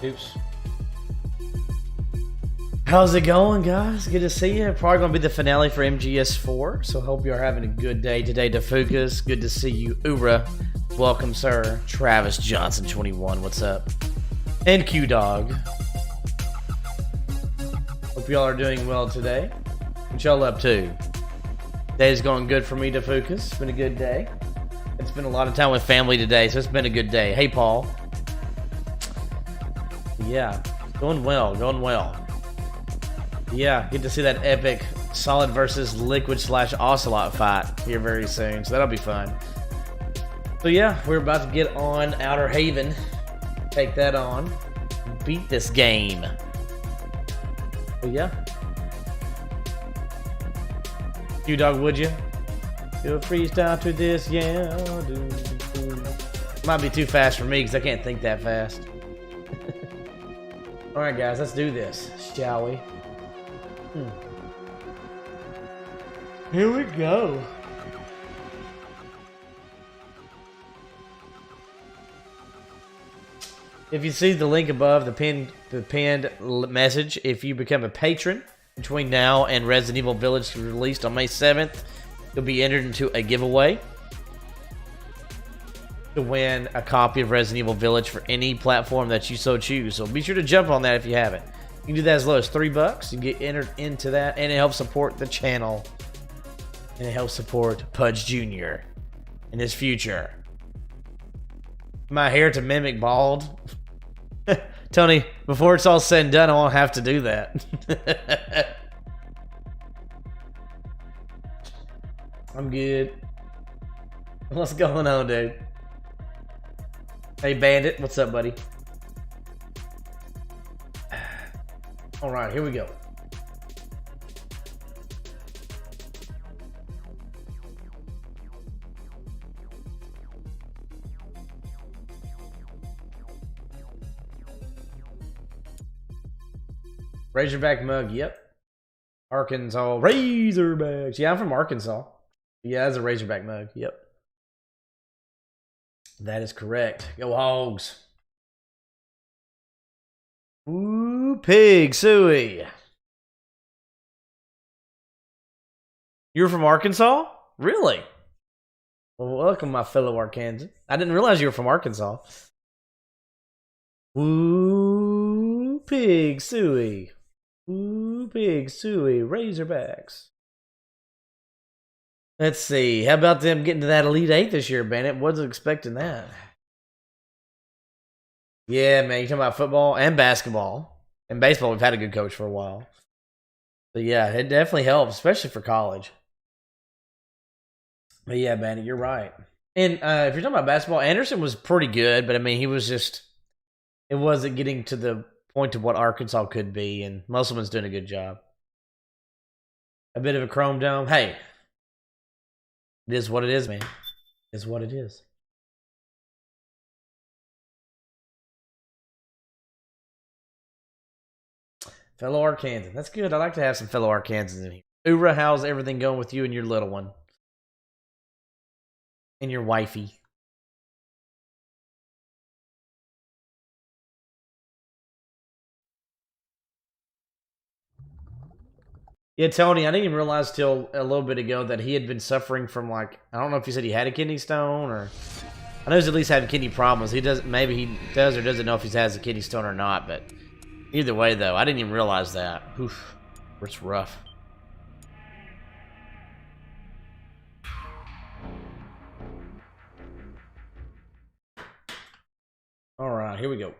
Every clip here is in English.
Oops. How's it going, guys? Good to see you. Probably going to be the finale for MGS4, so hope you are having a good day today. DeFucas, good to see you. Ura, welcome, sir. Travis Johnson, 21, what's up? And Q-Dog. Hope y'all are doing well today. What y'all up to? Day's going good for me, DeFucas. It's been a good day. It's been a lot of time with family today, so it's been a good day. Hey, Paul. Yeah, going well, going well. Yeah, get to see that epic Solid versus Liquid / Ocelot fight here very soon, so that'll be fun. So yeah, we're about to get on Outer Haven. Take that on. Beat this game. So yeah. You dog, would you? Do a freestyle to this, yeah. Might be too fast for me because I can't think that fast. Alright guys, let's do this, shall we? Here we go. If you see the link above, the pinned message, if you become a patron between now and Resident Evil Village released on May 7th, you'll be entered into a giveaway to win a copy of Resident Evil Village for any platform that you so choose. So be sure to jump on that if you haven't. You can do that as low as $3. You get entered into that, and it helps support the channel. And it helps support Pudge Jr. in his future. My hair to mimic bald. Tony, before it's all said and done, I won't have to do that. I'm good. What's going on, dude? Hey, Bandit. What's up, buddy? All right, here we go. Razorback mug, yep. Arkansas Razorbacks. Yeah, I'm from Arkansas. Yeah, that's a Razorback mug, yep. That is correct. Go Hogs. Ooh, pig suey. You're from Arkansas? Really? Well, welcome, my fellow Arkansans. I didn't realize you were from Arkansas. Ooh, pig suey. Ooh, pig suey. Razorbacks. Let's see. How about them getting to that Elite 8 this year, Bennett? Wasn't expecting that. Yeah, man. You talking about football and basketball. And baseball, we've had a good coach for a while. So, yeah, it definitely helps, especially for college. But, yeah, Bennett, you're right. And if you're talking about basketball, Anderson was pretty good. But, I mean, he was just... It wasn't getting to the point of what Arkansas could be. And Musselman's doing a good job. A bit of a chrome dome. Hey. It is what it is, man. It is what it is. Fellow Arkansans. That's good. I like to have some fellow Arkansans in here. Ura, how's everything going with you and your little one? And your wifey? Yeah, Tony, I didn't even realize till a little bit ago that he had been suffering from, like, I don't know if he said he had a kidney stone or... I know he's at least having kidney problems. He does, maybe he does or doesn't know if he has a kidney stone or not, but either way, though, I didn't even realize that. Oof, it's rough. All right, here we go.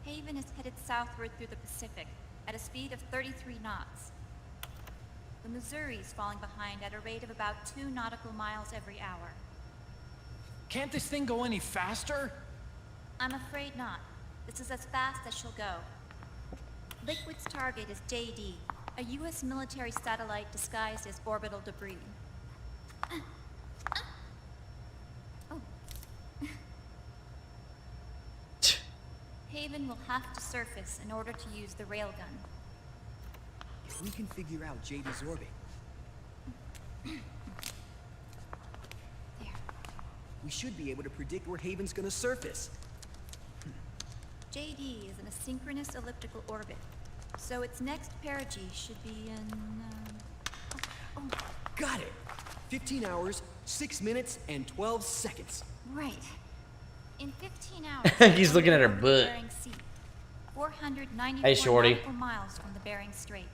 Haven is headed southward through the Pacific at a speed of 33 knots. The Missouri's falling behind at a rate of about 2 nautical miles every hour. Can't this thing go any faster? I'm afraid not. This is as fast as she'll go. Liquid's target is JD, a U.S. military satellite disguised as orbital debris. Haven will have to surface in order to use the railgun. If we can figure out JD's orbit, There. we should be able to predict where Haven's gonna surface. JD is in a synchronous elliptical orbit, so its next perigee should be in... Got it! 15 hours, 6 minutes, and 12 seconds. Right. In 15 hours... He's looking at her over butt. Bering Sea, 494 Hey, shorty. nautical miles from the Bering Strait.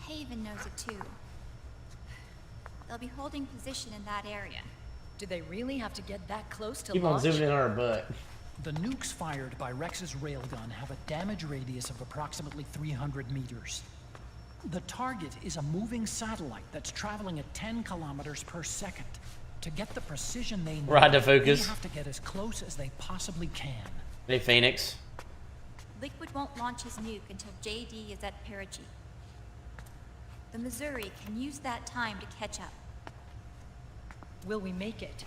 Haven knows it too. They'll be holding position in that area. Did they really have to get that close to Keep on launch? zooming in on her butt. The nukes fired by Rex's railgun have a damage radius of approximately 300 meters. The target is a moving satellite that's traveling at 10 kilometers per second. To get the precision they need, Right to focus. they have to get as close as they possibly can. Hey, Phoenix. Liquid won't launch his nuke until JD is at perigee. The Missouri can use that time to catch up. Will we make it?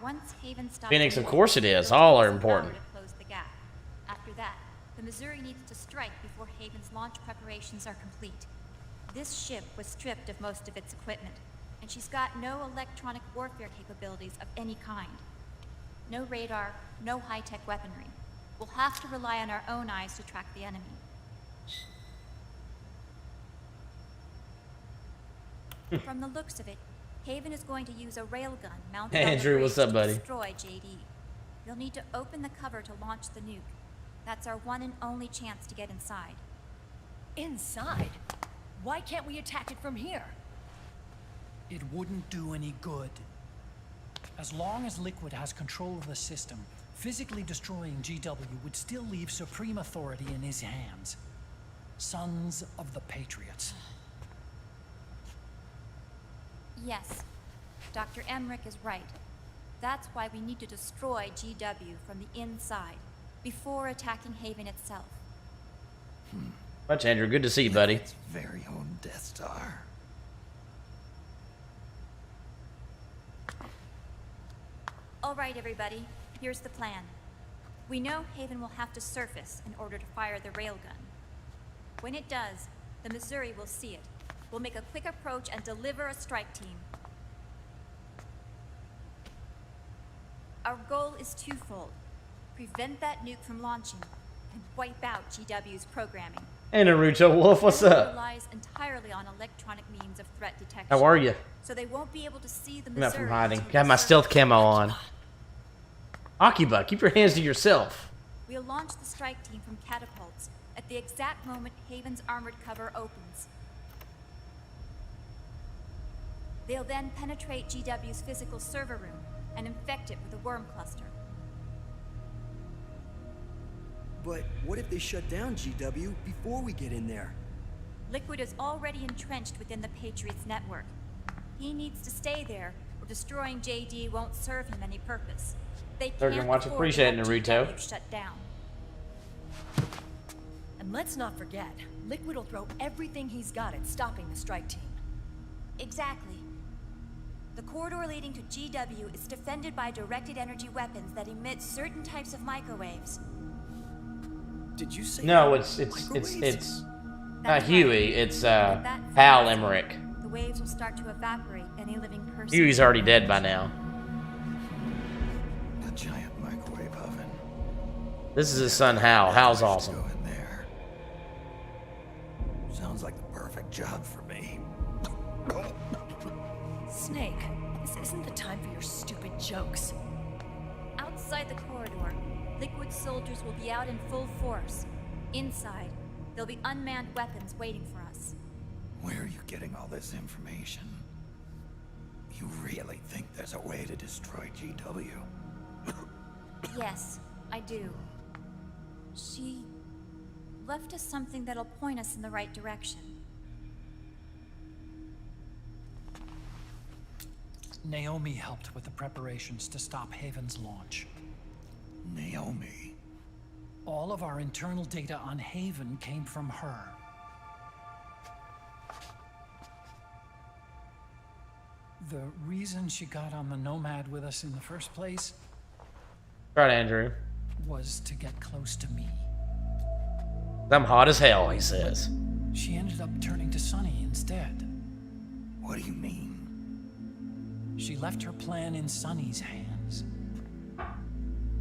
Once Haven stops... Phoenix, of moving, course it is. they'll All use are the important. power to close the gap. After that, the Missouri needs to strike before Haven's launch preparations are complete. This ship was stripped of most of its equipment, and she's got no electronic warfare capabilities of any kind. No radar, no high-tech weaponry. We'll have to rely on our own eyes to track the enemy. From the looks of it, Haven is going to use a railgun mounted on the Andrew, what's bridge up, to buddy? destroy JD. You'll need to open the cover to launch the nuke. That's our one and only chance to get inside. Inside? Why can't we attack it from here? It wouldn't do any good. As long as Liquid has control of the system, physically destroying GW would still leave supreme authority in his hands. Sons of the Patriots. Yes, Dr. Emmerich is right. That's why we need to destroy GW from the inside, before attacking Haven itself. Much, Andrew. Good to see you, buddy. Its very own Death Star. All right, everybody, here's the plan. We know Haven will have to surface in order to fire the railgun. When it does, the Missouri will see it. We'll make a quick approach and deliver a strike team. Our goal is twofold. Prevent that nuke from launching, and wipe out GW's programming. Hey, Naruto Wolf, what's Haven up? relies entirely on electronic means of threat detection. How are you? So they won't be able to see the I'm not Missouri from hiding. until Got they my surface. stealth camo on. Akiba, keep your hands to yourself. We'll launch the strike team from catapults at the exact moment Haven's armored cover opens. They'll then penetrate GW's physical server room and infect it with a worm cluster. But what if they shut down GW before we get in there? Liquid is already entrenched within the Patriots network. He needs to stay there, or destroying JD won't serve him any purpose. They Surgeon can't Watch, afford appreciate to it, let Naruto. GW shut down. And let's not forget, Liquid will throw everything he's got at stopping the strike team. Exactly. The corridor leading to GW is defended by directed energy weapons that emit certain types of microwaves. Did you say No, it's not That's Huey. right. It's But that Hal fails. Emmerich. The waves will start to evaporate any living person. Huey's already dead by now. A giant microwave oven. This is his son Hal. Hal's Go awesome. in there. Sounds like the perfect job for me. Snake, this isn't the time for your stupid jokes. Outside the corridor, Liquid soldiers will be out in full force. Inside, there'll be unmanned weapons waiting for us. Where are you getting all this information? You really think there's a way to destroy GW? Yes, I do. She left us something that'll point us in the right direction. Naomi helped with the preparations to stop Haven's launch. Naomi. All of our internal data on Haven came from her. The reason she got on the Nomad with us in the first place, Right, Andrew. was to get close to me. I'm hot as hell, he says. She ended up turning to Sonny instead. What do you mean? She left her plan in Sonny's hands.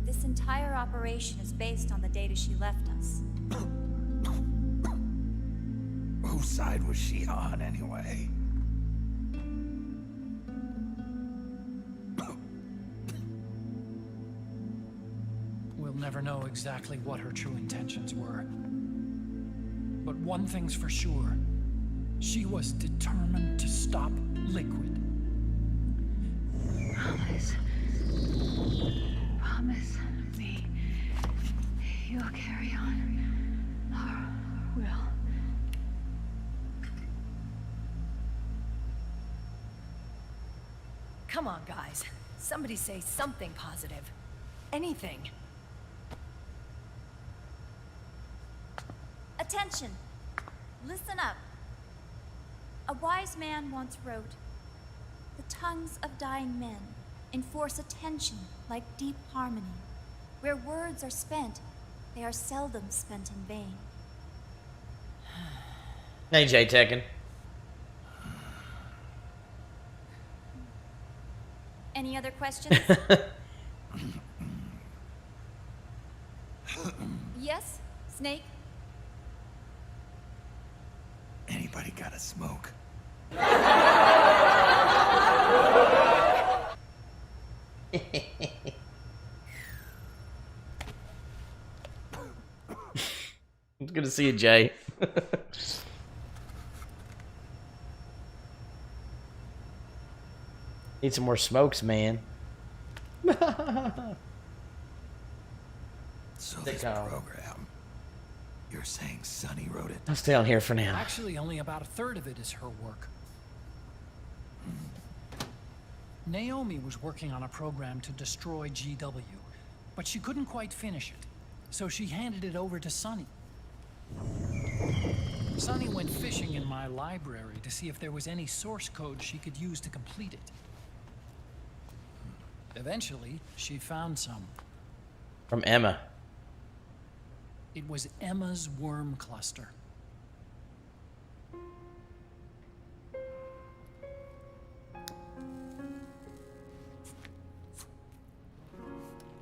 This entire operation is based on the data she left us. Whose side was she on, anyway? We'll never know exactly what her true intentions were. But one thing's for sure. She was determined to stop Liquid. Promise me you'll carry on. Or will. Come on, guys. Somebody say something positive. Anything. Attention! Listen up. A wise man once wrote, "The tongues of dying men enforce attention like deep harmony. Where words are spent, they are seldom spent in vain." Hey, J Tekken. Any other questions? Yes, Snake? Anybody got a smoke? It's good to see you, Jay. Need some more smokes, man. So They this go. program, you're saying Sonny wrote it? I'll stay on here for now. Actually, only about a third of it is her work. Naomi was working on a program to destroy GW, but she couldn't quite finish it, so she handed it over to Sonny. Sonny went fishing in my library to see if there was any source code she could use to complete it. Eventually, she found some. From Emma. It was Emma's worm cluster.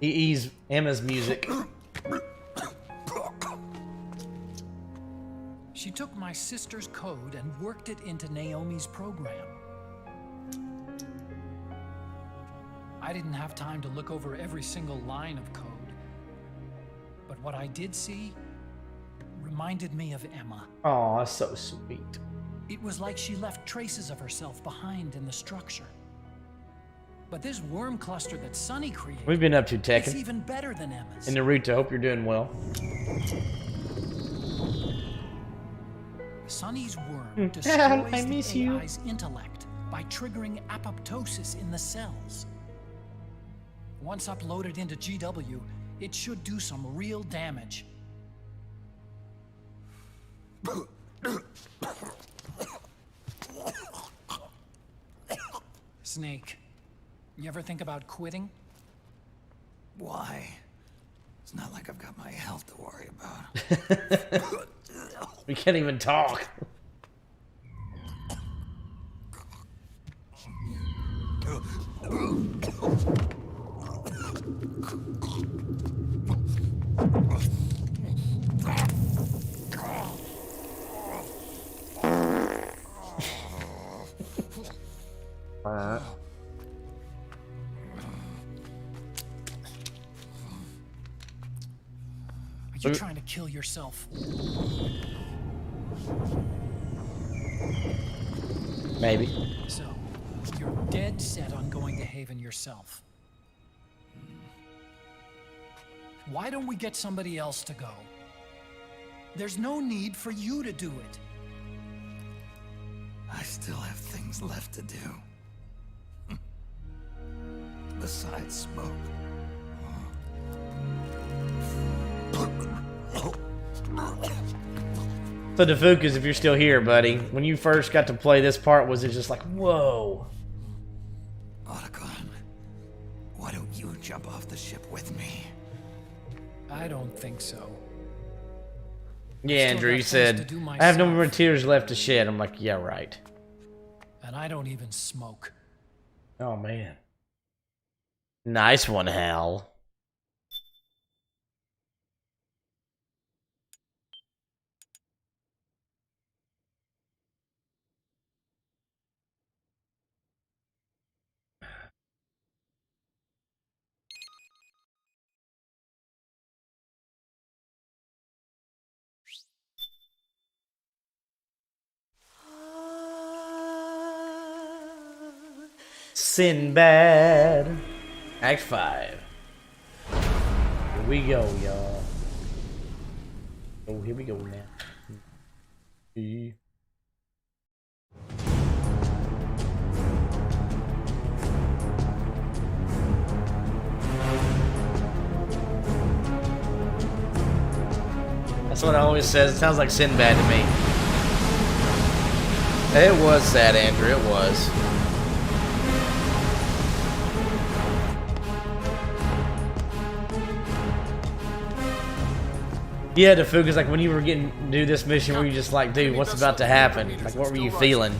He's Emma's music. She took my sister's code and worked it into Naomi's program. I didn't have time to look over every single line of code, but what I did see reminded me of Emma. Oh, that's so sweet. It was like she left traces of herself behind in the structure. But this worm cluster that Sonny created, We've been up to it's Tekken. even better than Emma's. And Naruto, hope you're doing well. Sonny's worm destroys I miss the you. AI's intellect by triggering apoptosis in the cells. Once uploaded into GW, it should do some real damage. Snake, you ever think about quitting? Why? It's not like I've got my health to worry about. We can't even talk. Are you trying to kill yourself? Maybe. So, you're dead set on going to Haven yourself. Why don't we get somebody else to go? There's no need for you to do it. I still have things left to do. Besides smoke. So Defukas, if you're still here, buddy, when you first got to play this part, was it just like, whoa? Otacon, why don't you jump off the ship with me? I don't think so. Yeah, Still Andrew, got he things said, to do I have no more myself. tears left to shed. I'm like, yeah, right. And I don't even smoke. Oh, man. Nice one, Hal. Sinbad. Act 5. Here we go, y'all. Oh, here we go now. E. That's what I always says. It sounds like Sinbad to me. It was sad, Andrew. It was. Yeah, the focus, like when you were getting to do this mission, were you just like, dude, what's about to happen? Like, what were you feeling?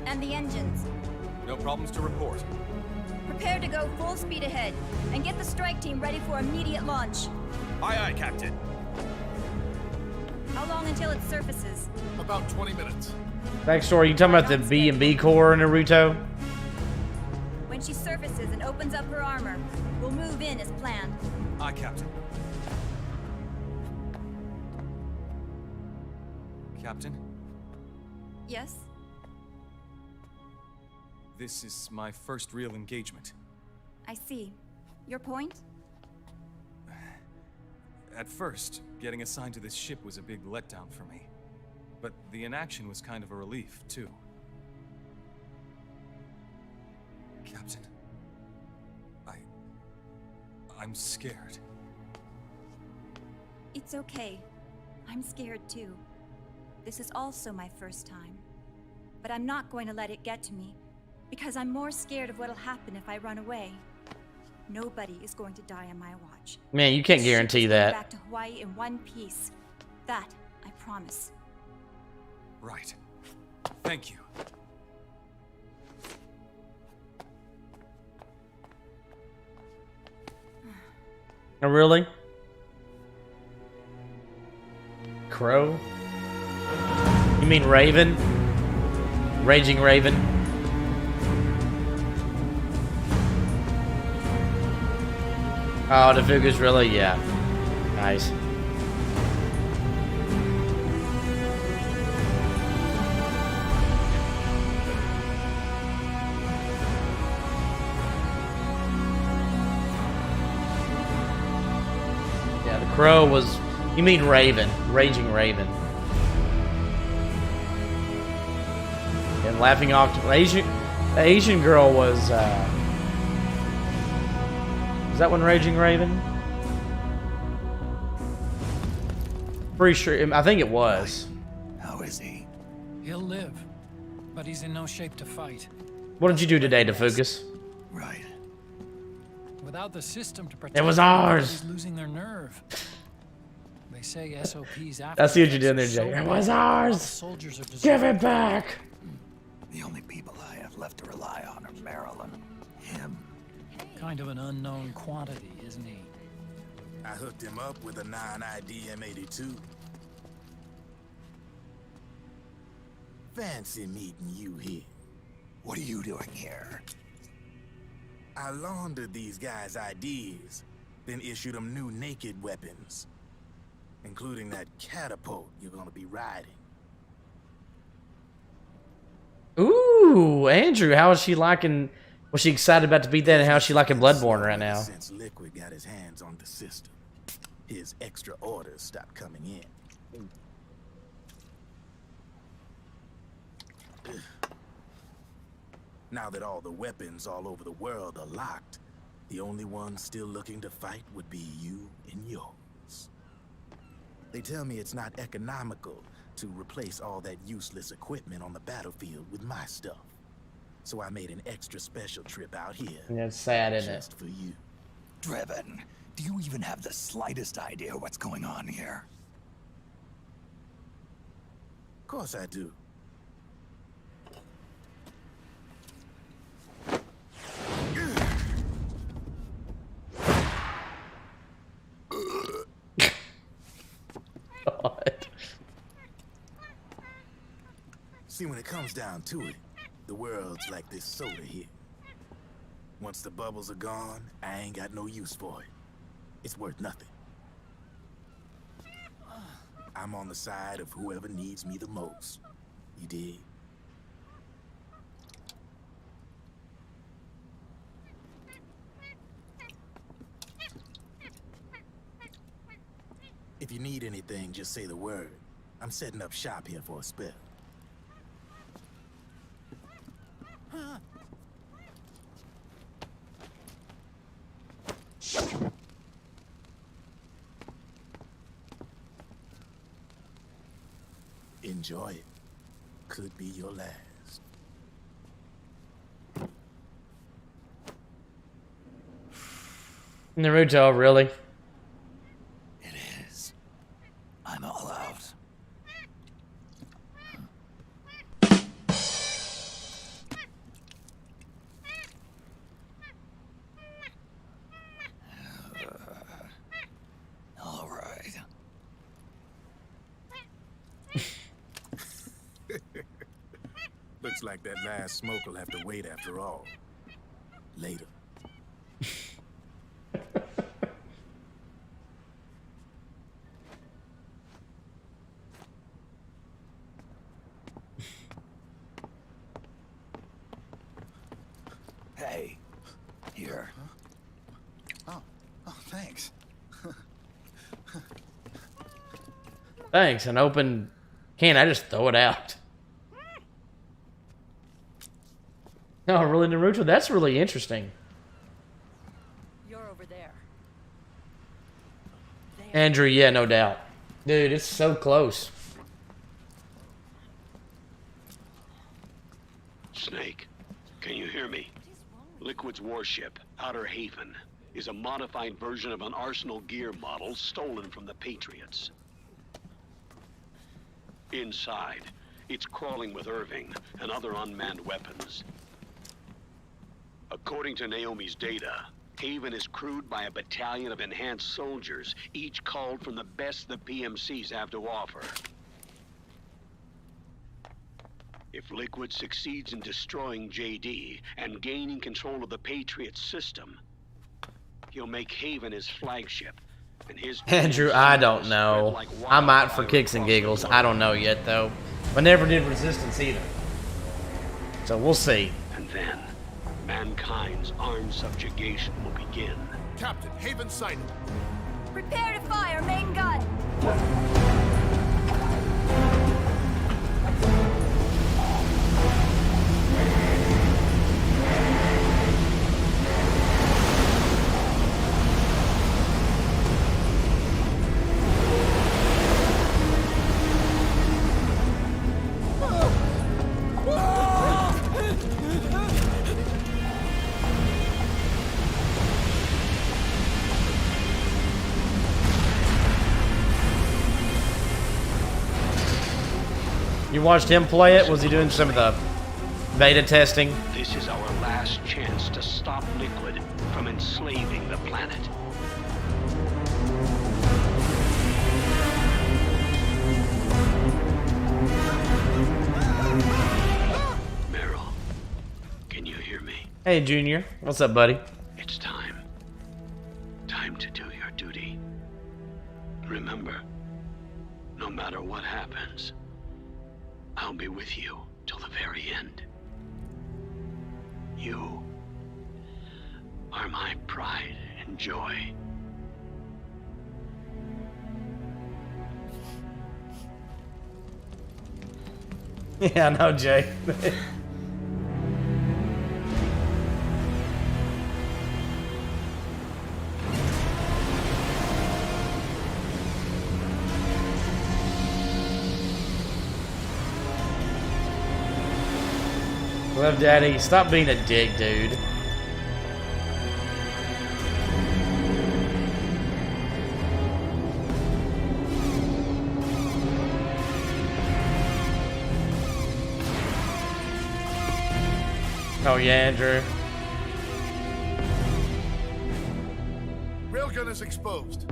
And the engines. No problems to report. Prepare to go full speed ahead and get the strike team ready for immediate launch. Aye, aye, Captain. How long until it surfaces? About 20 minutes. Backstory, you talking about the B&B Corps, Naruto? When she surfaces and opens up her armor, we'll move in as planned. Aye, Captain. Captain, Yes? this is my first real engagement. I see. Your point? At first, getting assigned to this ship was a big letdown for me. But the inaction was kind of a relief, too. Captain, I'm scared. It's okay. I'm scared too. This is also my first time. But I'm not going to let it get to me, because I'm more scared of what'll happen if I run away. Nobody is going to die on my watch. Man, you can't This ship guarantee is going that. back to Hawaii in one piece. That I promise. Right. Thank you. Oh, really? Crow? You mean Raven? Raging Raven? Oh, the Fuga's really? Yeah. Nice. Yeah, the Crow was... You mean Raven. Raging Raven. And Laughing Octopus. The Asian girl was, is that one Raging Raven? Pretty sure. I think it was. How is he? He'll live, but he's in no shape to fight. What did you do today to focus? Right. Without the system to protect It was him, ours. he's losing their nerve. They say SOP's after. I see what you did there, Jay. It was ours. Soldiers are Give it back. The only people I have left to rely on are Meryl and him. Kind of an unknown quantity, isn't he? I hooked him up with a 9-ID M82. Fancy meeting you here. What are you doing here? I laundered these guys' IDs, then issued them new naked weapons, including that catapult you're gonna be riding. Ooh, Andrew, how is she liking... Was she excited about to beat that, and how is she liking Bloodborne right now? Since Liquid got his hands on the system, his extra orders stopped coming in. Now that all the weapons all over the world are locked, the only ones still looking to fight would be you and yours. They tell me it's not economical to replace all that useless equipment on the battlefield with my stuff. So I made an extra special trip out here. Yeah, it's sad, isn't it? Just for you. Driven, Do you even have the slightest idea what's going on here? Of course I do. God. See, when it comes down to it, the world's like this soda here. Once the bubbles are gone, I ain't got no use for it. It's worth nothing. I'm on the side of whoever needs me the most. You dig? If you need anything, just say the word. I'm setting up shop here for a spell. Enjoy it. Could be your last. Naruto, really? It is. I'm all out. All right. Looks like that last smoke will have to wait after all. Later. Hey, here. Oh, thanks. Thanks. An open can. I just throw it out. Oh, really, Naruto? That's really interesting. You're over there. Andrew, yeah, no doubt. Dude, it's so close. Snake, can you hear me? Liquid's warship, Outer Haven, is a modified version of an Arsenal gear model stolen from the Patriots. Inside, it's crawling with Irving and other unmanned weapons. According to Naomi's data, Haven is crewed by a battalion of enhanced soldiers, each culled from the best the PMCs have to offer. If Liquid succeeds in destroying JD and gaining control of the Patriots system, he'll make Haven his flagship, and his Andrew, I don't know. I might for kicks and giggles. I don't know yet, though. I never did Resistance either. So we'll see. And then, mankind's armed subjugation will begin. Captain, Haven sighted. Prepare to fire, main gun! You watched him play it? Was he doing some of the beta testing? This is our last chance to stop Liquid from enslaving the planet. Meryl, can you hear me? Hey, Junior. What's up, buddy? It's time. Time to do your duty. Remember, no matter what happens, I'll be with you till the very end. You are my pride and joy. Yeah, I know, Jay. Love Daddy. Stop being a dick, dude. Oh yeah, Andrew. Railgun is exposed.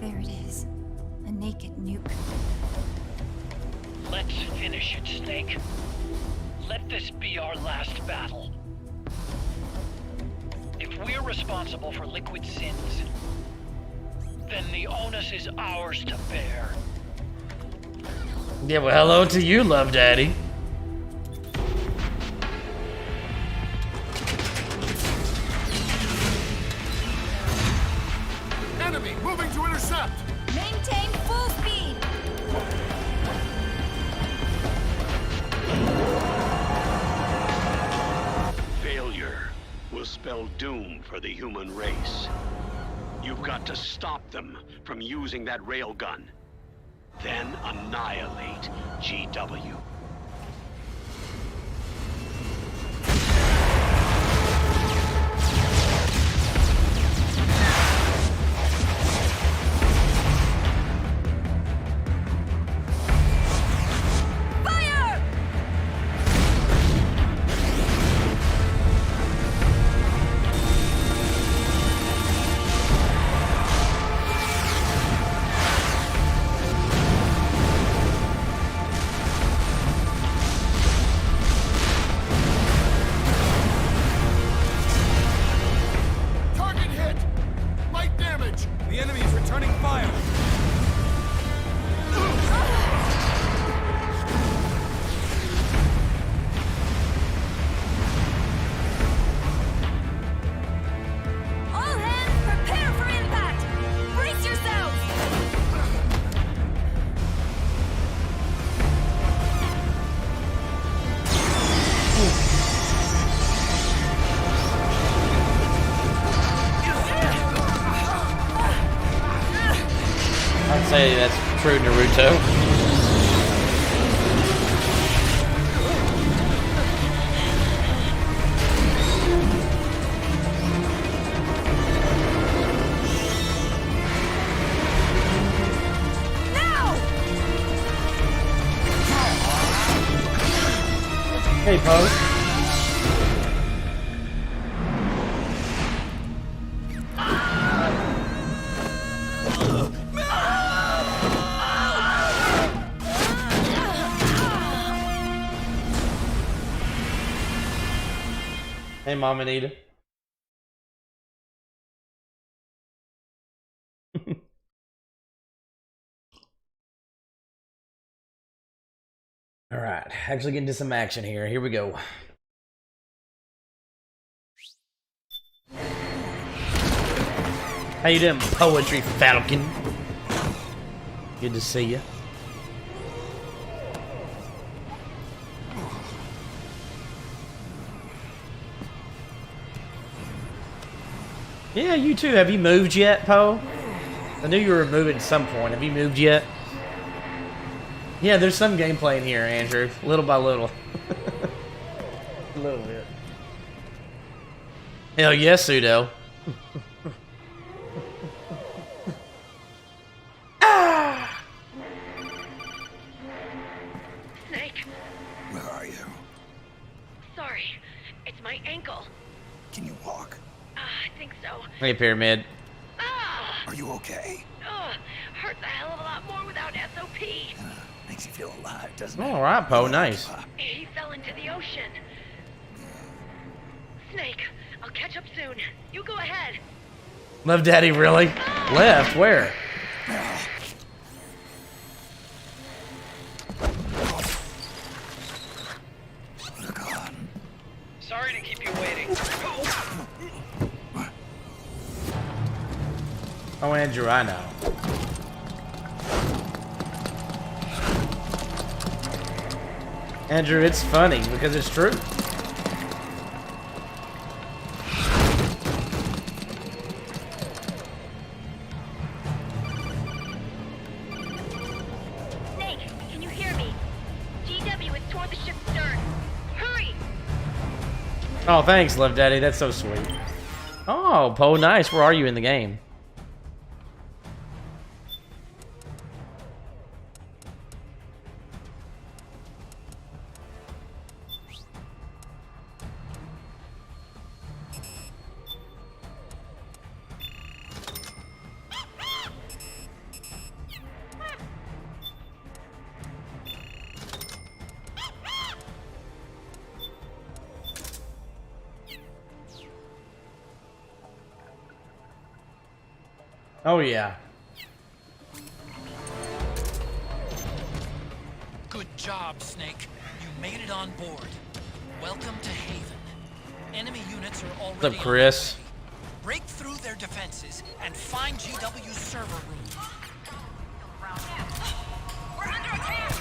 There it is. A naked nuke. Let's finish it, Snake. Let this be our last battle. If we're responsible for Liquid's sins, then the onus is ours to bear. Yeah, well, hello to you, Love Daddy. Enemy moving to intercept. Maintain full speed. Failure will spell doom for the human race. You've got to stop them from using that railgun. Then annihilate GW. Fire! Target hit. Light damage. The enemy is returning fire. All hands prepare for impact. Brace yourselves. I'd say that's true, Naruto. Now! Hey, Poe. Hey, Mom Anita. All right, actually get into some action here. Here we go. How you doing, Poetry Falcon? Good to see you. Yeah, you too. Have you moved yet, Poe? I knew you were moving at some point. Have you moved yet? Yeah, there's some gameplay in here, Andrew. Little by little. A little bit. Hell yes, Pseudo. Snake, Where are you? sorry. It's my ankle. Can you walk? I think so. Hey, Pyramid. Ah! Are you okay? Hurts a hell of a lot more without SOP. Makes you feel alive, doesn't it? All right, Poe. Nice. He fell into the ocean. Snake, I'll catch up soon. You go ahead. Love Daddy, really? Left? Where? Sorry to keep you waiting. Oh, Andrew, I know. Andrew, it's funny because it's true. Snake, can you hear me? GW is toward the ship's stern. Hurry! Oh, thanks, Love Daddy. That's so sweet. Oh, Poe, nice. Where are you in the game? Oh yeah. Good job, Snake. You made it on board. Welcome to Haven. Enemy units are already What's up, Chris? on the way. Break through their defenses and find GW's server room. We're under attack!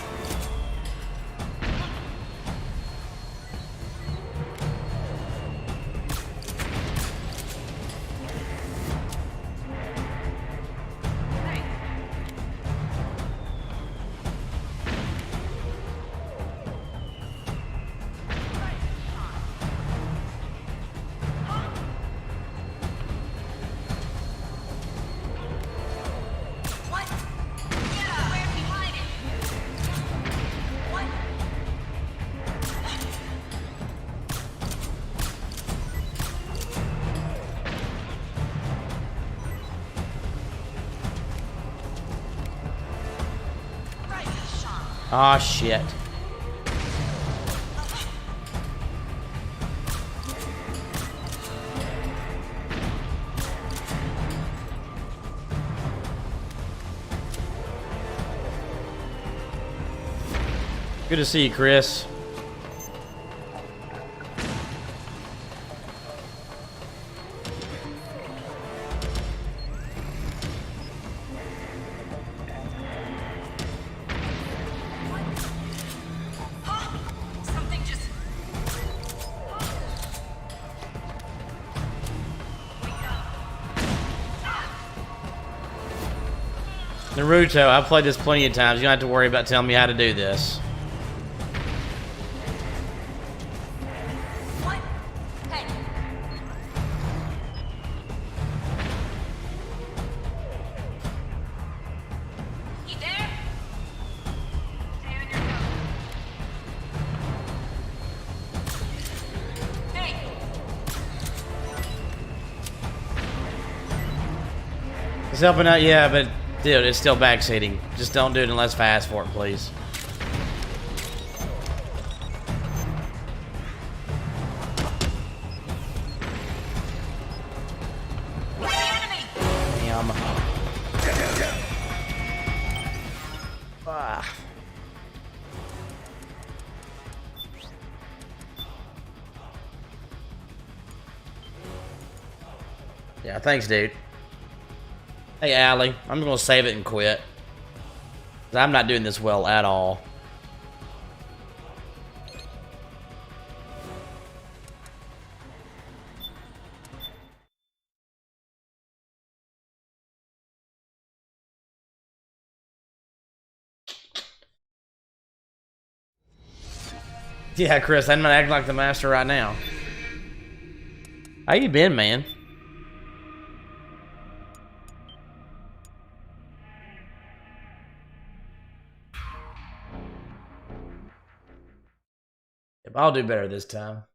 Ah, shit. Good to see you, Chris. Something just... Naruto, I've played this plenty of times. You don't have to worry about telling me how to do this. What? Hey. You there? Stay on your toes. Hey! It's helping out, yeah, but dude, it's still backseating. Just don't do it unless I ask for it, please. Damn. Ah. Yeah, thanks, dude. Hey, Allie, I'm gonna save it and quit. 'Cause I'm not doing this well at all. Yeah, Chris, I'm not acting like the master right now. How you been, man? I'll do better this time.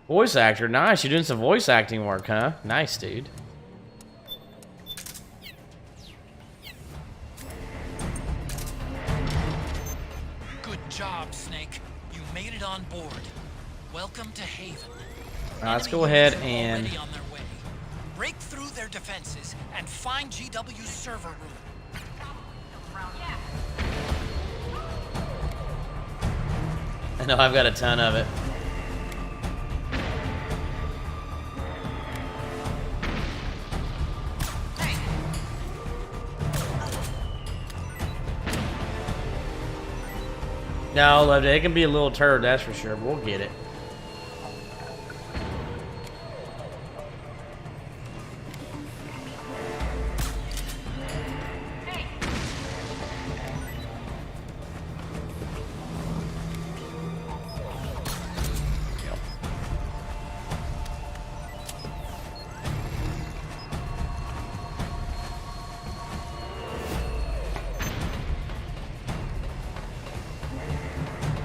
Voice actor, nice. You're doing some voice acting work, huh? Nice, dude. Good job, Snake. You made it on board. Welcome to Haven. Let's Enemy go ahead units are and already on their way. Break through their defenses and find GW's server room. I know I've got a ton of it. No, loved it. It can be a little turd, that's for sure, but we'll get it.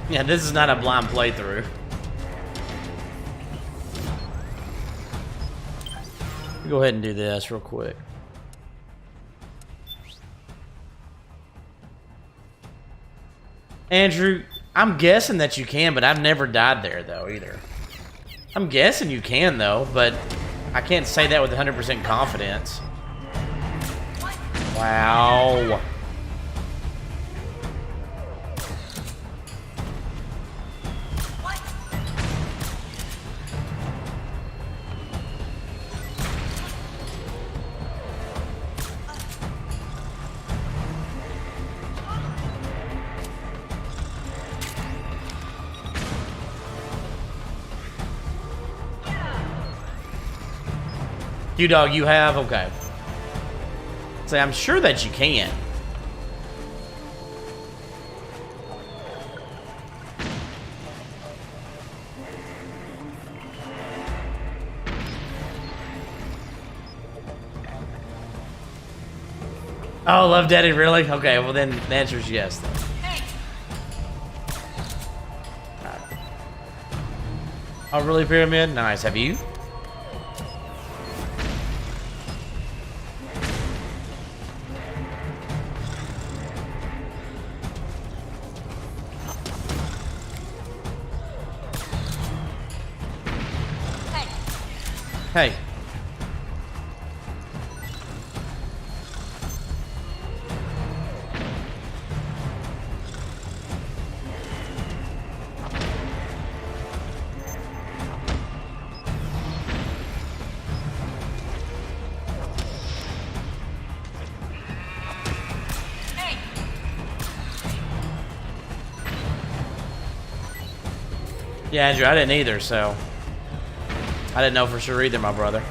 Yeah, this is not a blind playthrough. Go ahead and do this real quick. Andrew, I'm guessing that you can, but I've never died there, though, either. I'm guessing you can, though, but I can't say that with 100% confidence. Wow. You dog, you have? Okay. Say, I'm sure that you can. Oh, Love Daddy, really? Okay, well then the answer is yes then. Right. Oh, really, Pyramid? Nice. Have you? Hey. Yeah, Andrew, I didn't either, so I didn't know for sure either, my brother.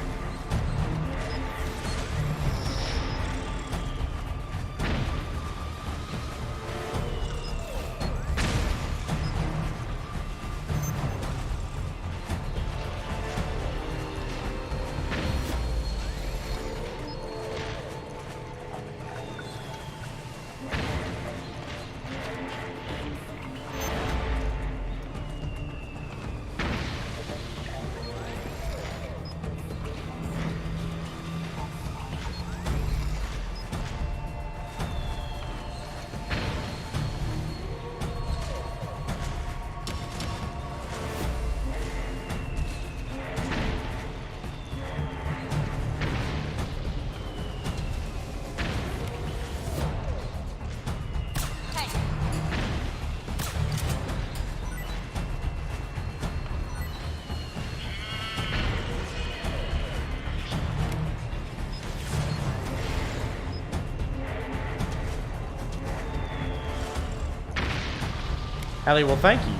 Allie, well, thank you.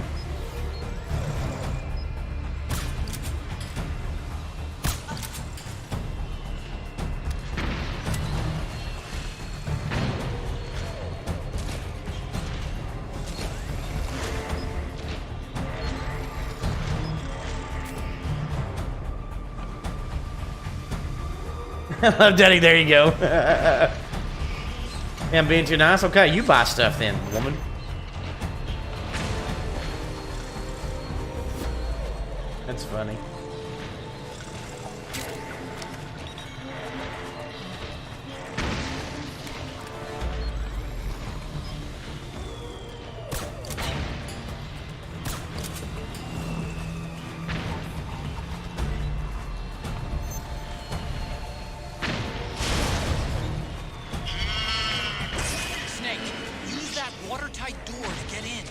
Love Daddy, there you go. I'm being too nice? Okay, you buy stuff then, woman. That's funny. Snake, use that watertight door to get in.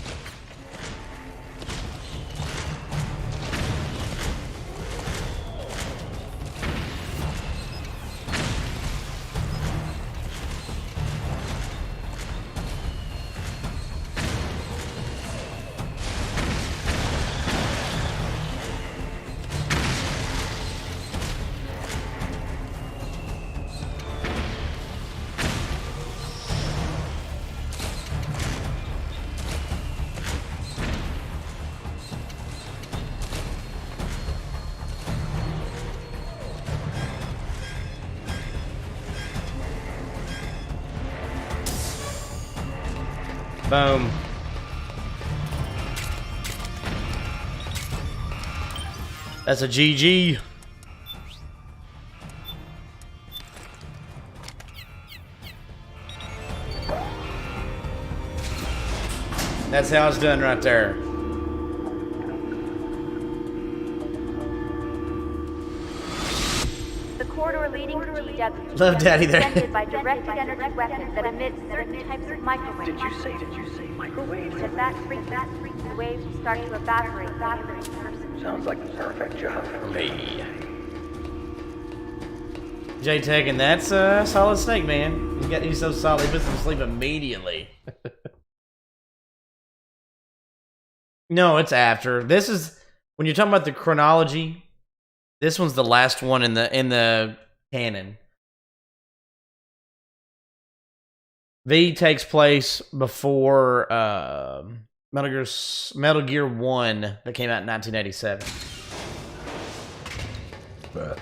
Boom. That's a GG. That's how it's done right there. The corridor leading to GW Love Daddy there. is defended by directed energy weapons that emit certain types of microwaves. Did you say microwaves? If that freaks, the waves will start to evaporate faster than person. Sounds like the perfect job for me. J-Tech, and that's Solid Snake, man. He's so solid, he puts him to sleep immediately. No, it's after. This is when you're talking about the chronology. This one's the last one in the canon. V takes place before Metal Gear 1 that came out in 1987. But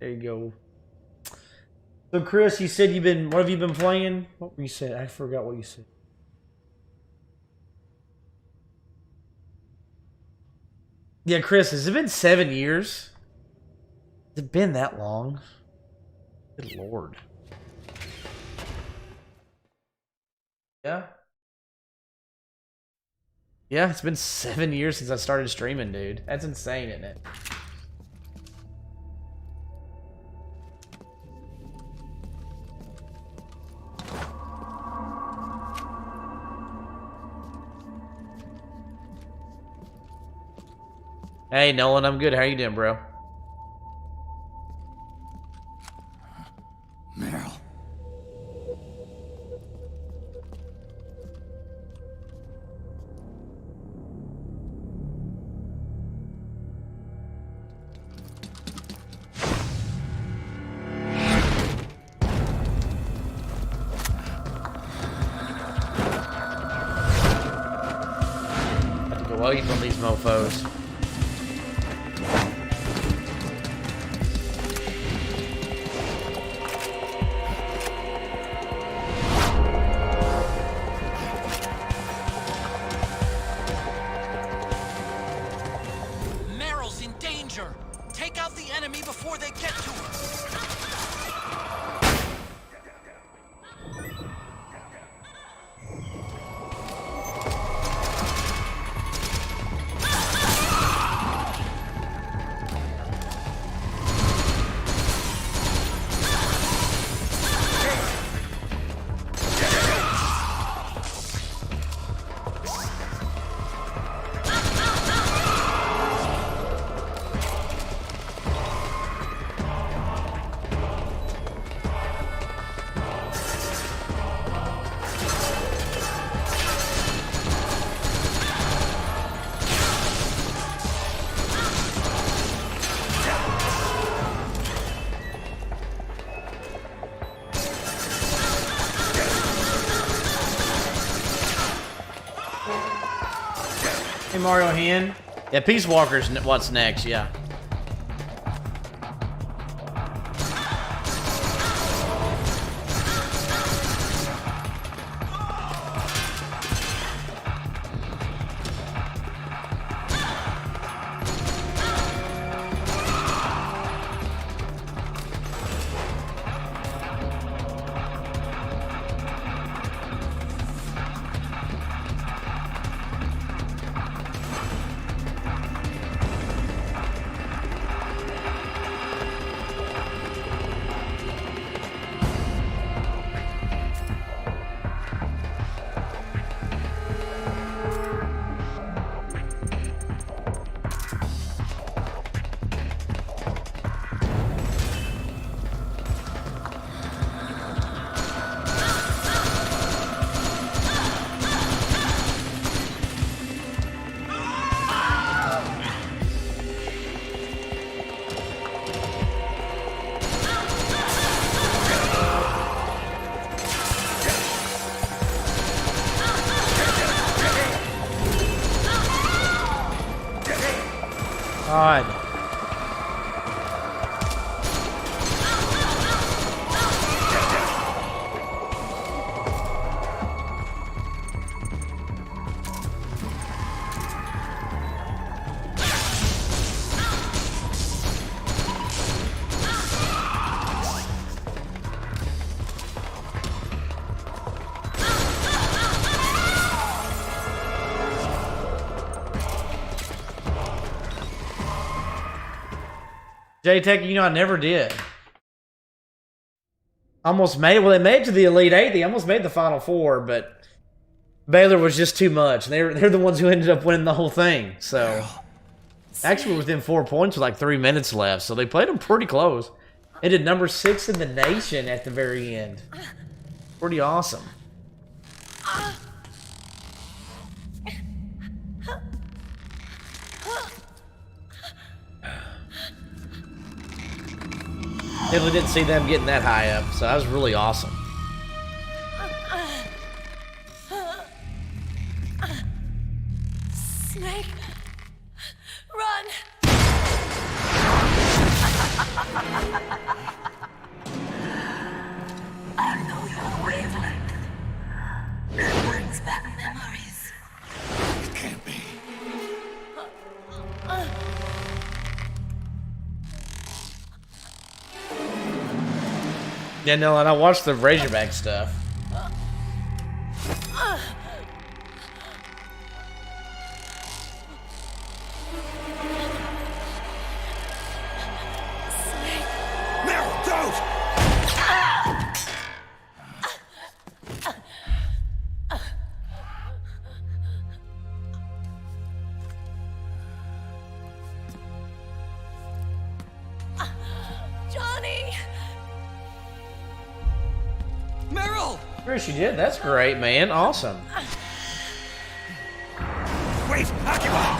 there you go. So, Chris, you said what have you been playing? What you said? I forgot what you said. Yeah, Chris, has it been 7 years? Has it been that long? Good Lord. Yeah. Yeah, it's been 7 years since I started streaming, dude. That's insane, isn't it? Hey, Nolan, I'm good. How you doing, bro? Meryl. Have to go away from these mofos. Mario Hand. Yeah, Peace Walker's what's next, yeah. God. J-Tech, you know, I never did. Almost made it. Well, they made it to the Elite Eight. They almost made the Final Four, but Baylor was just too much. They're the ones who ended up winning the whole thing. So, actually, within 4 points with like 3 minutes left. So they played them pretty close. They did number 6 in the nation at the very end. Pretty awesome. Definitely didn't see them getting that high up, so that was really awesome. Snake, run! I know your wavelength. It brings back memories. It can't be. Yeah, no, and I watched the Razorback stuff. Meryl, don't! Johnny! Meryl! Chris, you did. That's great, man. Awesome. Wait, Akiba!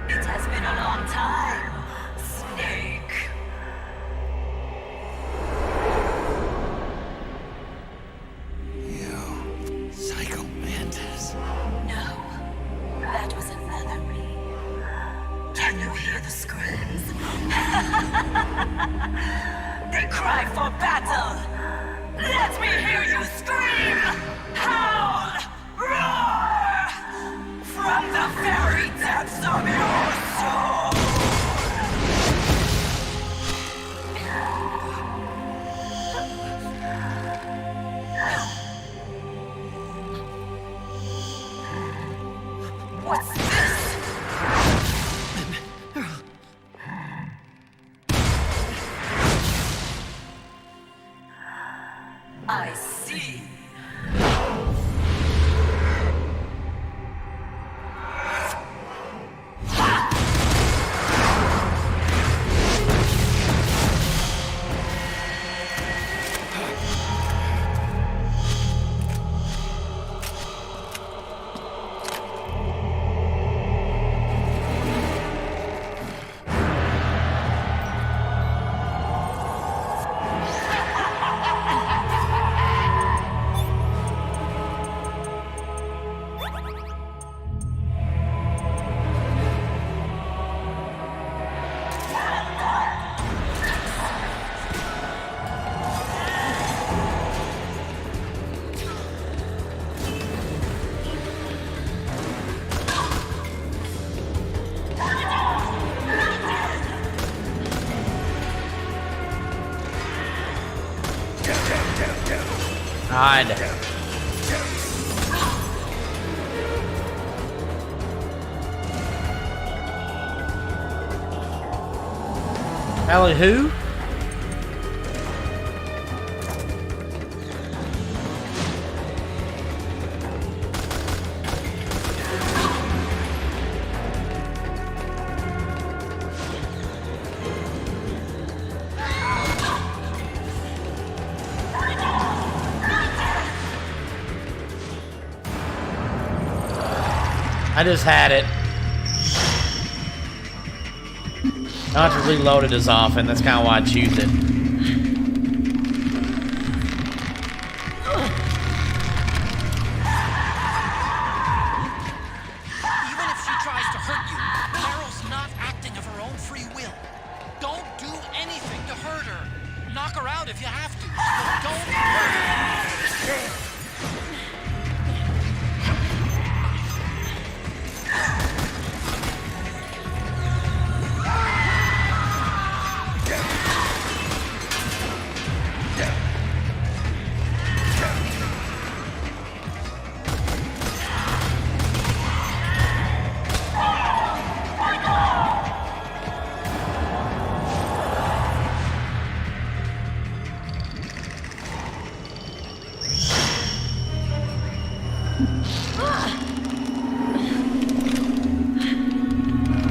It has been a long time, Snake. You psycho Mantis. No, that was another me. Can you hear the screams? They cry for battle. Let me hear you scream! Howl! Roar! From the very depths of your soul! What's this? I see. God. Allie, who? I just had it. Not to reload it as often. That's kind of why I choose it. Even if she tries to hurt you, Meryl's not acting of her own free will. Don't do anything to hurt her. Knock her out if you have to, but don't hurt her.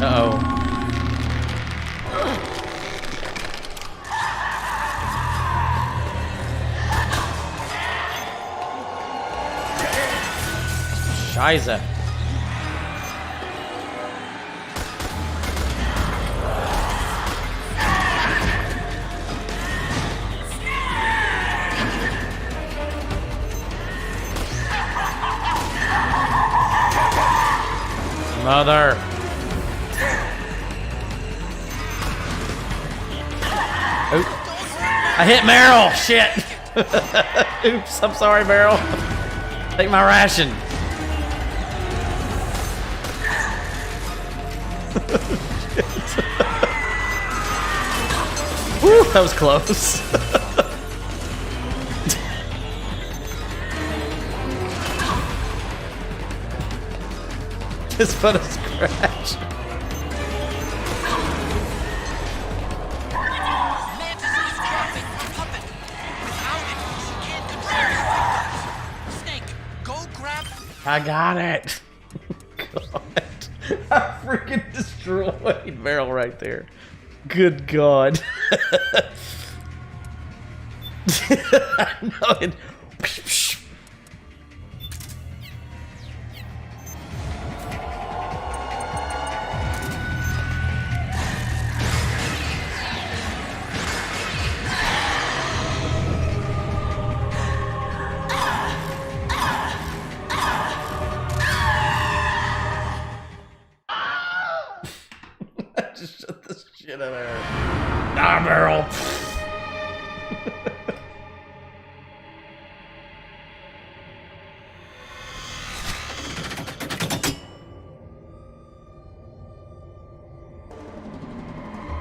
Uh-oh. Scheiße. Mother. Oop. I hit Meryl. Shit. Oops. I'm sorry, Meryl. Take my ration. Woo, that was close. Just put a scratch. Mantis is dropping her puppet. Without it, she can't control her. Snake, go grab. I got it. God. I freaking destroyed Meryl right there. Good God. I know it. Just shut this shit out of her. Nah, Meryl.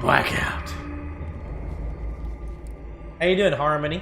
Blackout. How you doing, Harmony?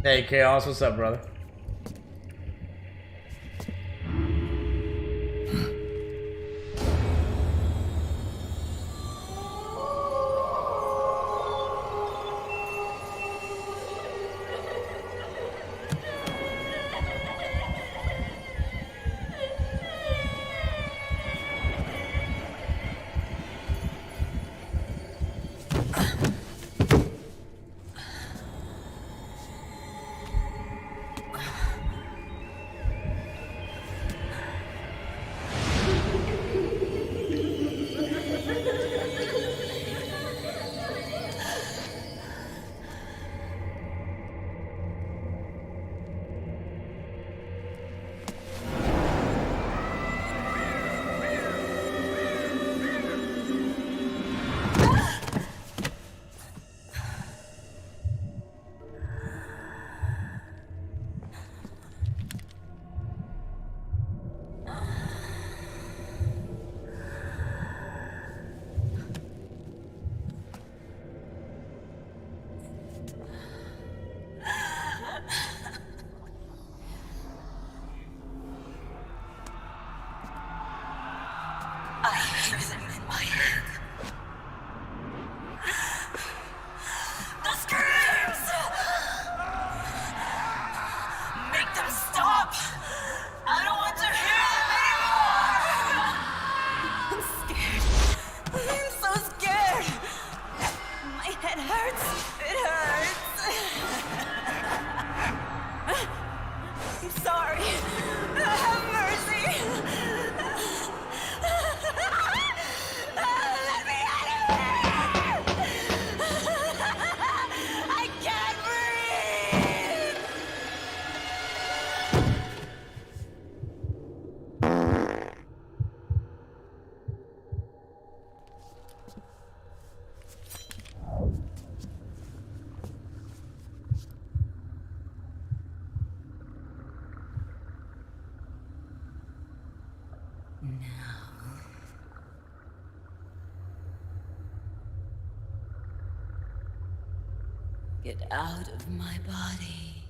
Hey, Chaos, what's up, brother? It hurts. It hurts. I'm sorry. Have mercy. Let me out of here. I can't breathe. Get out of my body.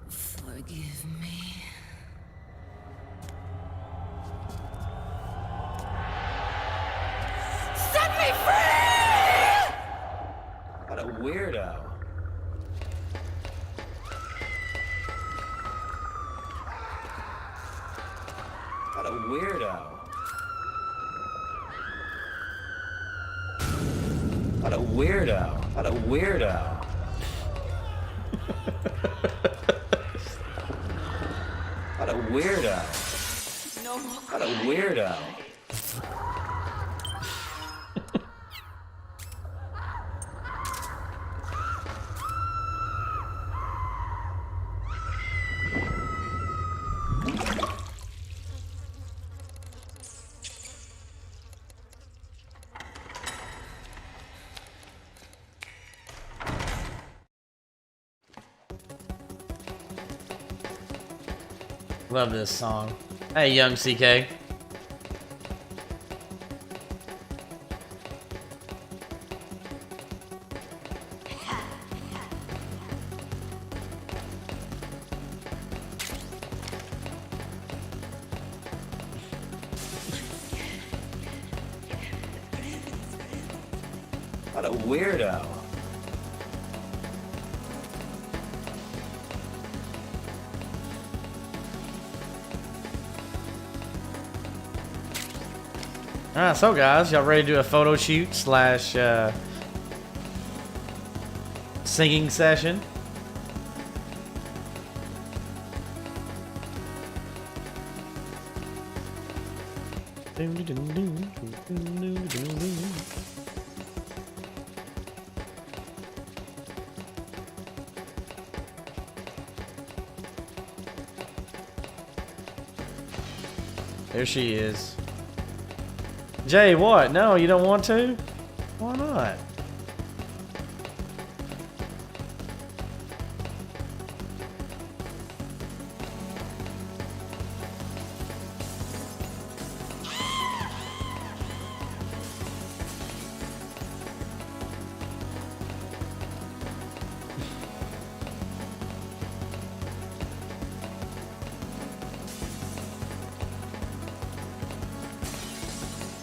Forgive me. Set me free! What a weirdo. What a weirdo. What a weirdo. What a weirdo. What a weirdo. No more. What a weirdo. Love this song. Hey, young CK. What a weirdo. Alright, so guys, y'all ready to do a photo shoot slash singing session? There she is. Jay, what? No, you don't want to? Why not?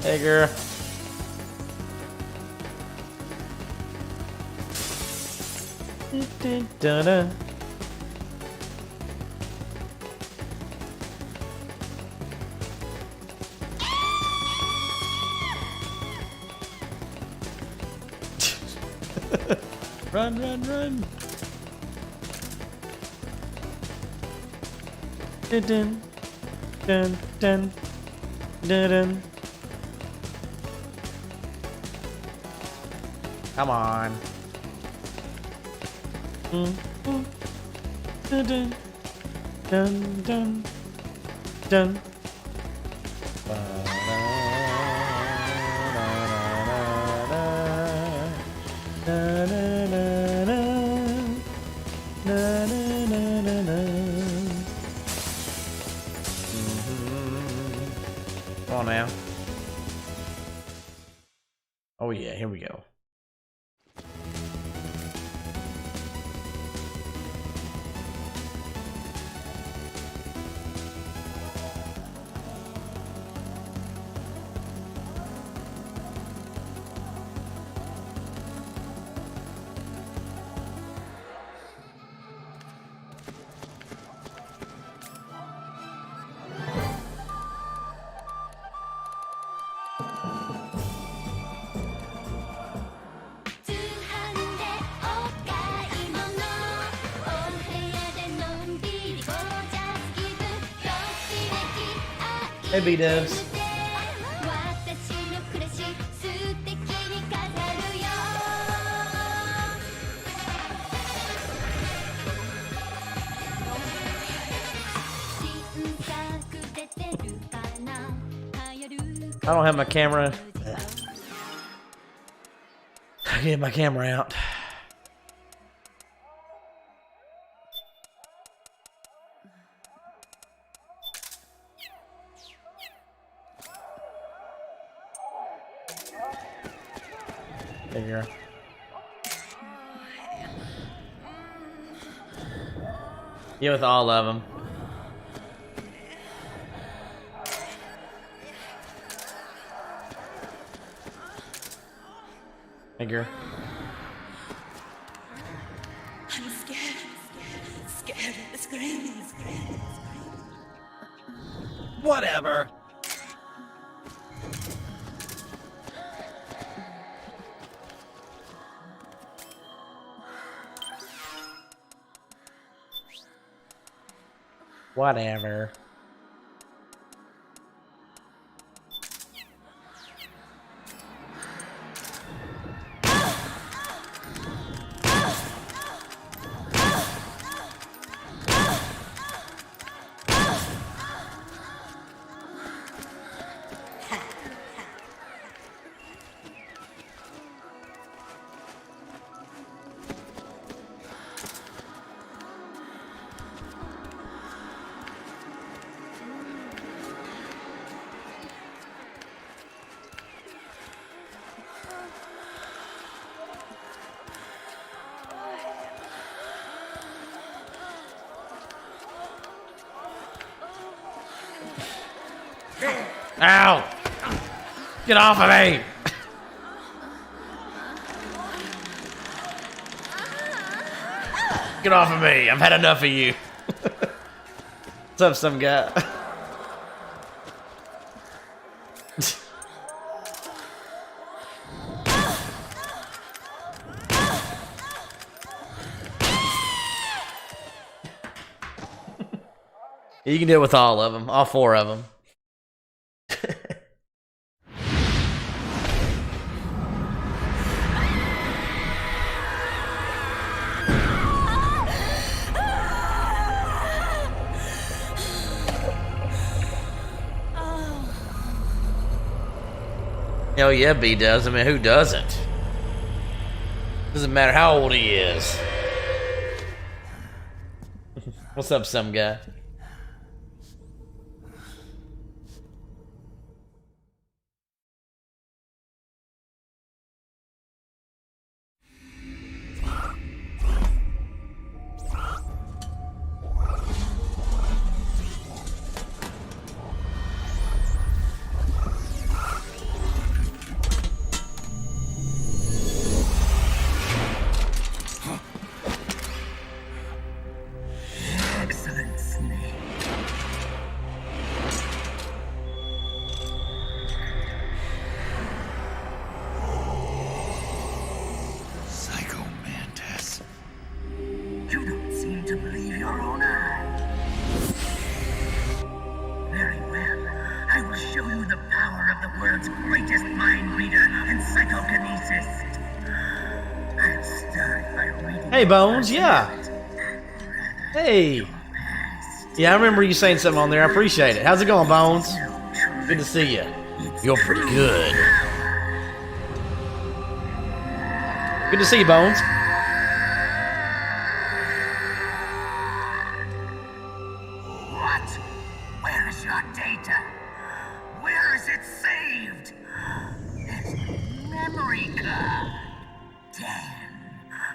Hey, girl. Dun-dun. Run, run, run. Dun, dun, dun, dun, dun, dun. Come on. Dun, dun, dun, dun, dun. Come on now. Oh yeah, here we go. Hey, B-dubs. I don't have my camera. I get my camera out. There you go. Yeah, with all of them. Figure. I'm scared. Scared of the screams. Whatever. Whatever. Ow! Get off of me! Get off of me! I've had enough of you. What's up, some guy? You can do it with all of them, all four of them. Hell yeah, B does. I mean, who doesn't? Doesn't matter how old he is. What's up, some guy? Hey, Bones, yeah. Hey. Yeah, I remember you saying something on there. I appreciate it. How's it going, Bones? Good to see you. You're pretty good. Good to see you, Bones. What? Where is your data? Where is it saved? It's memory card. Damn.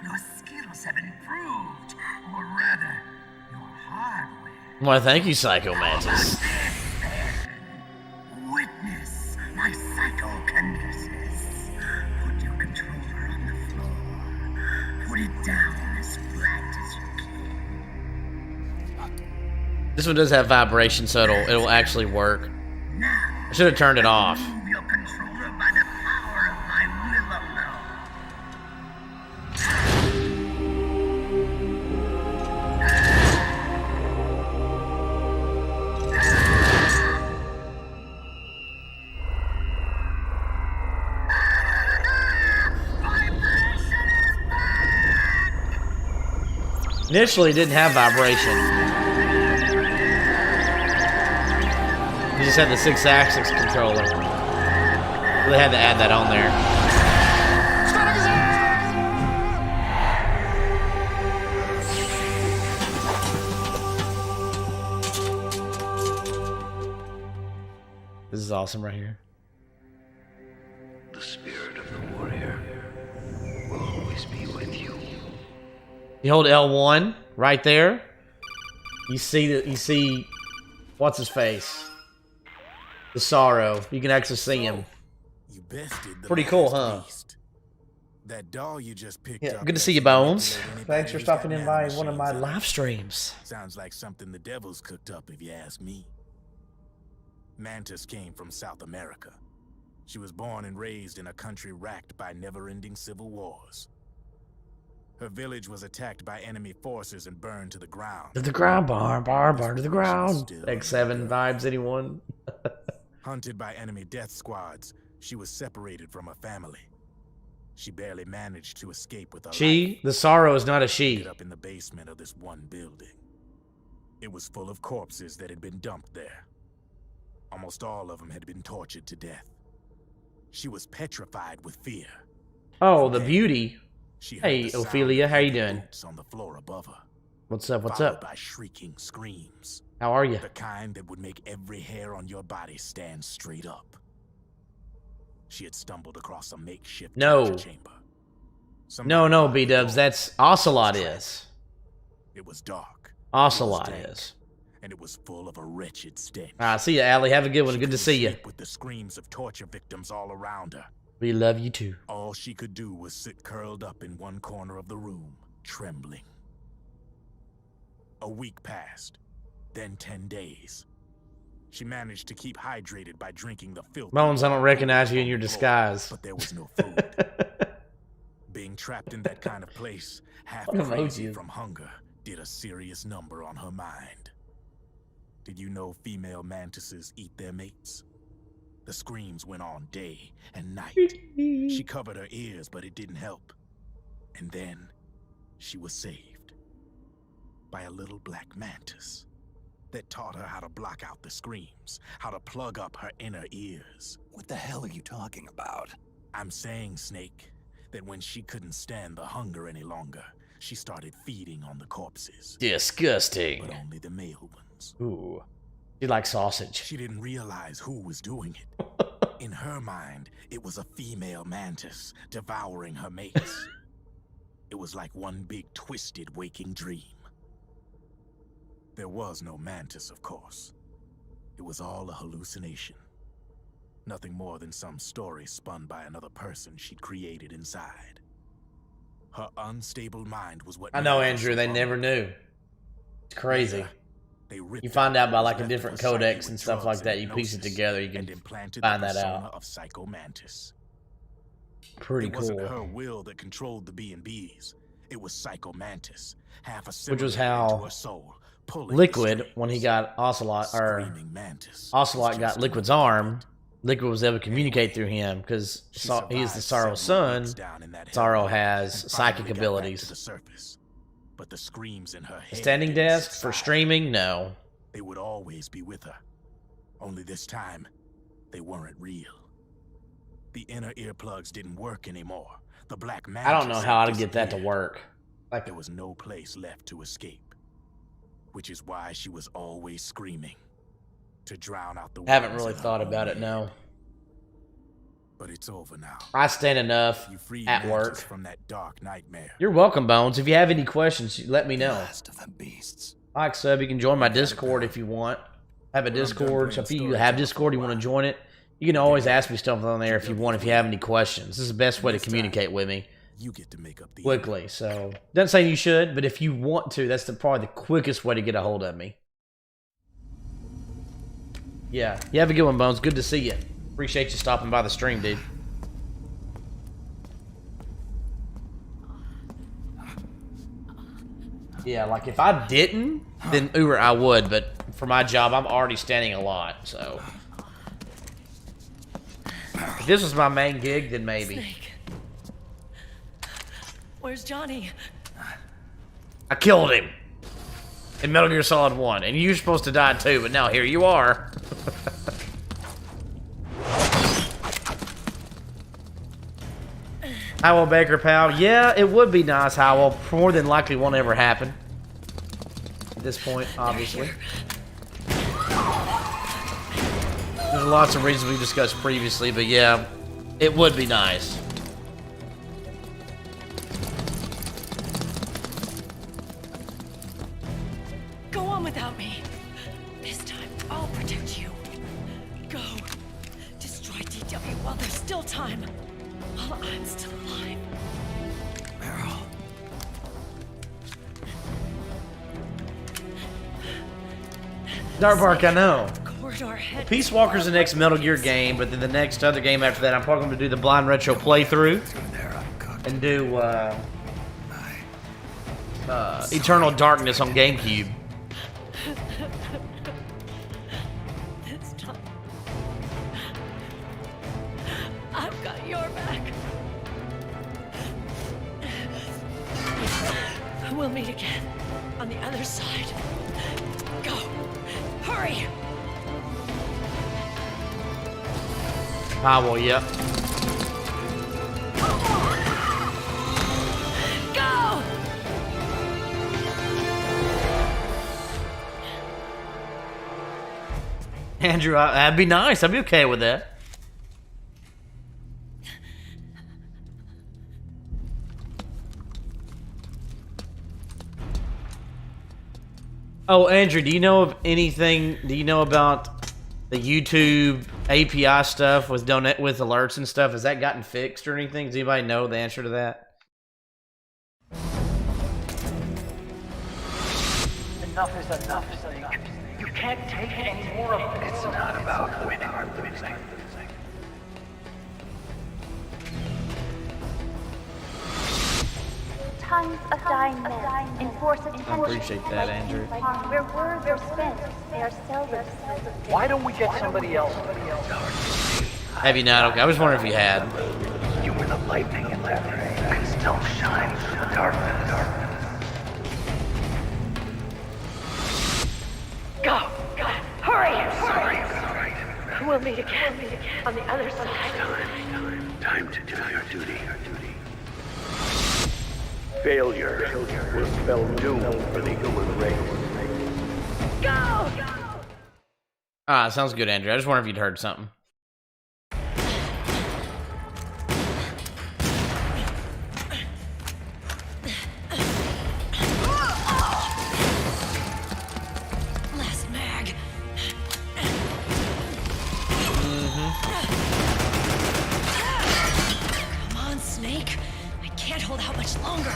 Your skills have improved, or rather, your hardware. Well, thank you, Psycho Mantis. Witness my psychokinesis. Put your controller on the floor. Put it down as flat as you can. This one does have vibration, so it'll actually work. I should have turned it off. Move your controller by the power of my will alone. Initially, it didn't have vibration. You just had the 6-axis controller. They had to add that on there. This is awesome right here. The spirit of the warrior will always be with you. You hold L1 right there. You see what's his face? The Sorrow. You can actually see him. You bested the Pretty cool, last huh? beast. That doll you just picked Yeah, up. good to lets see you, you Bones. manipulate anybody Thanks for who's got stopping in by one of my nanomachines in live it. streams. Sounds like something the devil's cooked up, if you ask me. Mantis came from South America. She was born and raised in a country racked by never-ending civil wars. Her village was attacked by enemy forces and burned to the ground. To the ground, barn to the ground. X7 vibes, anyone? Hunted by enemy death squads, she was separated from her family. She barely managed to escape with her life. The Sorrow is not a she. Ended up in the basement of this one building. It was full of corpses that had been dumped there. Almost all of them had been tortured to death. She was petrified with fear. Oh, the beauty. She heard Hey, the sound Ophelia, of how you heavy doing? boots on the floor above her, What's up? What's followed up? by shrieking screams. How are you? The kind that would make every hair on your body stand straight up. She had stumbled across a makeshift torture chamber. No, B-dubs. That's Ocelot is. It was dark. Ocelot It was dank, is. and it was full of a wretched stench. See ya, Allie. Have a good one. She Good to couldn't see you. sleep with the screams of torture victims all around her. We love you too. All she could do was sit curled up in one corner of the room, trembling. A week passed, then 10 days. She managed to keep hydrated by drinking the filth. Bones, I don't recognize you in your disguise. But there was no food. Being trapped in that kind of place, half What crazy emoji? from hunger, did a serious number on her mind. Did you know female mantises eat their mates? The screams went on day and night. She covered her ears, but it didn't help. And then she was saved by a little black mantis that taught her how to block out the screams, how to plug up her inner ears. What the hell are you talking about? I'm saying, Snake, that when she couldn't stand the hunger any longer, she started feeding on the corpses. Disgusting. But only the male ones. Ooh. You like sausage. She didn't realize who was doing it. In her mind, it was a female mantis devouring her mates. It was like one big twisted waking dream. There was no mantis, of course. It was all a hallucination. Nothing more than some story spun by another person she'd created inside. Her unstable mind was what... I know, Andrew. They never knew. It's crazy. You find out by like a different codex and stuff like that. You piece it together, you can find that out. Of Psycho Mantis. Pretty It wasn't cool. her will that controlled the B&Bs. It was Psycho Mantis, half Which was assimilated how into her soul, pulling Liquid, the when he strings. got Ocelot, or Screaming Mantis Ocelot was got just Liquid's another arm, Liquid was able to communicate through him because he is the Sorrow's son. Sorrow has psychic finally got back to abilities. the surface. But the screams in her head Standing didn't desk for subside. streaming? No. They would always be with her. Only this time, they weren't real. The inner earplugs didn't work anymore. The black I don't know mantis how had to get that to disappeared. work. Like, There was no place left to escape. Which is why she was always screaming. To drown out the haven't worms really in her thought own about it, head. no. But it's over now. I stand enough You freed at Mantis work. from that dark nightmare. You're welcome, Bones. If you have any questions, let me know. Last of the beasts. Like sub, you can join my Discord if you want. I have a Discord, so if you have Discord, you want to join it, you can always ask me stuff on there if you want, if you have any questions. This is the best way to communicate with me You get to make up the quickly. So, doesn't say you should, but if you want to, that's probably the quickest way to get a hold of me. Yeah, you have a good one, Bones. Good to see you. Appreciate you stopping by the stream, dude. Yeah, like if I didn't, then Uber I would, but for my job, I'm already standing a lot, so. If this was my main gig, then maybe. Snake. Where's Johnny? I killed him in Metal Gear Solid 1, and you're supposed to die too, but now here you are. Howell Baker, pal. Yeah, it would be nice, Howell. More than likely won't ever happen. At this point, obviously. There's lots of reasons we discussed previously, but yeah, it would be nice. Go on without me. This time, I'll protect you. Go. Destroy DW while there's still time. While I'm still alive. Meryl. Darkbark, I know. Corridor head. Peace Walker's the next Metal Gear game, but then the next other game after that, I'm probably going to do the blind retro playthrough and do Eternal Darkness on GameCube. This time, I've got your back. We'll meet again on the other side. Go. Hurry. Powell, yep. Go. Andrew, that'd be nice. I'd be okay with that. Oh, Andrew, do you know of anything? Do you know about the YouTube API stuff with alerts and stuff? Has that gotten fixed or anything? Does anybody know the answer to that? Enough is enough, Snake. You can't take any more of this. It's not about winning or losing. Tons of dying men enforce attention. I appreciate that, Andrew. Where words are spent, they are seldom spent. Why don't we get somebody else? Have you not? Okay, I was wondering if you had. You were the lightning in that ray. Can still shine through the darkness. Go. Hurry. Sorry, right. We'll meet again on the other side. Time to do your duty. Failure will spell doom for the human race. Go! Ah, sounds good, Andrew. I just wondered if you'd heard something. Last mag. Come on, Snake. I can't hold out much longer.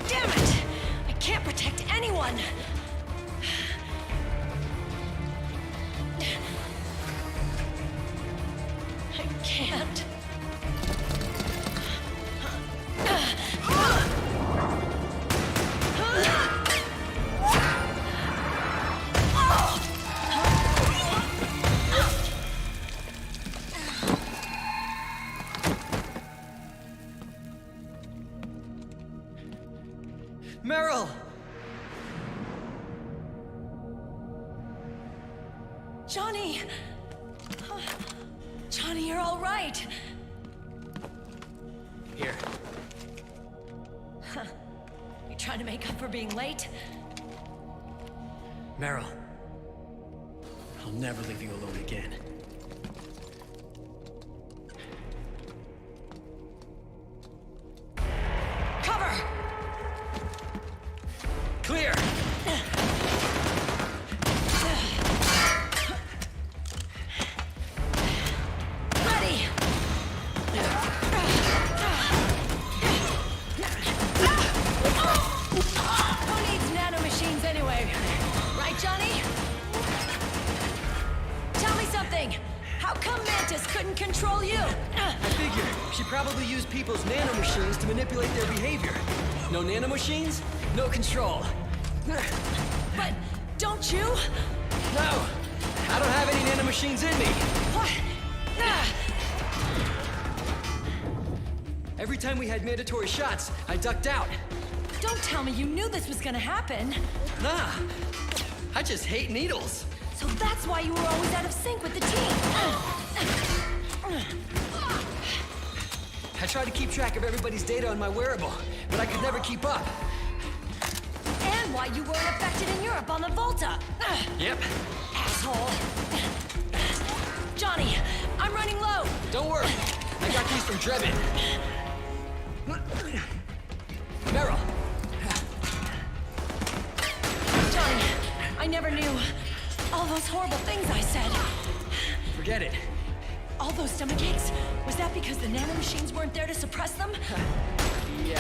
Damn it! I can't protect anyone. I can't. Meryl! Johnny! Johnny, you're all right. Here. Huh. You trying to make up for being late? Meryl. I'll never leave you alone again. Cover! Clear! Ready! Who needs nanomachines anyway? Right, Johnny? Tell me something! How come Mantis couldn't control you? I figured she probably used people's nanomachines to manipulate their behavior. No nanomachines, no control. But don't you? No! I don't have any nanomachines in me! What? Every time we had mandatory shots, I ducked out. Don't tell me you knew this was gonna happen. Nah, I just hate needles. So that's why you were always out of sync with the team. I tried to keep track of everybody's data on my wearable, but I could never keep up. And why you weren't affected in Europe on the Volta. Yep. Asshole. Johnny, I'm running low. Don't worry. I got these from Drebin. Meryl. Johnny, I never knew. All those horrible things I said. Forget it. All those stomach aches? Was that because the nanomachines weren't there to suppress them? Yeah.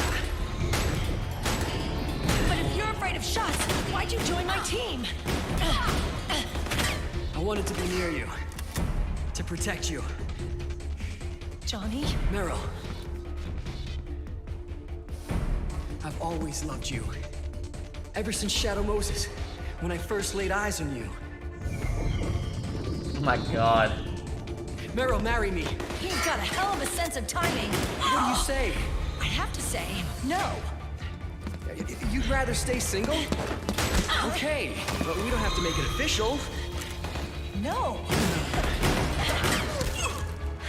But if you're afraid of shots, why'd you join my team? I wanted to be near you. To protect you. Johnny? Meryl. I've always loved you. Ever since Shadow Moses, when I first laid eyes on you. Oh my god. Meryl, marry me. He's got a hell of a sense of timing. What do you say? I have to say, no. You'd rather stay single? Okay, but we don't have to make it official. No.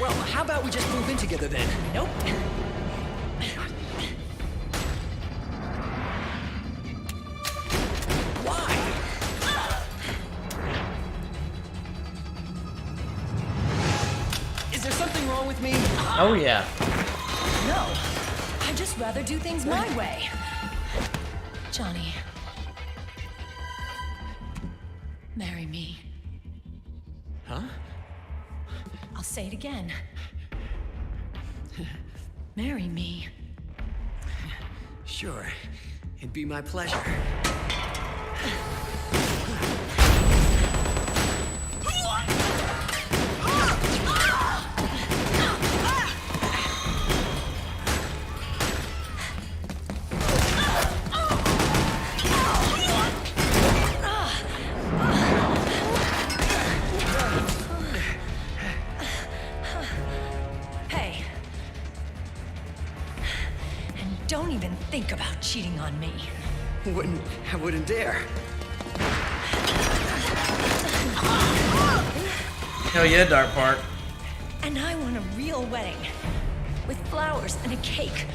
Well, how about we just move in together then? Nope. Why? Is there something wrong with me? Oh yeah. No. I'd just rather do things my way. Johnny. Marry me. Huh? I'll say it again. Marry me. Sure. It'd be my pleasure. Hey. And don't even think about cheating on me. I wouldn't dare. Hell yeah, Dark Part. And I want a real wedding. With flowers and a cake.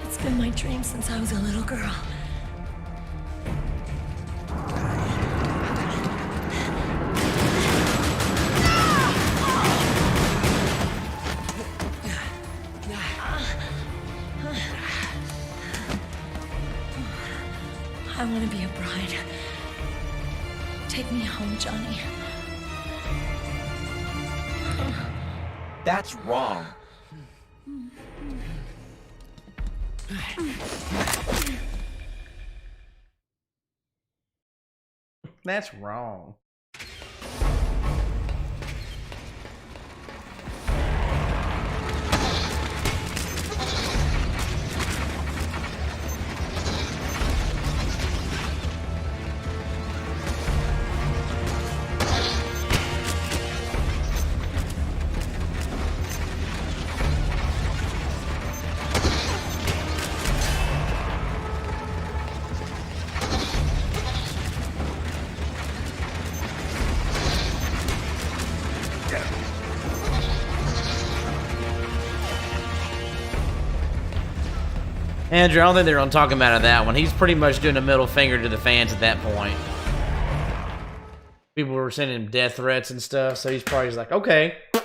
It's been my dream since I was a little girl. I want to be a bride. Take me home, Johnny. That's wrong. That's wrong. Andrew, I don't think they're going to talk about it that one. He's pretty much doing a middle finger to the fans at that point. People were sending him death threats and stuff, so he's probably just like, okay. I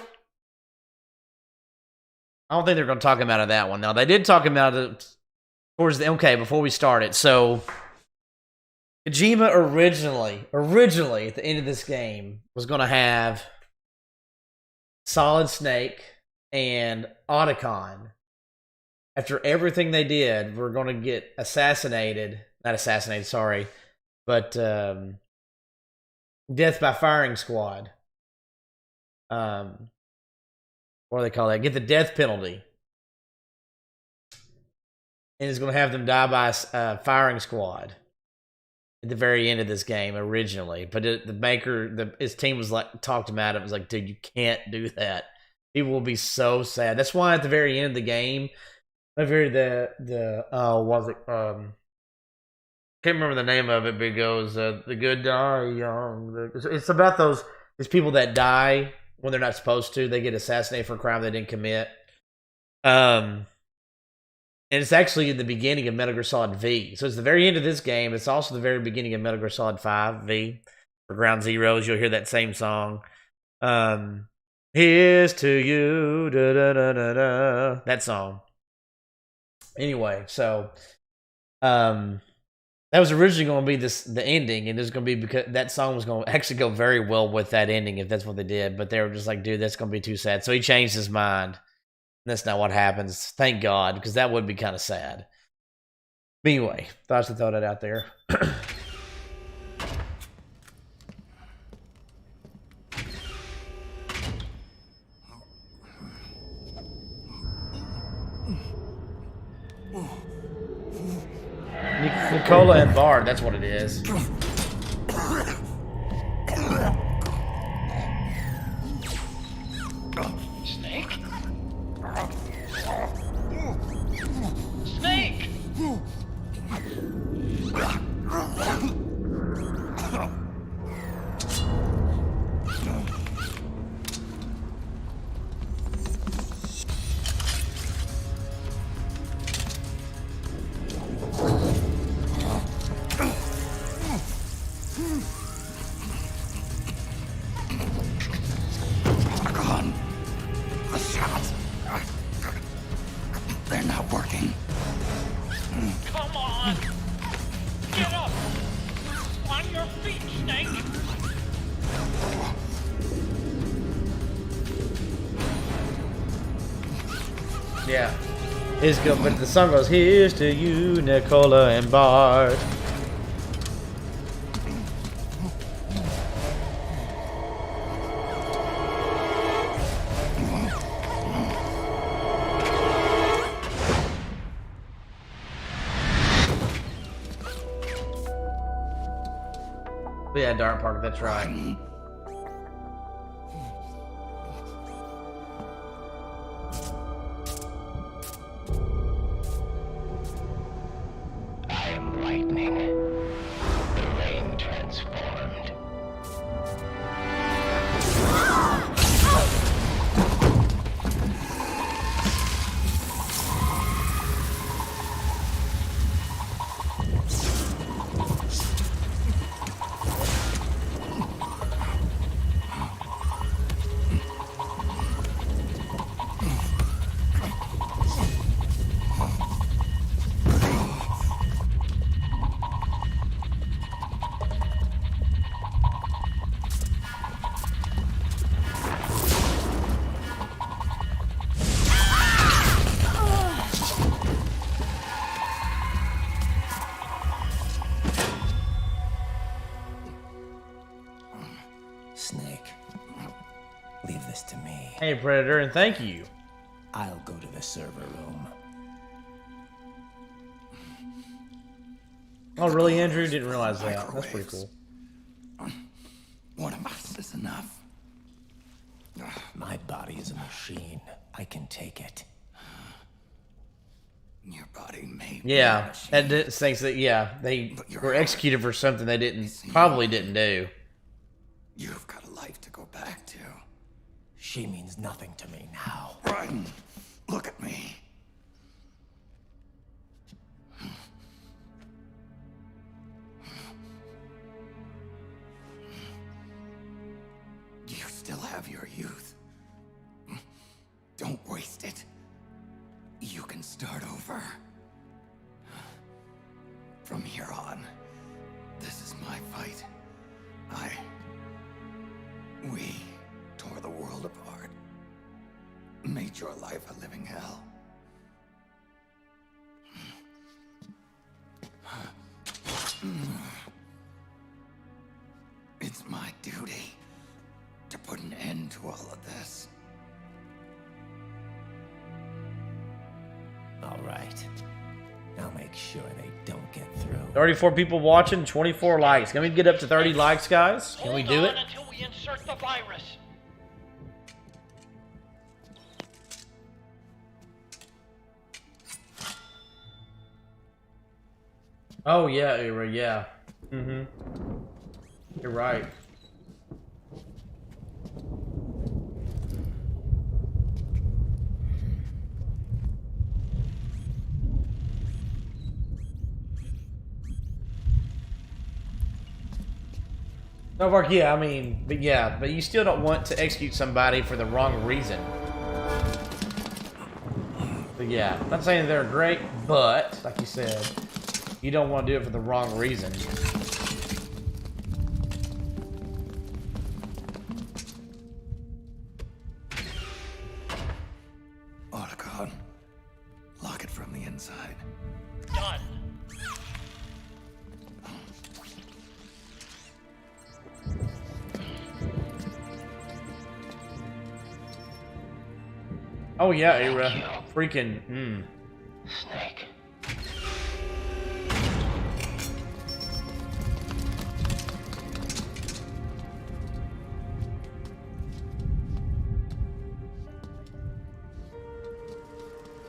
don't think they're going to talk about it that one. Now, they did talk about it towards the... Okay, before we started. So, Kojima originally, at the end of this game, was going to have Solid Snake and Otacon. After everything they did, we're going to get assassinated. Not assassinated, sorry. But death by firing squad. What do they call that? Get the death penalty. And it's going to have them die by firing squad. at the very end of this game originally, but the maker, his team was like talked him out of it. It was like, dude, you can't do that. People will be so sad. That's why at the very end of the game, I heard was it can't remember the name of it, but it goes the good die young. It's about these people that die when they're not supposed to. They get assassinated for a crime they didn't commit. And it's actually in the beginning of Metal Gear Solid V. So it's the very end of this game. It's also the very beginning of Metal Gear Solid 5 V. For Ground Zeroes, you'll hear that same song. Here's to you, da da da da da. That song. Anyway, so that was originally going to be the ending, and there's going to be because that song was going to actually go very well with that ending if that's what they did. But they were just like, dude, that's going to be too sad. So he changed his mind. That's not what happens. Thank God, because that would be kind of sad. But anyway, thought I should throw that out there. Nicola and Bard, that's what it is. Snake? Snake! They're not working. Come on! Get up! On your feet, Snake! Yeah. It's good, but the song goes, here's to you, Nicola and Bart. Yeah, Dark Park, that's right. I am lightning. The rain transformed. Snake, leave this to me. Hey, Predator, and thank you. I'll go to the server room. Oh, really, Andrew? Didn't realize that. That's pretty cool. One of us is enough. My body is a machine. I can take it. Your body may Yeah, that thinks that. Yeah, they were executed for something they probably didn't do. You've got a life to go back to. She means nothing to me now. Brian, look at me. You still have your youth. Don't waste it. You can start over. From here on, this is my fight. We tore the world apart. Made your life a living hell. It's my duty to put an end to all of this. All right. I'll make sure they don't get through. 34 people watching, 24 likes. Can we get up to 30 likes, guys? Can we do it? Until we insert the virus. Oh yeah, Ira, yeah. You're right. No, Mark, yeah, I mean, but you still don't want to execute somebody for the wrong reason. But yeah, I'm not saying they're great, but, like you said, you don't want to do it for the wrong reason. Articon. Lock it from the inside. Done. Oh yeah, Ira. Freaking, Snake.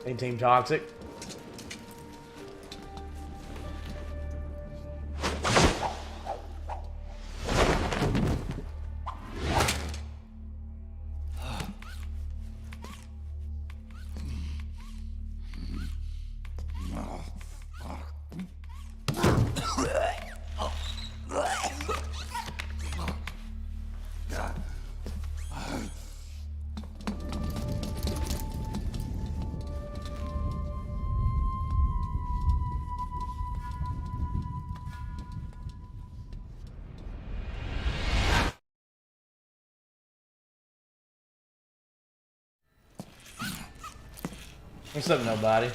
Hey, Team Toxic. What's up, nobody?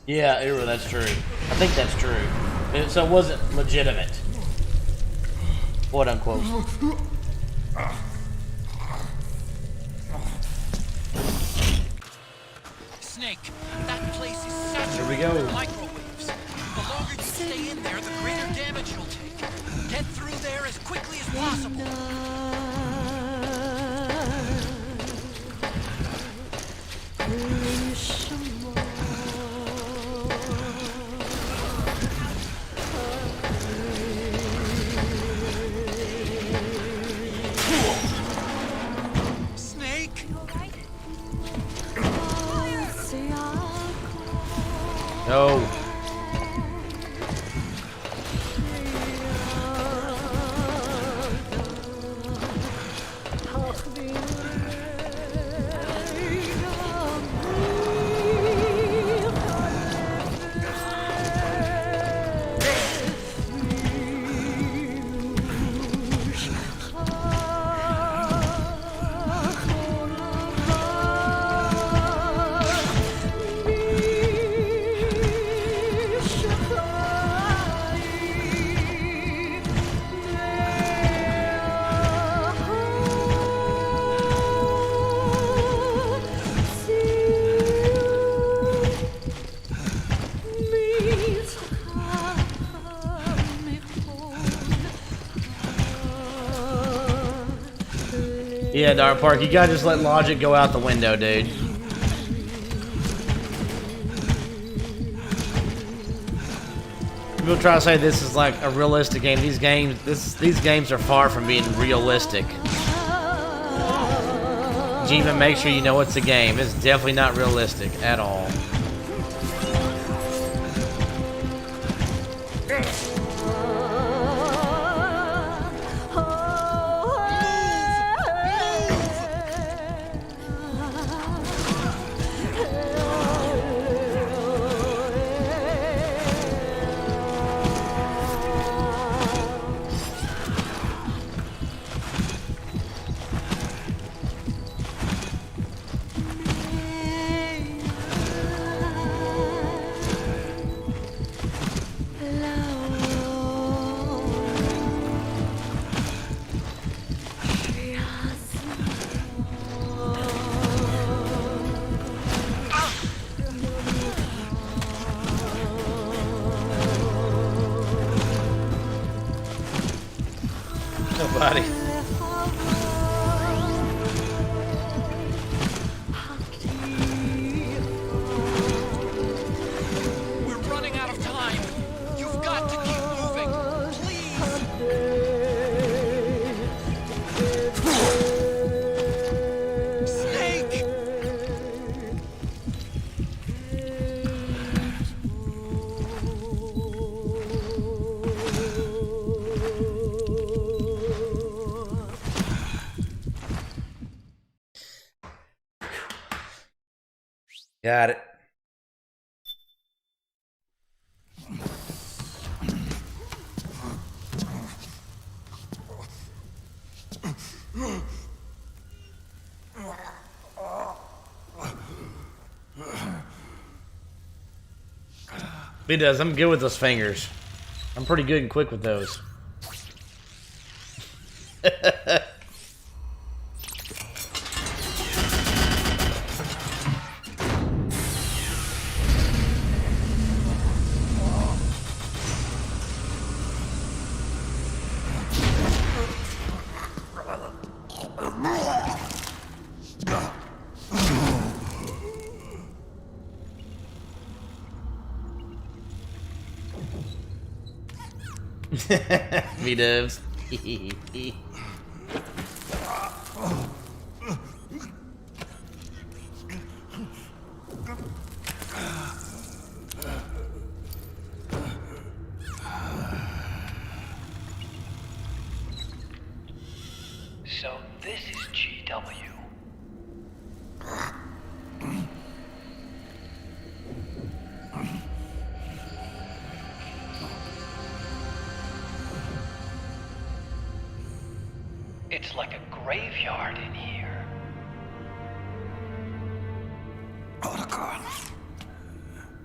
Yeah, Ira, that's true. I think that's true. So it wasn't legitimate. Quote unquote. Snake, that place is saturated Here we go. with microwaves. The longer you stay in there, the greater damage you'll take. Get through there as quickly as possible. Snake? No. Yeah, Dark Park, you gotta just let logic go out the window, dude. People try to say this is like a realistic game. These games are far from being realistic. Even make sure you know it's a game. It's definitely not realistic at all. everybody. We're running out of time. You've got to keep moving. Please. Snake! Got it. He does. I'm good with those fingers. I'm pretty good and quick with those. Me dubs. So this is GW. It's like a graveyard in here. Protocol.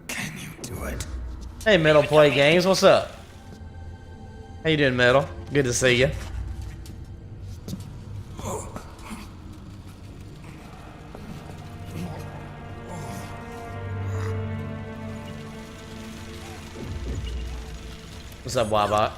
Can you do it? Hey, Metal Play Games, what's up? How you doing, Metal? Good to see you. What's up, Wabot?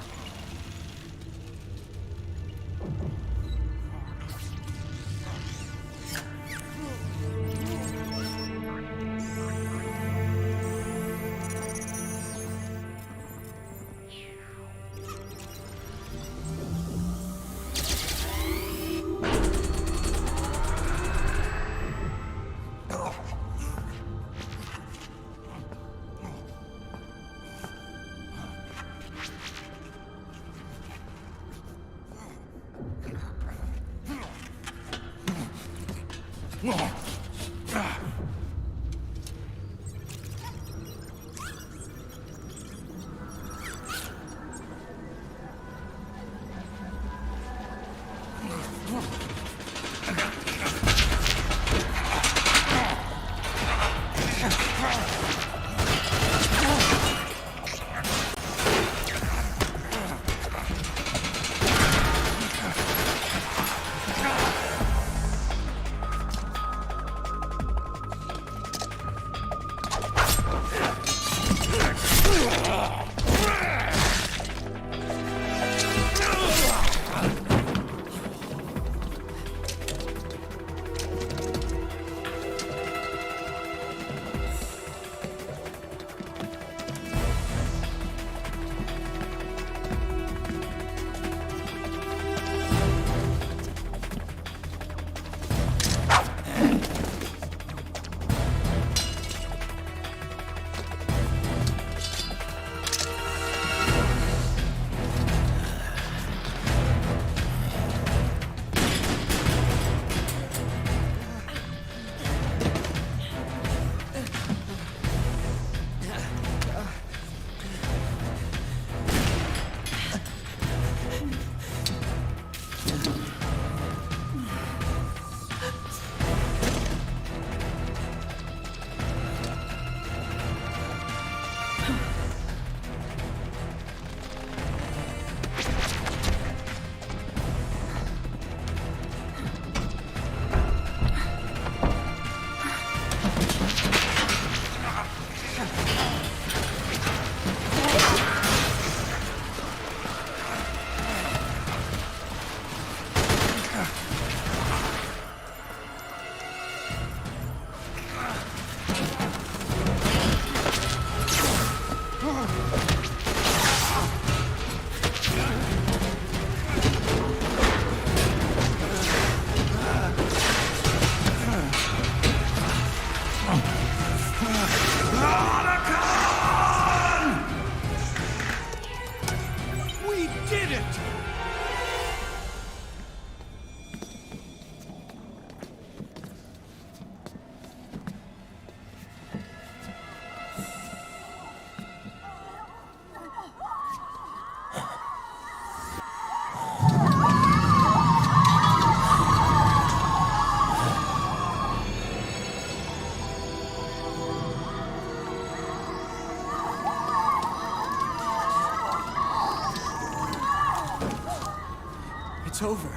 It's over.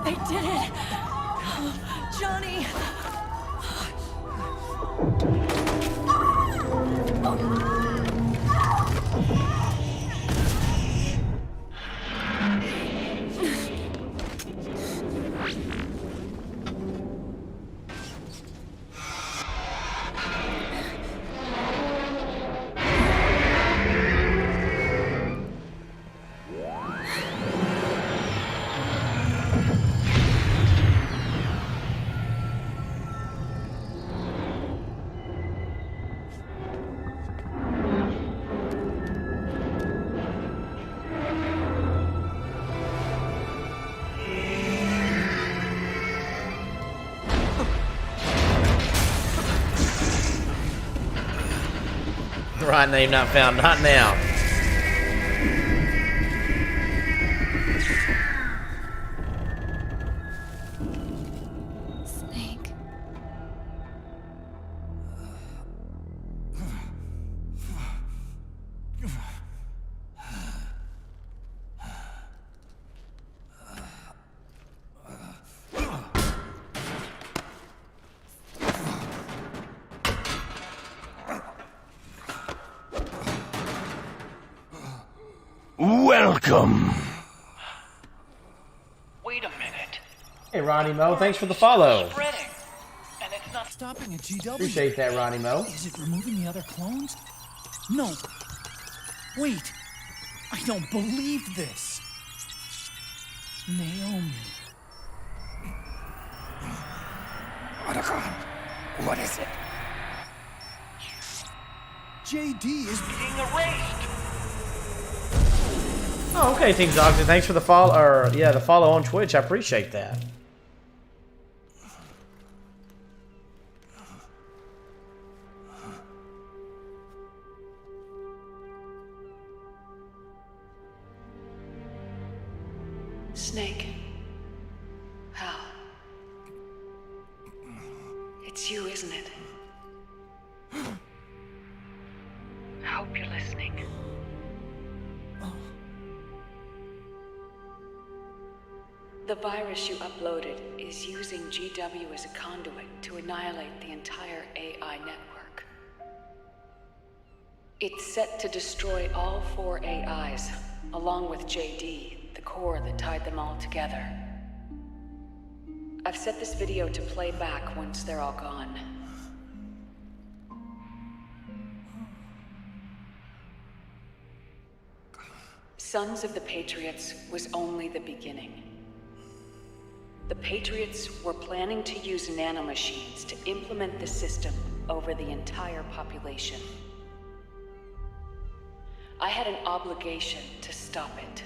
They did it! Johnny! Right name not found, not now. Snake. Welcome. Wait a minute. Hey, Ronnie Mo, thanks for the follow. Spreading. And it's not Stopping at GW. Appreciate that, Ronnie Mo. Is it removing the other clones? No. Wait. I don't believe this. Naomi. Otacon, what is it? JD is being erased. Oh, okay, Team Zoxy. Thanks for the follow, or yeah, the follow on Twitch. I appreciate that. Snake. Hal. It's you, isn't it? I hope you're listening. The virus you uploaded is using GW as a conduit to annihilate the entire AI network. It's set to destroy all 4 AIs, along with JD, the core that tied them all together. I've set this video to play back once they're all gone. Sons of the Patriots was only the beginning. The Patriots were planning to use nanomachines to implement the system over the entire population. I had an obligation to stop it.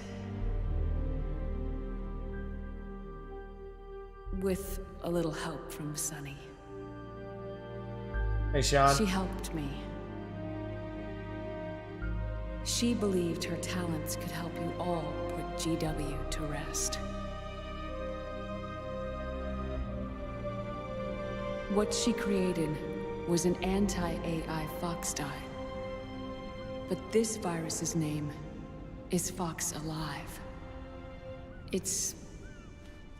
With a little help from Sunny. Hey, Sean. She helped me. She believed her talents could help you all put GW to rest. What she created was an anti-AI Fox dye. But this virus's name is Fox Alive. It's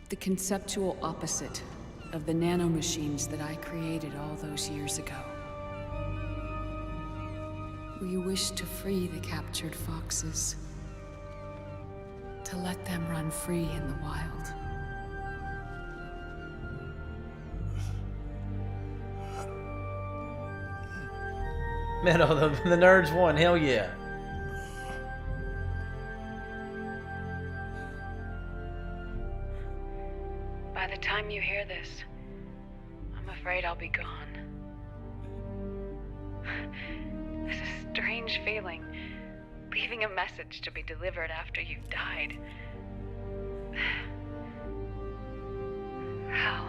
the conceptual opposite of the nanomachines that I created all those years ago. We wish to free the captured foxes, to let them run free in the wild. Man, oh, the nerds won. Hell yeah. By the time you hear this, I'm afraid I'll be gone. It's a strange feeling, leaving a message to be delivered after you've died. Hal,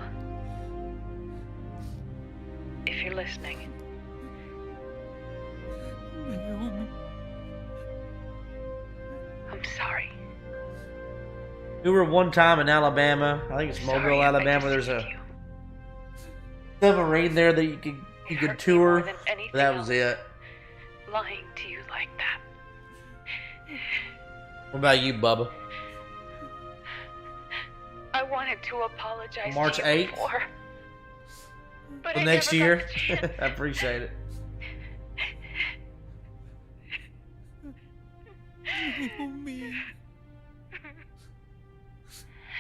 if you're listening, I'm sorry. We were one time in Alabama. I think it's Mobile, Alabama. There's a submarine there that you could tour. That was it. Lying to you like that. What about you, Bubba? I wanted to apologize March to you 8th? before, but Well, I next never year? got the chance. I appreciate it.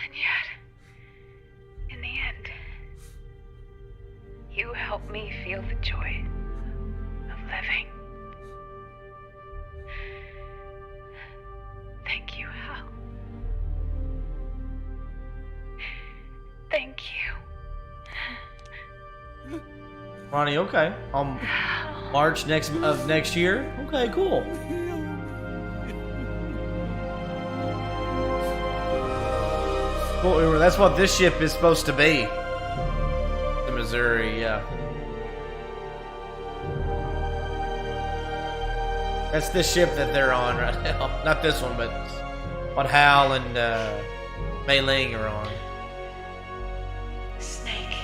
And yet, in the end, you helped me feel the joy of living. Thank you, Hal. Thank you. Ronnie, okay. March of next year? Okay, cool. Well, that's what this ship is supposed to be. The Missouri, yeah. That's the ship that they're on right now. Not this one, but what Hal and Mei Ling are on. Snake,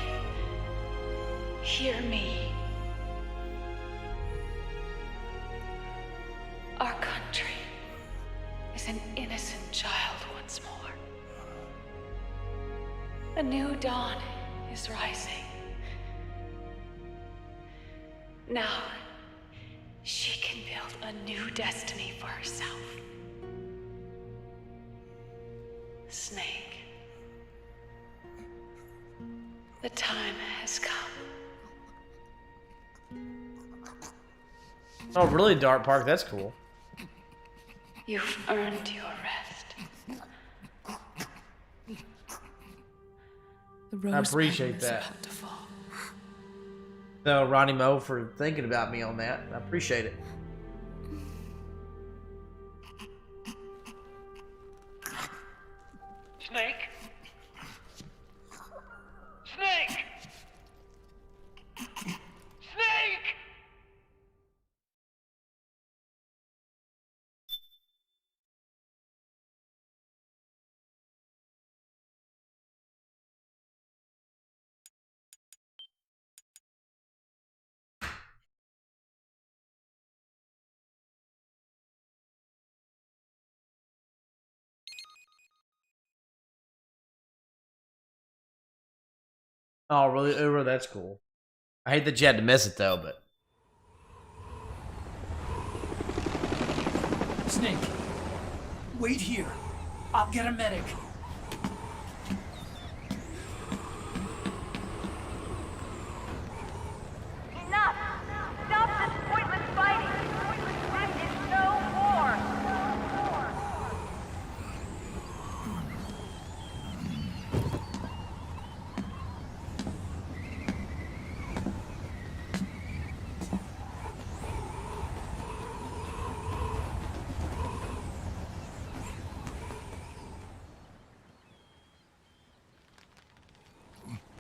hear me. Our country is an innocent child once more. A new dawn is rising. Now, she can build a new destiny for herself. Snake, the time has come. Oh, really, Dark Park? That's cool. You've earned your rest. I appreciate that. So, Ronnie Mo, for thinking about me on that. I appreciate it. Snake? Snake! Snake! Oh, really? Uber, that's cool. I hate that you had to miss it, though, but... Snake, wait here. I'll get a medic. Enough! Stop this pointless fighting! This is no war!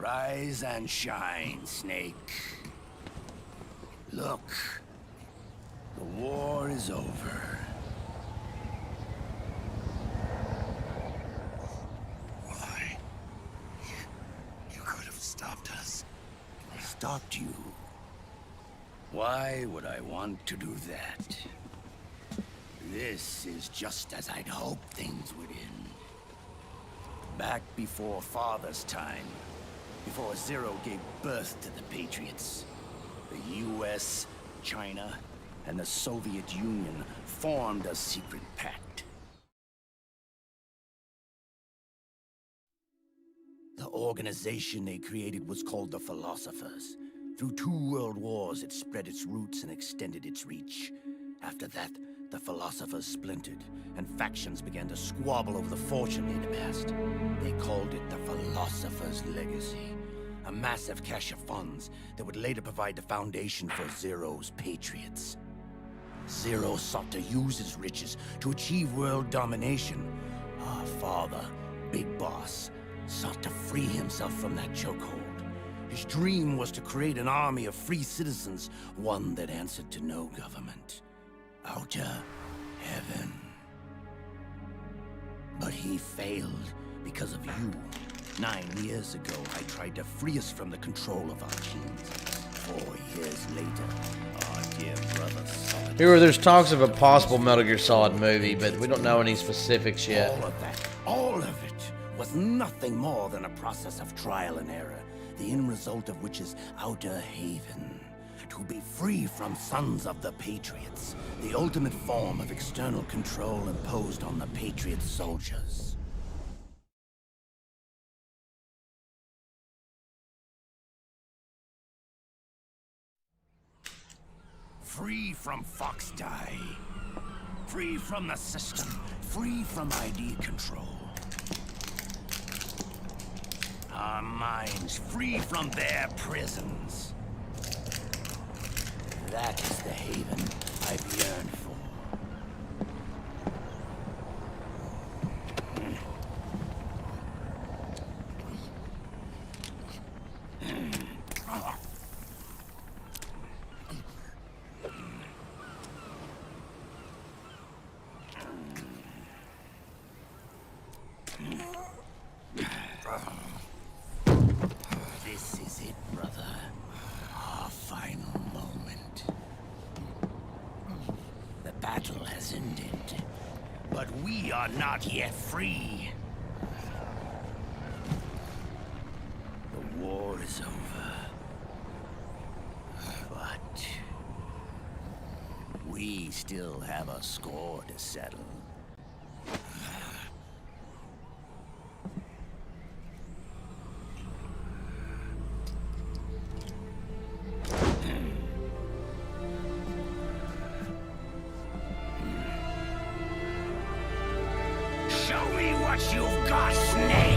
Rise and shine, Snake. Look, the war is over. Why? You could have stopped us. Stopped you? Why would I want to do that? This is just as I'd hoped things would end. Back before Father's time, before Zero gave birth to the Patriots, the US, China, and the Soviet Union formed a secret pact. The organization they created was called the Philosophers. Through 2 world wars, it spread its roots and extended its reach. After that, the Philosophers splintered, and factions began to squabble over the fortune they'd amassed. They called it the Philosopher's Legacy, a massive cache of funds that would later provide the foundation for Zero's Patriots. Zero sought to use his riches to achieve world domination. Our father, Big Boss, sought to free himself from that chokehold. His dream was to create an army of free citizens, one that answered to no government. Outer heaven. But he failed because of you. 9 years ago, I tried to free us from the control of our genes. 4 years later, our dear brother Solid... Here, there's talks of a possible Metal Gear Solid movie, but we don't know any specifics yet. All of it was nothing more than a process of trial and error, the end result of which is Outer Haven. To be free from Sons of the Patriots, the ultimate form of external control imposed on the Patriot soldiers. Free from Fox Die. Free from the system. Free from ID control. Our minds free from their prisons. That is the haven I've yearned for. This is it, brother. Our final moment. The battle has ended, but we are not yet free. The war is over, but we still have a score to settle. Show me what you've got, Snake!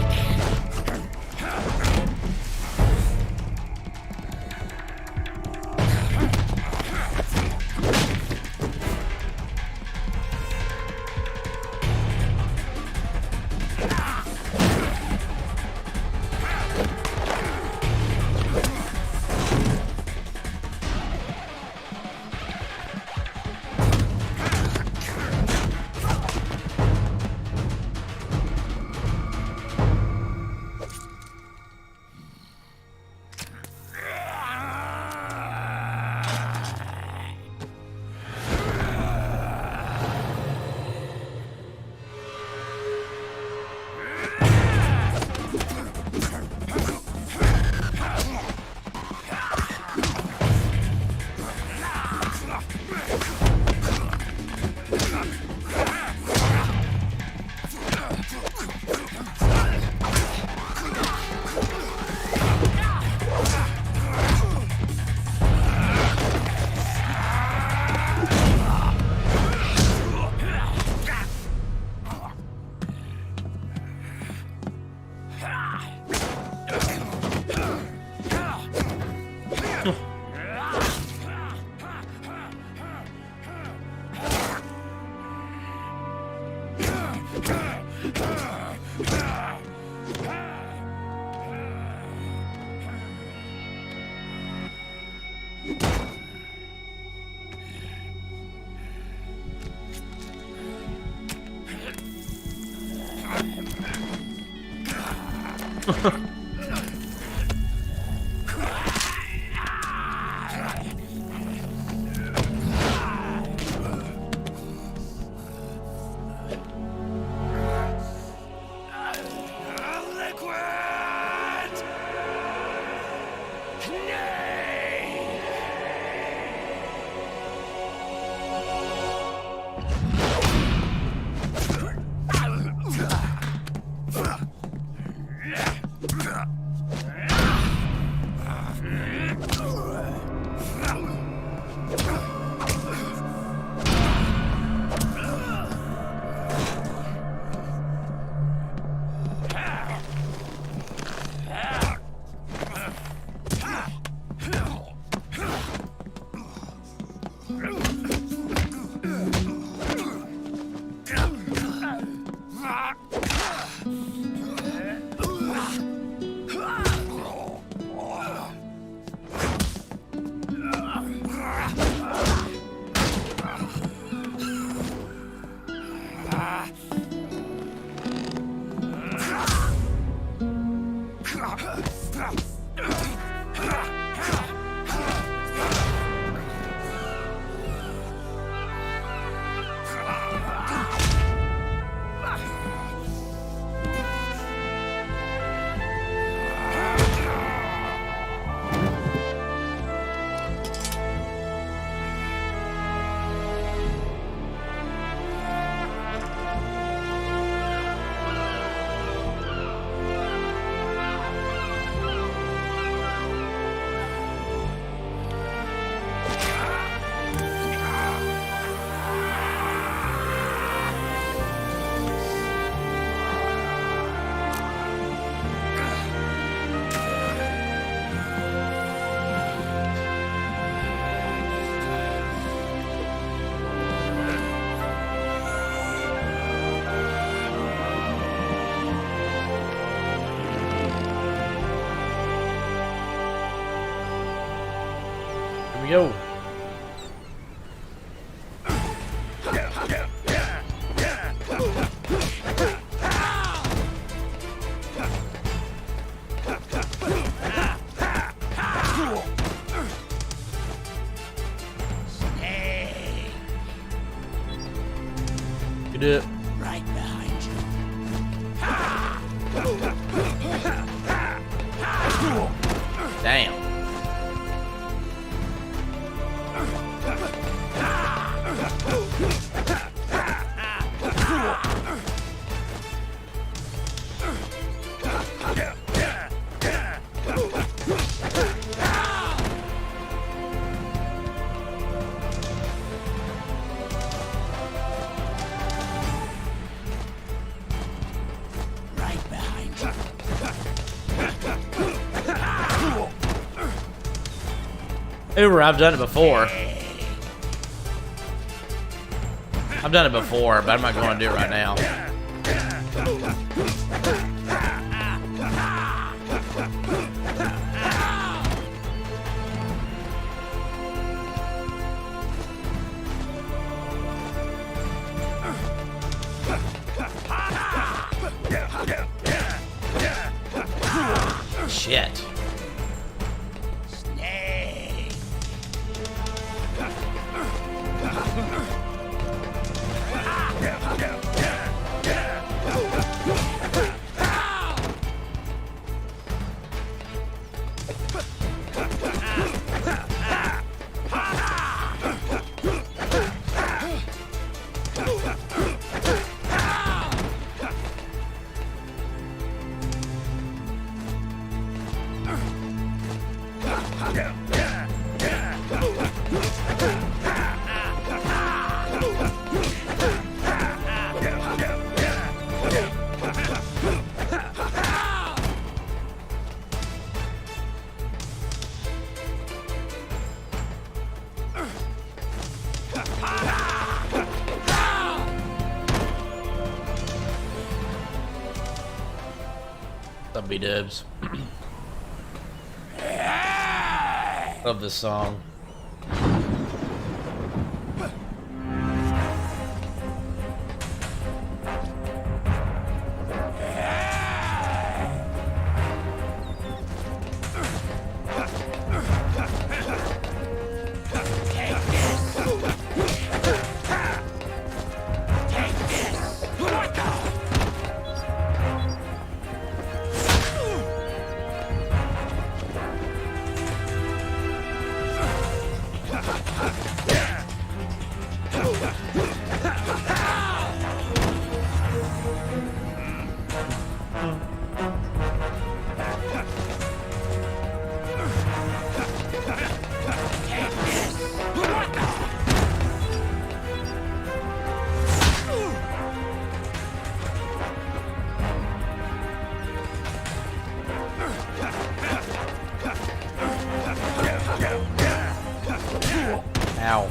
we go. Get up. Right behind you. Damn. Right behind you. Uber, I've done it before. I've done it before, but I'm not going to do it right now. Shit. B-dubs. Love this song. Ow.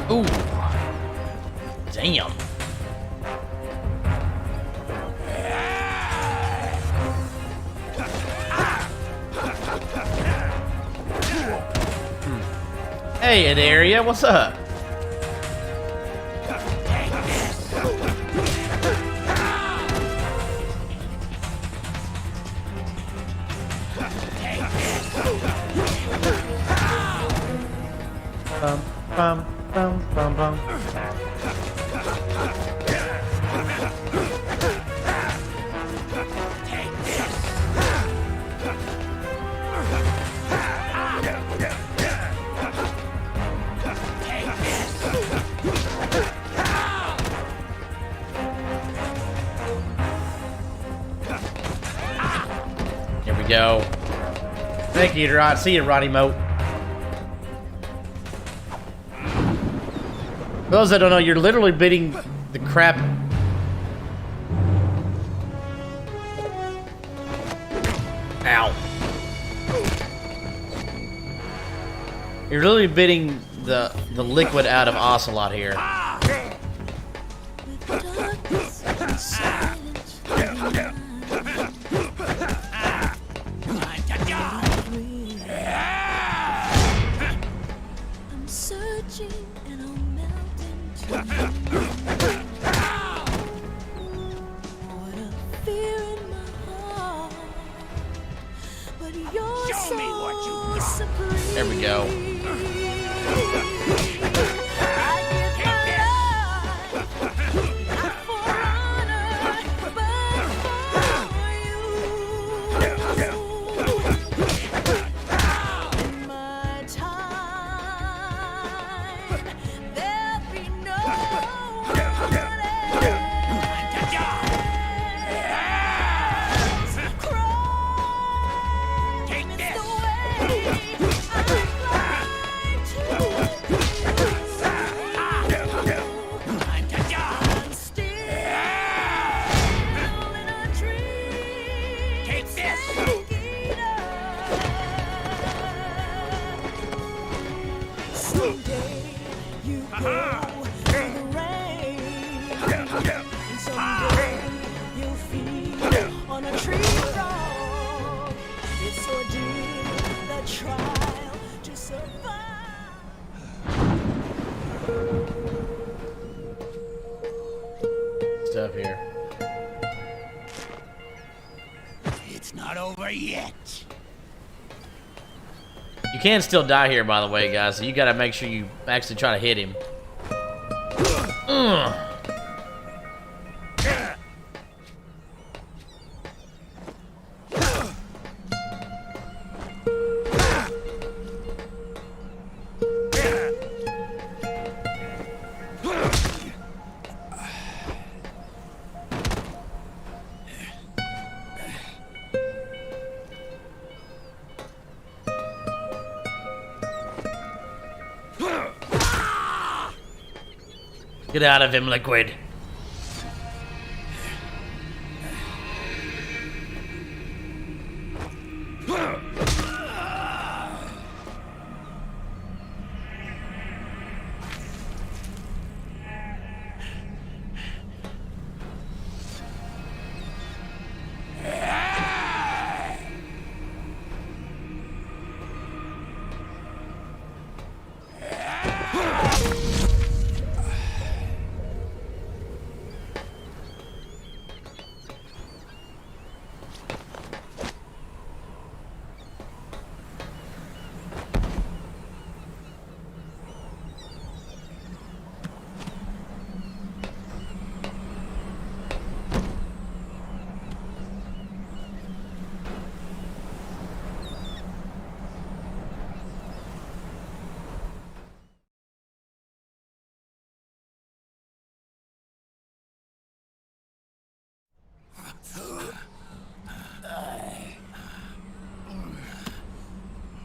Ooh. Damn. Hey, Adaria, what's up? Bum, bum, bum, bum. Here we go. Thank you, Rod. See you, Roddy Moat. For those that don't know, you're literally beating the crap. Ow. You're literally beating the liquid out of Ocelot here. There we go. Stuff here. It's not over yet. You can still die here, by the way, guys. So you gotta make sure you actually try to hit him. Get out of him, Liquid.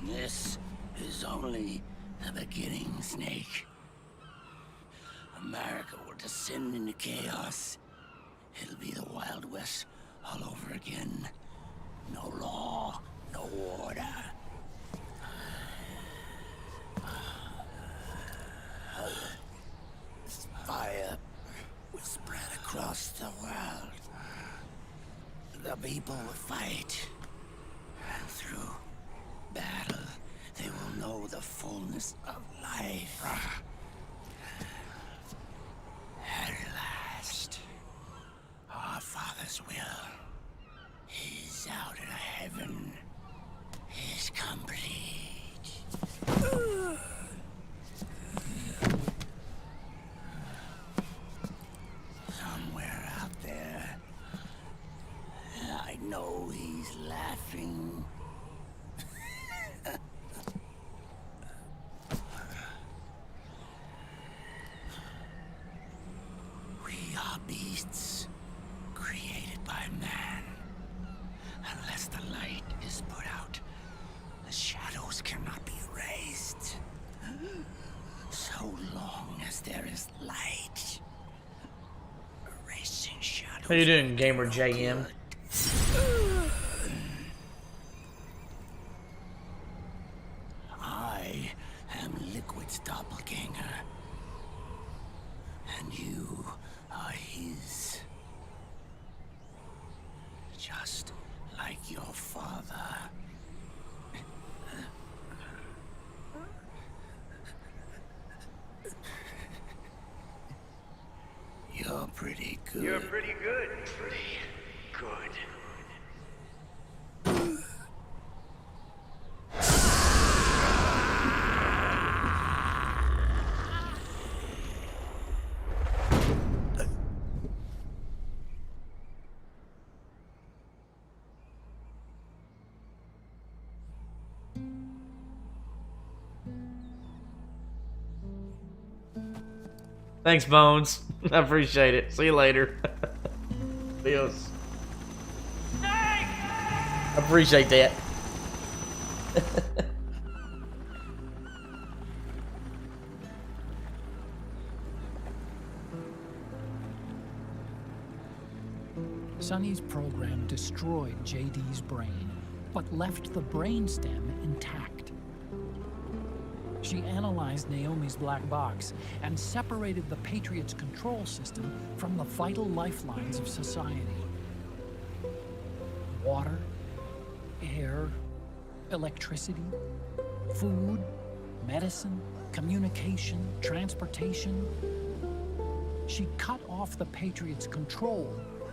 This is only the beginning, Snake. America will descend into chaos. It'll be the Wild West all over again. No law, no order. This fire will spread across the world. The people will fight. And through battle, they will know the fullness of life. At last, our Father's will is out in heaven, is complete. beasts created by man. Unless the light is put out, the shadows cannot be erased. So long as there is light, erasing shadows. How you doing, Gamer JM? I am Liquid's doppelganger, and you are his. Just like your father. You're pretty good. You're pretty good. Pretty good. Thanks, Bones. I appreciate it. See you later. Adios. I appreciate that. Sonny's program destroyed JD's brain, but left the brainstem intact. She analyzed Naomi's black box and separated the Patriots' control system from the vital lifelines of society. Water, air, electricity, food, medicine, communication, transportation. She cut off the Patriots' control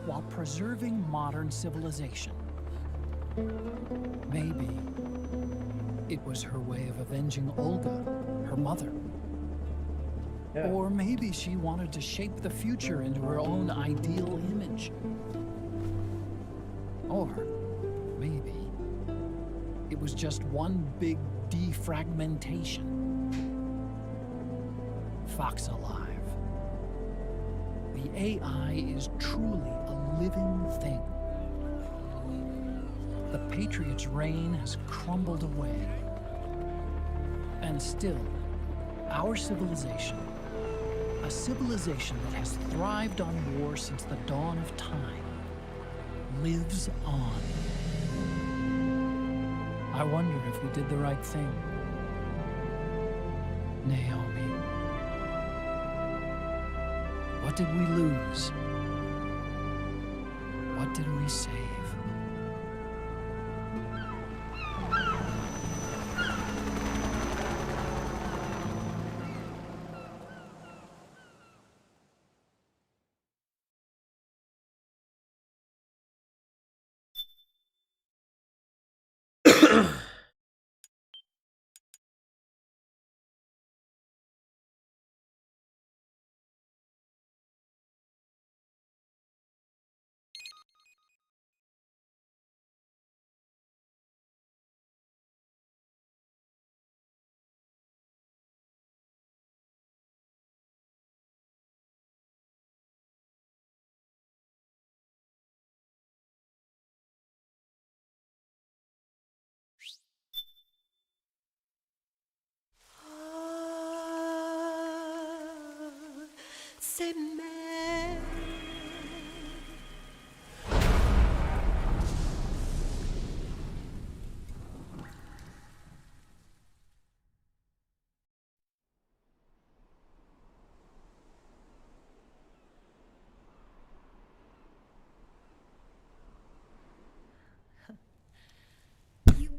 while preserving modern civilization. Maybe it was her way of avenging Olga, her mother. Yeah. Or maybe she wanted to shape the future into her own ideal image. Or maybe it was just one big defragmentation. Fox alive. The AI is truly a living thing. The Patriots' reign has crumbled away. And still, our civilization, a civilization that has thrived on war since the dawn of time, lives on. I wonder if we did the right thing. Naomi. What did we lose? What did we save? C'est mère. You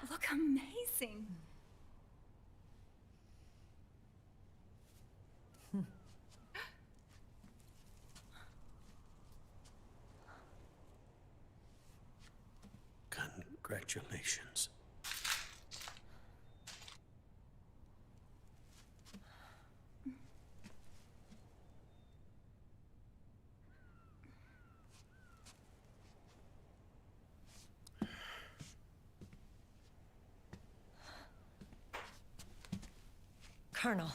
look amazing. Congratulations. Colonel.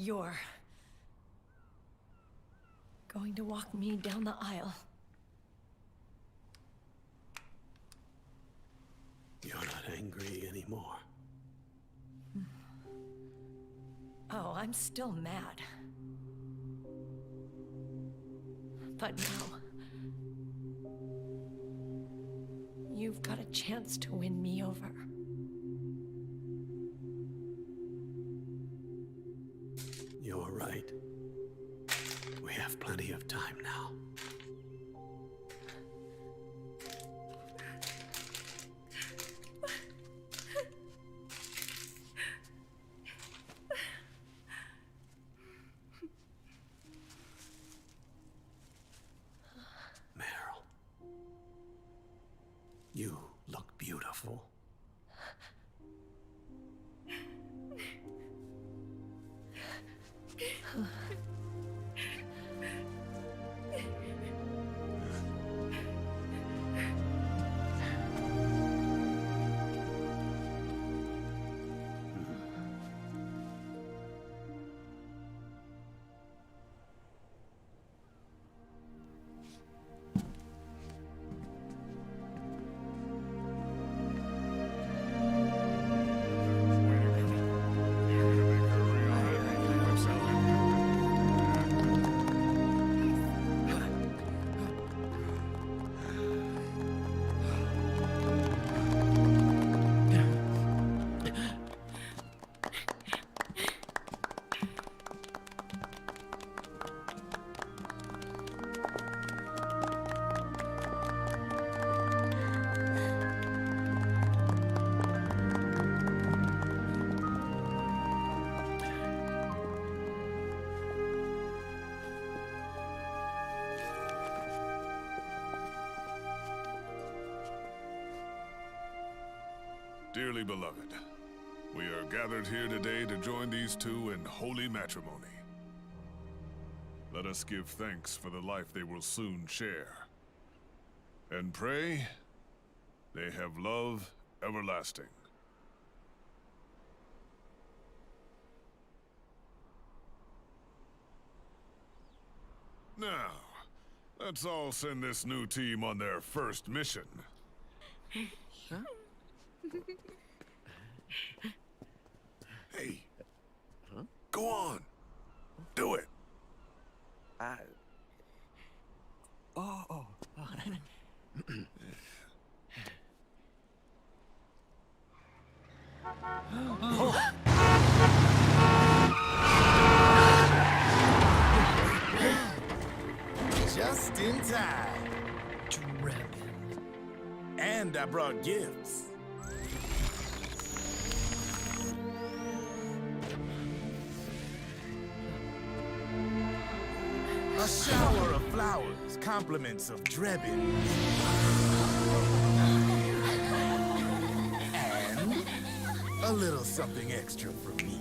You're going to walk me down the aisle. You're not angry anymore. Oh, I'm still mad. But now, you've got a chance to win me over. You're right. We have plenty of time now. Meryl, you look beautiful. Dearly beloved, we are gathered here today to join these two in holy matrimony. Let us give thanks for the life they will soon share, and pray they have love everlasting. Now, let's all send this new team on their first mission. Huh? Hey. Huh? Go on. Do it. Oh. Just in time. Drebin. And I brought gifts. A shower of flowers, compliments of Drebin. And a little something extra from me.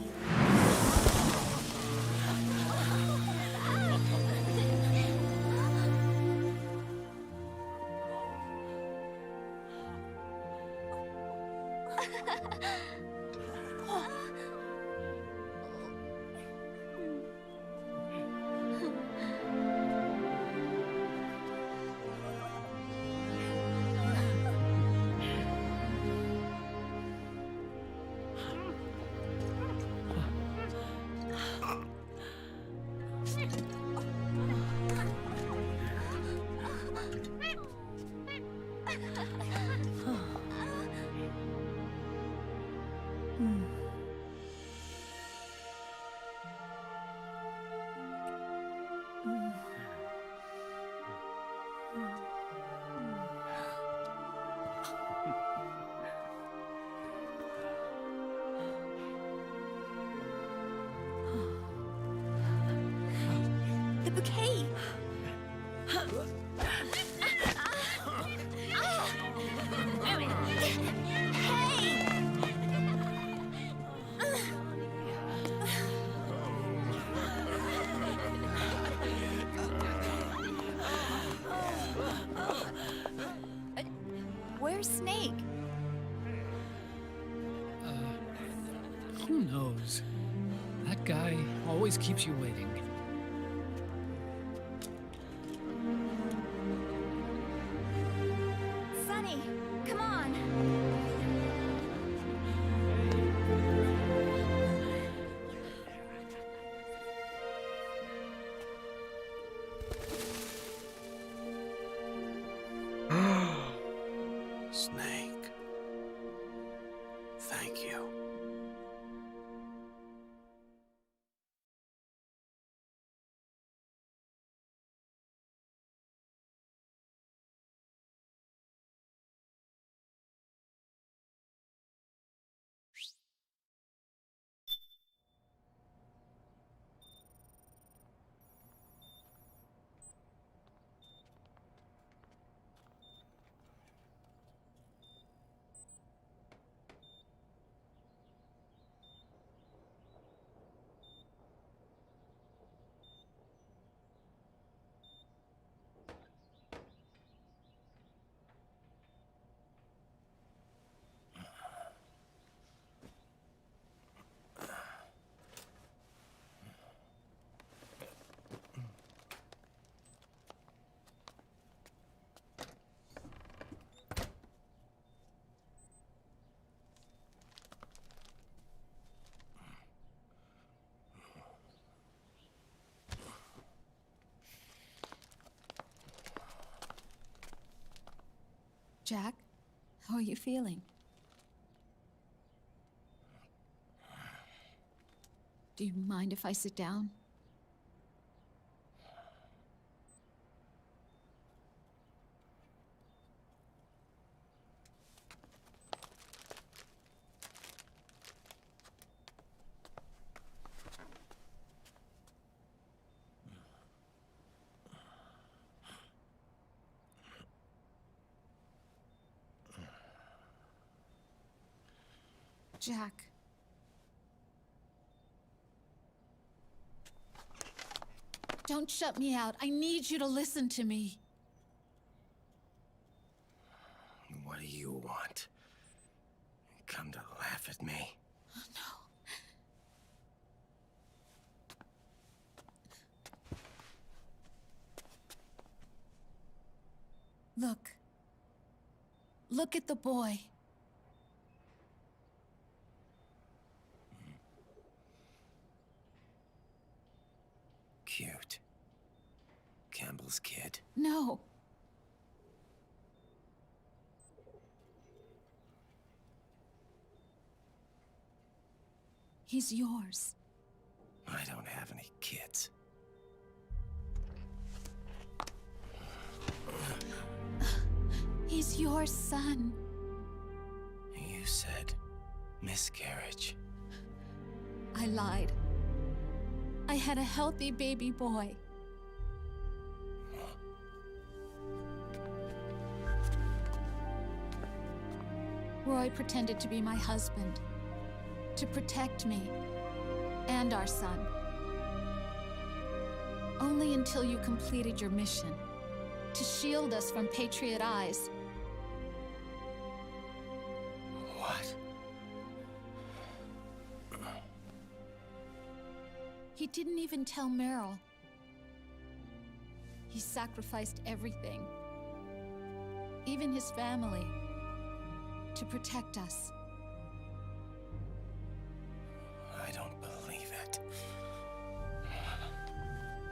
The bouquet! Where's Snake? Who knows? That guy always keeps you waiting. Sunny, come on. Snake. Thank you. Jack, how are you feeling? Do you mind if I sit down? Jack. Don't shut me out. I need you to listen to me. What do you want? Come to laugh at me? No. Look. Look at the boy. Cute. Campbell's kid. No. He's yours. I don't have any kids. He's your son. You said miscarriage. I lied. I had a healthy baby boy. Roy pretended to be my husband, to protect me and our son. Only until you completed your mission, to shield us from Patriot eyes. What? He didn't even tell Meryl. He sacrificed everything, even his family, to protect us. I don't believe it.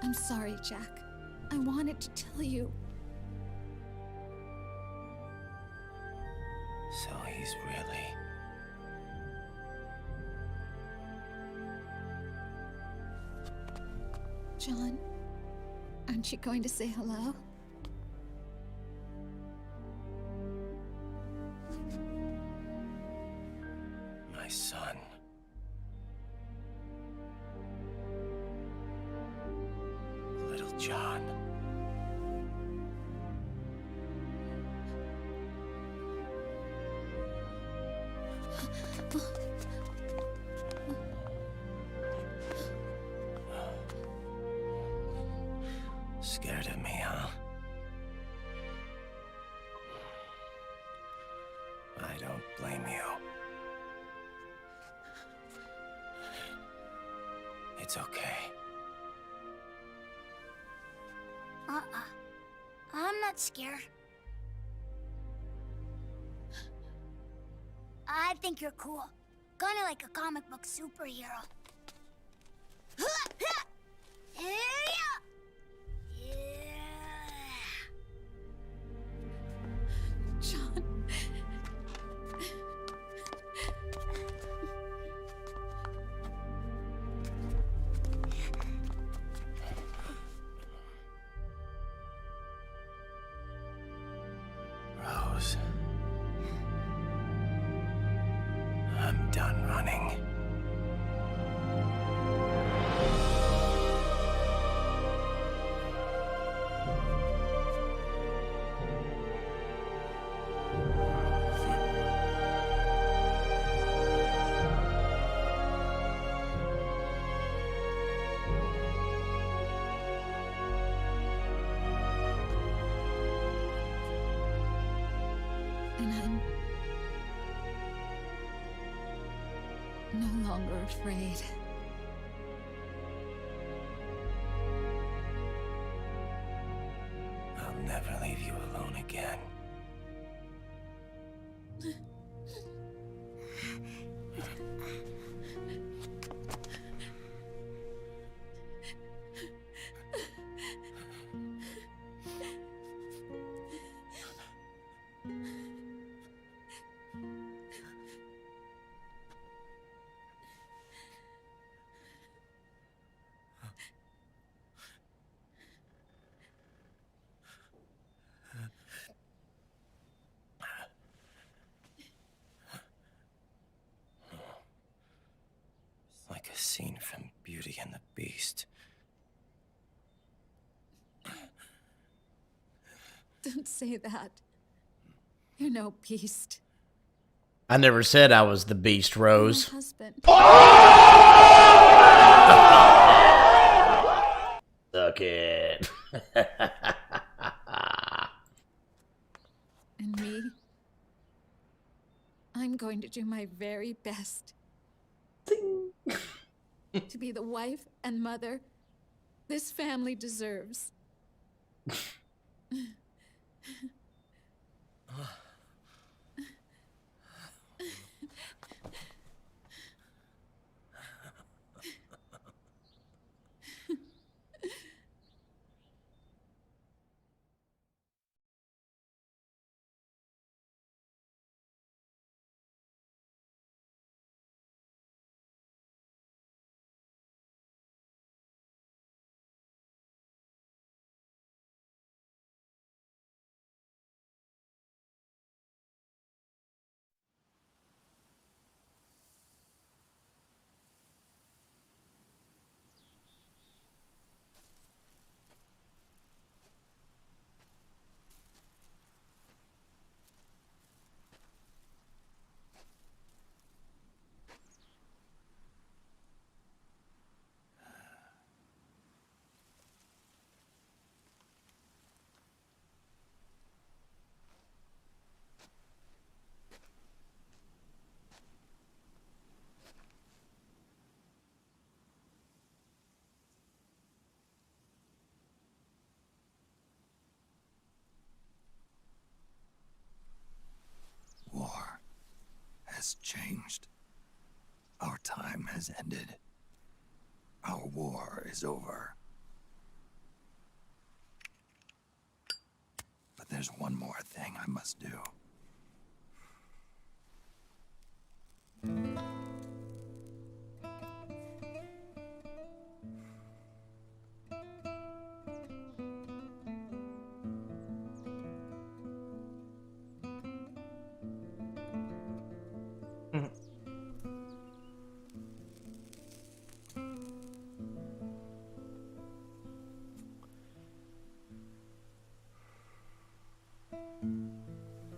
I'm sorry, Jack. I wanted to tell you. So he's really... John, aren't you going to say hello? My son. Little John. Scared of me, huh? I don't blame you. It's okay. I'm not scared. I think you're cool. Kinda like a comic book superhero. John. Rose. I'm done running. And I'm no longer afraid. I'll never leave you alone again. Like a scene from Beauty and the Beast. Don't say that. You're no beast. I never said I was the beast, Rose. My husband. Suck it. And me? I'm going to do my very best to be the wife and mother this family deserves. War has changed. Our time has ended. Our war is over. But there's one more thing I must do.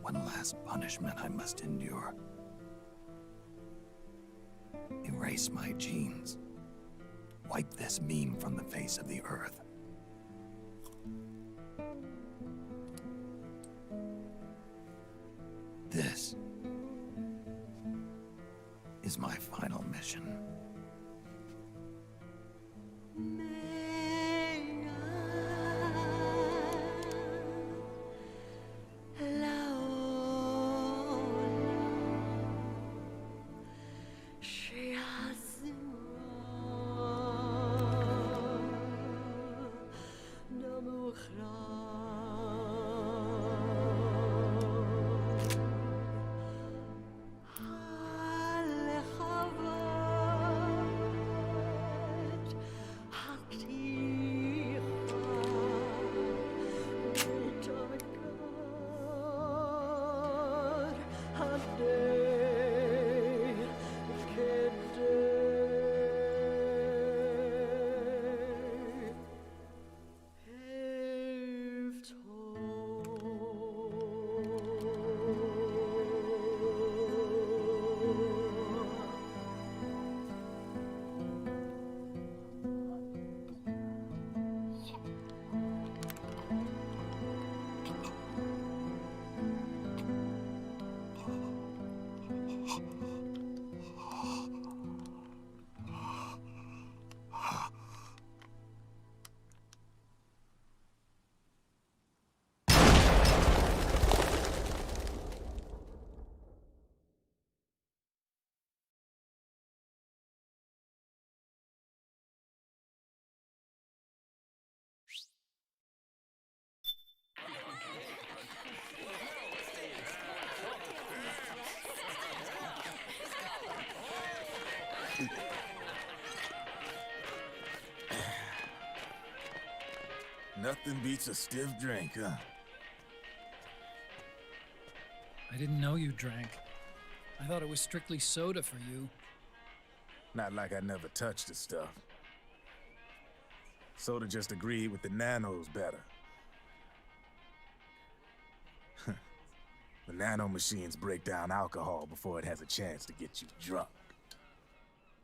One last punishment I must endure. Erase my genes. Wipe this meme from the face of the earth. This is my final mission. Nothing beats a stiff drink, huh? I didn't know you drank. I thought it was strictly soda for you. Not like I never touched the stuff. Soda just agreed with the nanos better. The nano machines break down alcohol before it has a chance to get you drunk.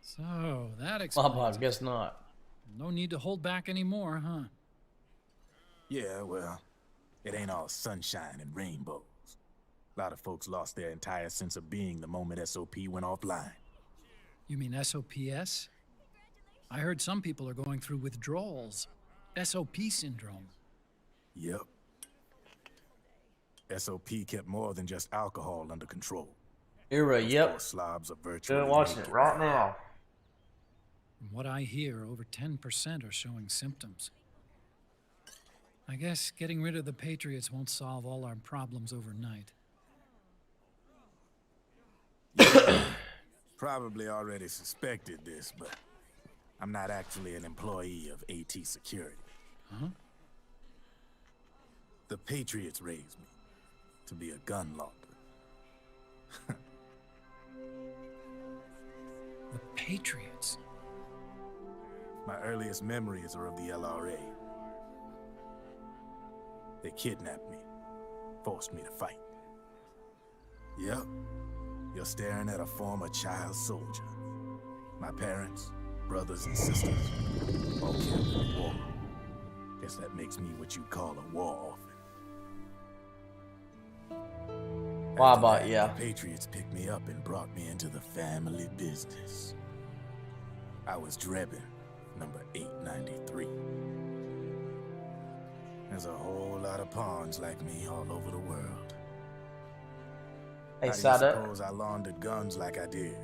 So, that explains I guess not. No need to hold back anymore, huh? Yeah, well, it ain't all sunshine and rainbows. A lot of folks lost their entire sense of being the moment SOP went offline. You mean SOPS? I heard some people are going through withdrawals. SOP syndrome. Yep. SOP kept more than just alcohol under control. Era, yep. Slobs are virtually Good watching it right now. From what I hear, over 10% are showing symptoms. I guess getting rid of the Patriots won't solve all our problems overnight. Probably already suspected this, but I'm not actually an employee of AT Security. Huh? The Patriots raised me to be a gun launder. The Patriots? My earliest memories are of the LRA. They kidnapped me, forced me to fight. Yep, you're staring at a former child soldier. My parents, brothers and sisters, all killed in the war. Guess that makes me what you'd call a war orphan. Wabot, yeah. The Patriots picked me up and brought me into the family business. I was Drebin, number 893. There's a whole lot of pawns like me all over the world. Hey, How do you Sada. suppose I laundered guns like I did?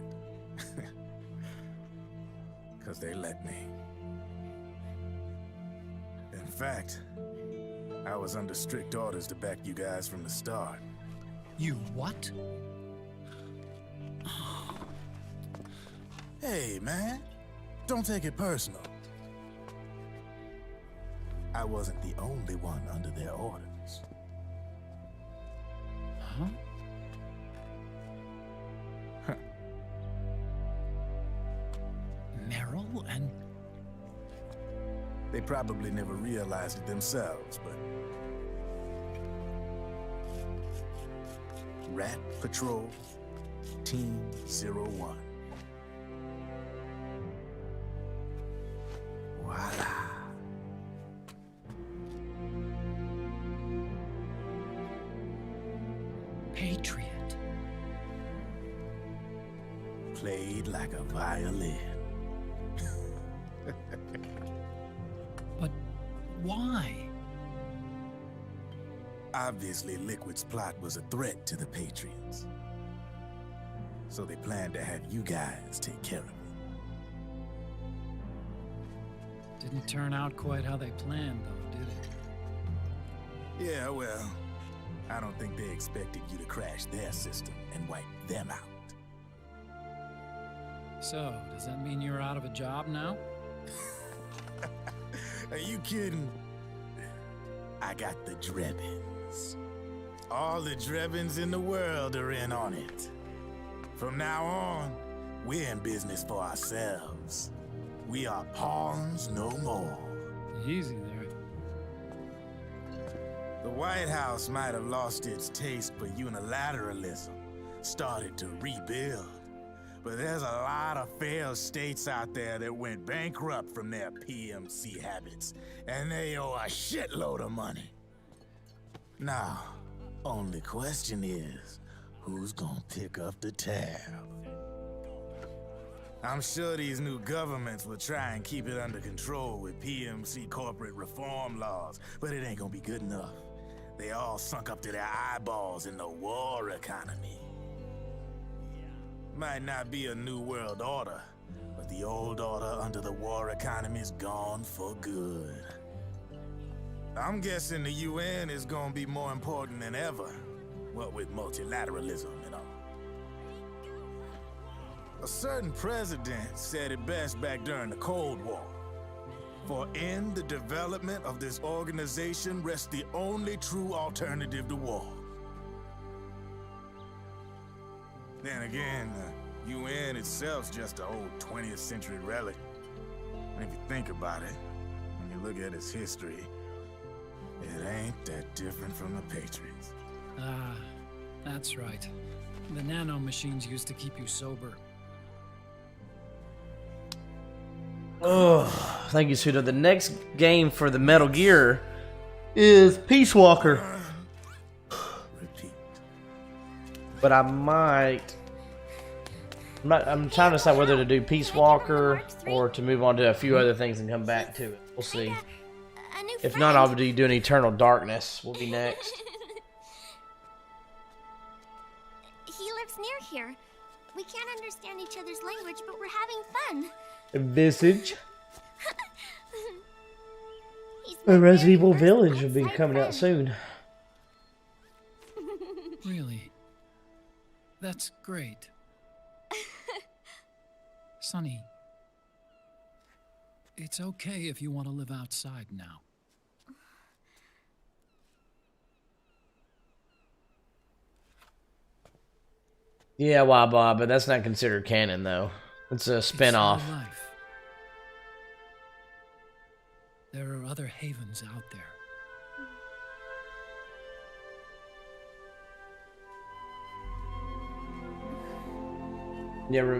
'Cause they let me. In fact, I was under strict orders to back you guys from the start. You what? Hey, man. Don't take it personal. I wasn't the only one under their orders. Huh? Meryl and... They probably never realized it themselves, but... Rat Patrol, Team 01. Voila. Patriot. played like a violin. But why? Obviously, Liquid's plot was a threat to the Patriots. So they planned to have you guys take care of it. Didn't turn out quite how they planned, though, did it? Yeah, well, I don't think they expected you to crash their system and wipe them out. So, does that mean you're out of a job now? Are you kidding? I got the Drebins. All the Drebins in the world are in on it. From now on, we're in business for ourselves. We are pawns no more. Easy there. The White House might have lost its taste for unilateralism, started to rebuild. But there's a lot of failed states out there that went bankrupt from their PMC habits, and they owe a shitload of money. Now, only question is, who's gonna pick up the tab? I'm sure these new governments will try and keep it under control with PMC corporate reform laws, but it ain't gonna be good enough. They all sunk up to their eyeballs in the war economy. Might not be a new world order, but the old order under the war economy's gone for good. I'm guessing the UN is gonna be more important than ever, what with multilateralism and all. A certain president said it best back during the Cold War. For in the development of this organization rests the only true alternative to war. Then again, the UN itself's just an old 20th century relic. And if you think about it, when you look at its history, it ain't that different from the Patriots. Ah, that's right. The nano machines used to keep you sober. Oh, thank you, Suda. The next game for the Metal Gear is Peace Walker. But I might... I'm trying to decide whether to do Peace Walker or to move on to a few other things and come back to it. We'll see. If not, I'll be doing Eternal Darkness. Will be next. He lives near here. We can't understand each other's language, but we're having fun. Visage. The Resident Evil Village will be coming out soon. Really? That's great. Sonny, it's okay if you want to live outside now. Yeah, why, Bob? But that's not considered canon, though. It's a spin-off. It's your life. There are other havens out there.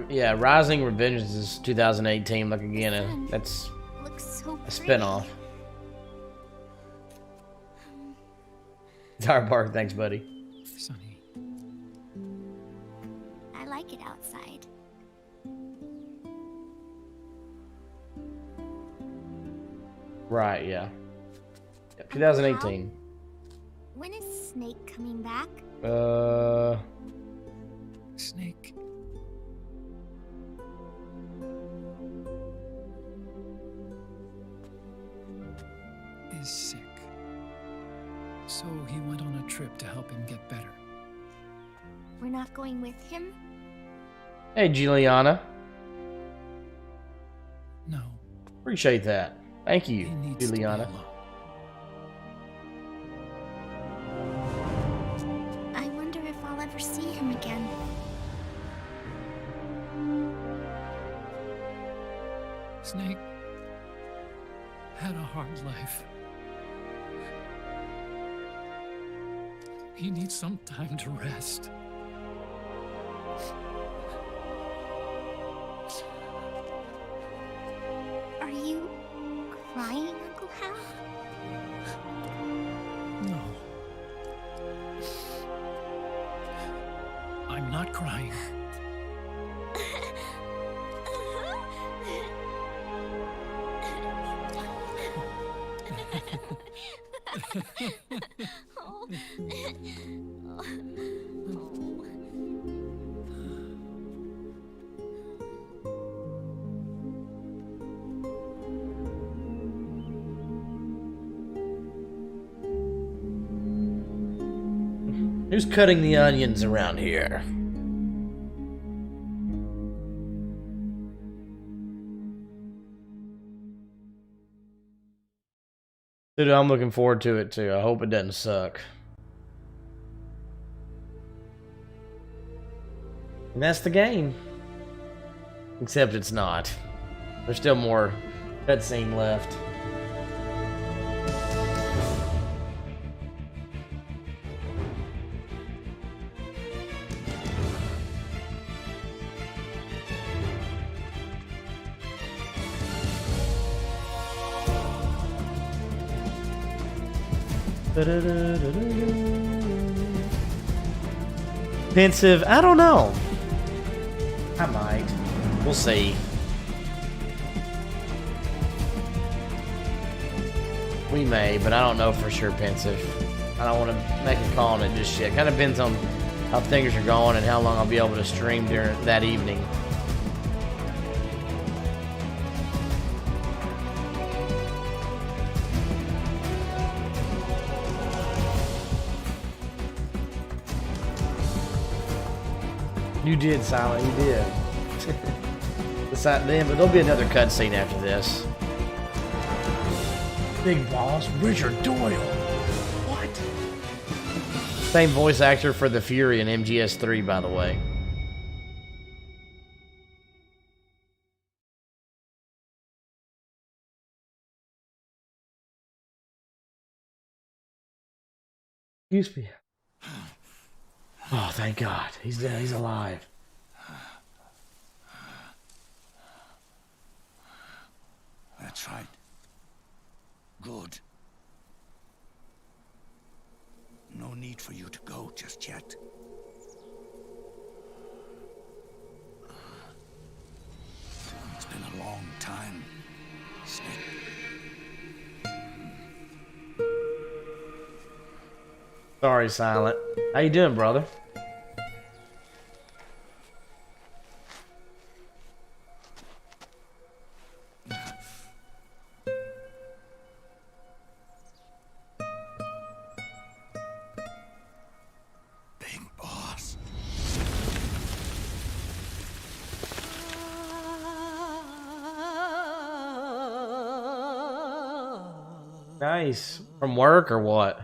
Yeah, Rising Revengeance is 2018. Look again, that's a spin-off. Tire Park, thanks, buddy. Sonny. I like it outside. Right, yeah. Yep, 2018. When is Snake coming back? Snake. Is sick. So he went on a trip to help him get better. We're not going with him? Hey, Juliana. No. Appreciate that. Thank you, Juliana. I wonder if I'll ever see him again. Snake had a hard life. He needs some time to rest. Are you crying, Uncle Hal? No. I'm not crying. Who's cutting the onions around here? Dude, I'm looking forward to it too. I hope it doesn't suck. And that's the game. Except it's not. There's still more cutscene left. Pensive? I don't know. I might. We'll see. We may, but I don't know for sure, Pensive. I don't want to make a call on it just yet. Kind of depends on how things are going and how long I'll be able to stream during that evening. You did, Silent. You did. Besides them, but there'll be another cutscene after this. Big boss, Richard Doyle. What? Same voice actor for the Fury in MGS3, by the way. Excuse me. Oh, thank God. He's dead. He's alive. That's right. Good. No need for you to go just yet. It's been a long time, Snake. Sorry, Silent. How you doing, brother? Big boss. Nice. From work or what?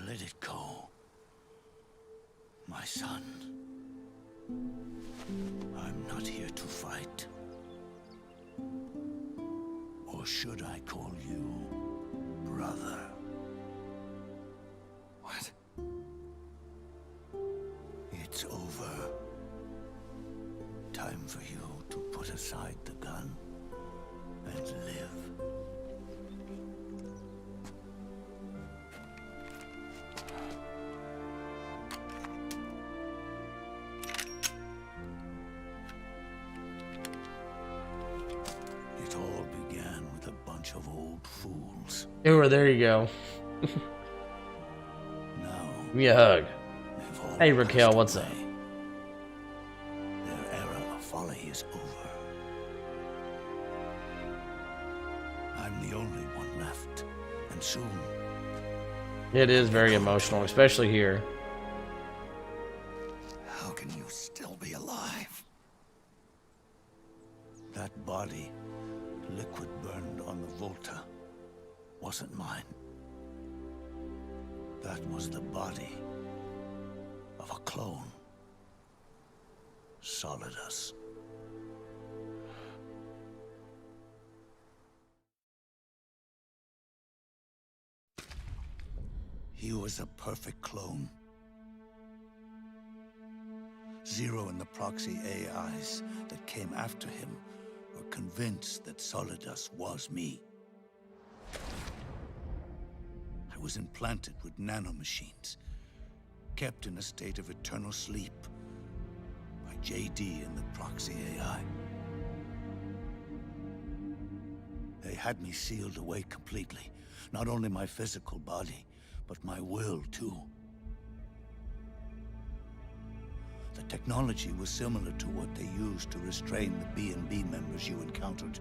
Let it go. My son. I'm not here to fight. Or should I call you brother? What? It's over. Time for you to put aside the gun and live. It all began with a bunch of old fools. Ooh, there you go. Now, Give me a hug. Hey, Raquel, what's up? their era of folly is over. I'm the only one left, and soon It is very emotional, especially here. how can you still be alive? That body Volta wasn't mine. That was the body of a clone. Solidus. He was a perfect clone. Zero and the proxy AIs that came after him were convinced that Solidus was me. I was implanted with nanomachines, kept in a state of eternal sleep by JD and the proxy AI. They had me sealed away completely, not only my physical body, but my will too. The technology was similar to what they used to restrain the B&B members you encountered.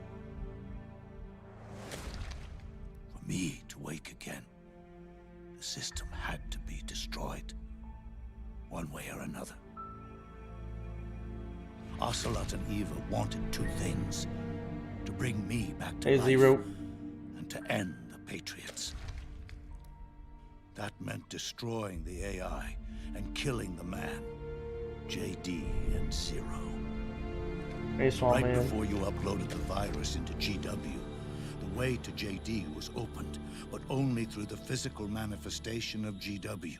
For me to wake again, the system had to be destroyed, one way or another. Ocelot and Eva wanted two things: to bring me back to life, Zero, and to end the Patriots. That meant destroying the AI and killing the man, JD and Zero. Hey, small right man. before you uploaded the virus into GW, the way to JD was opened, but only through the physical manifestation of GW.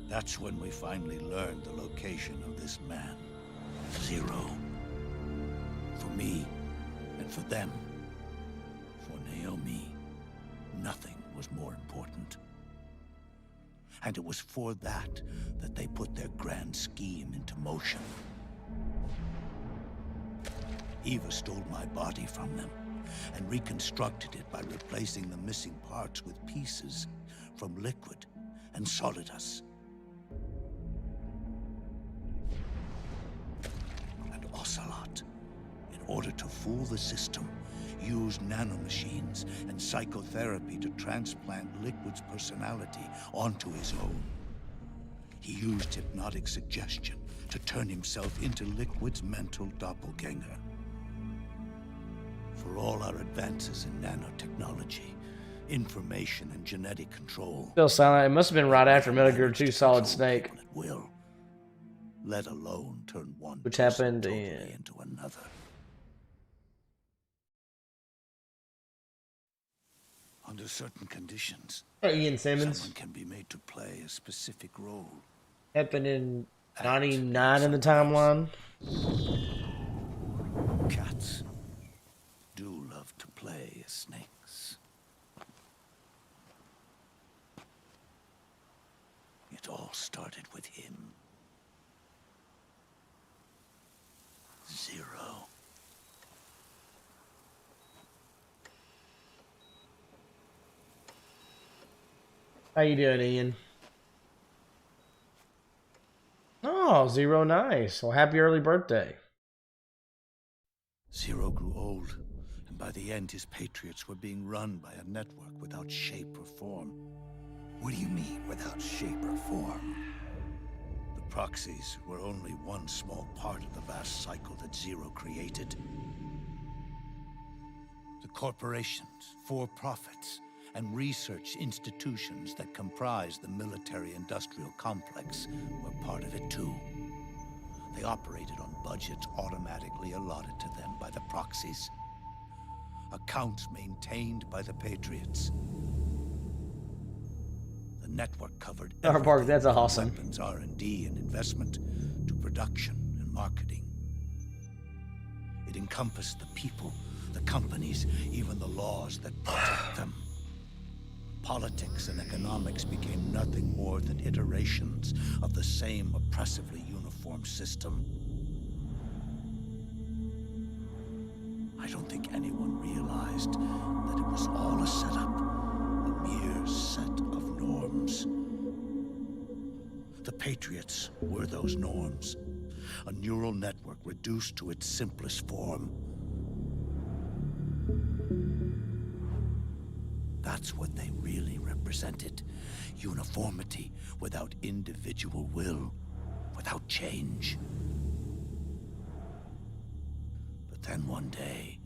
That's when we finally learned the location of this man, Zero. For me, and for them, for Naomi, nothing was more important. And it was for that they put their grand scheme into motion. Eva stole my body from them and reconstructed it by replacing the missing parts with pieces from Liquid and Solidus. And Ocelot, in order to fool the system, used nanomachines and psychotherapy to transplant Liquid's personality onto his own. He used hypnotic suggestion to turn himself into Liquid's mental doppelganger. For all our advances in nanotechnology, information and genetic control, Still silent. It must have been right after Metal Gear 2 Solid Snake, at will, let alone turn one which person happened totally into another. Under certain conditions, Ian Simmons. someone can be made to play a specific role. Happened in 99 in the timeline. Cats do love to play as snakes. It all started with him. Zero. How you doing, Ian? Oh, Zero, nice. Well, happy early birthday. Zero grew old, and by the end his Patriots were being run by a network without shape or form. What do you mean, without shape or form? The proxies were only one small part of the vast cycle that Zero created. The corporations, for-profits, and research institutions that comprise the military-industrial complex were part of it too. They operated on budgets automatically allotted to them by the proxies. Accounts maintained by the Patriots. The network covered Our Park, that's from awesome. weapons R&D and investment to production and marketing. It encompassed the people, the companies, even the laws that protect them. Politics and economics became nothing more than iterations of the same oppressively uniform system. I don't think anyone realized that it was all a setup, a mere set of norms. The Patriots were those norms, a neural network reduced to its simplest form. That's what they really represented. Uniformity without individual will, without change. But then one day,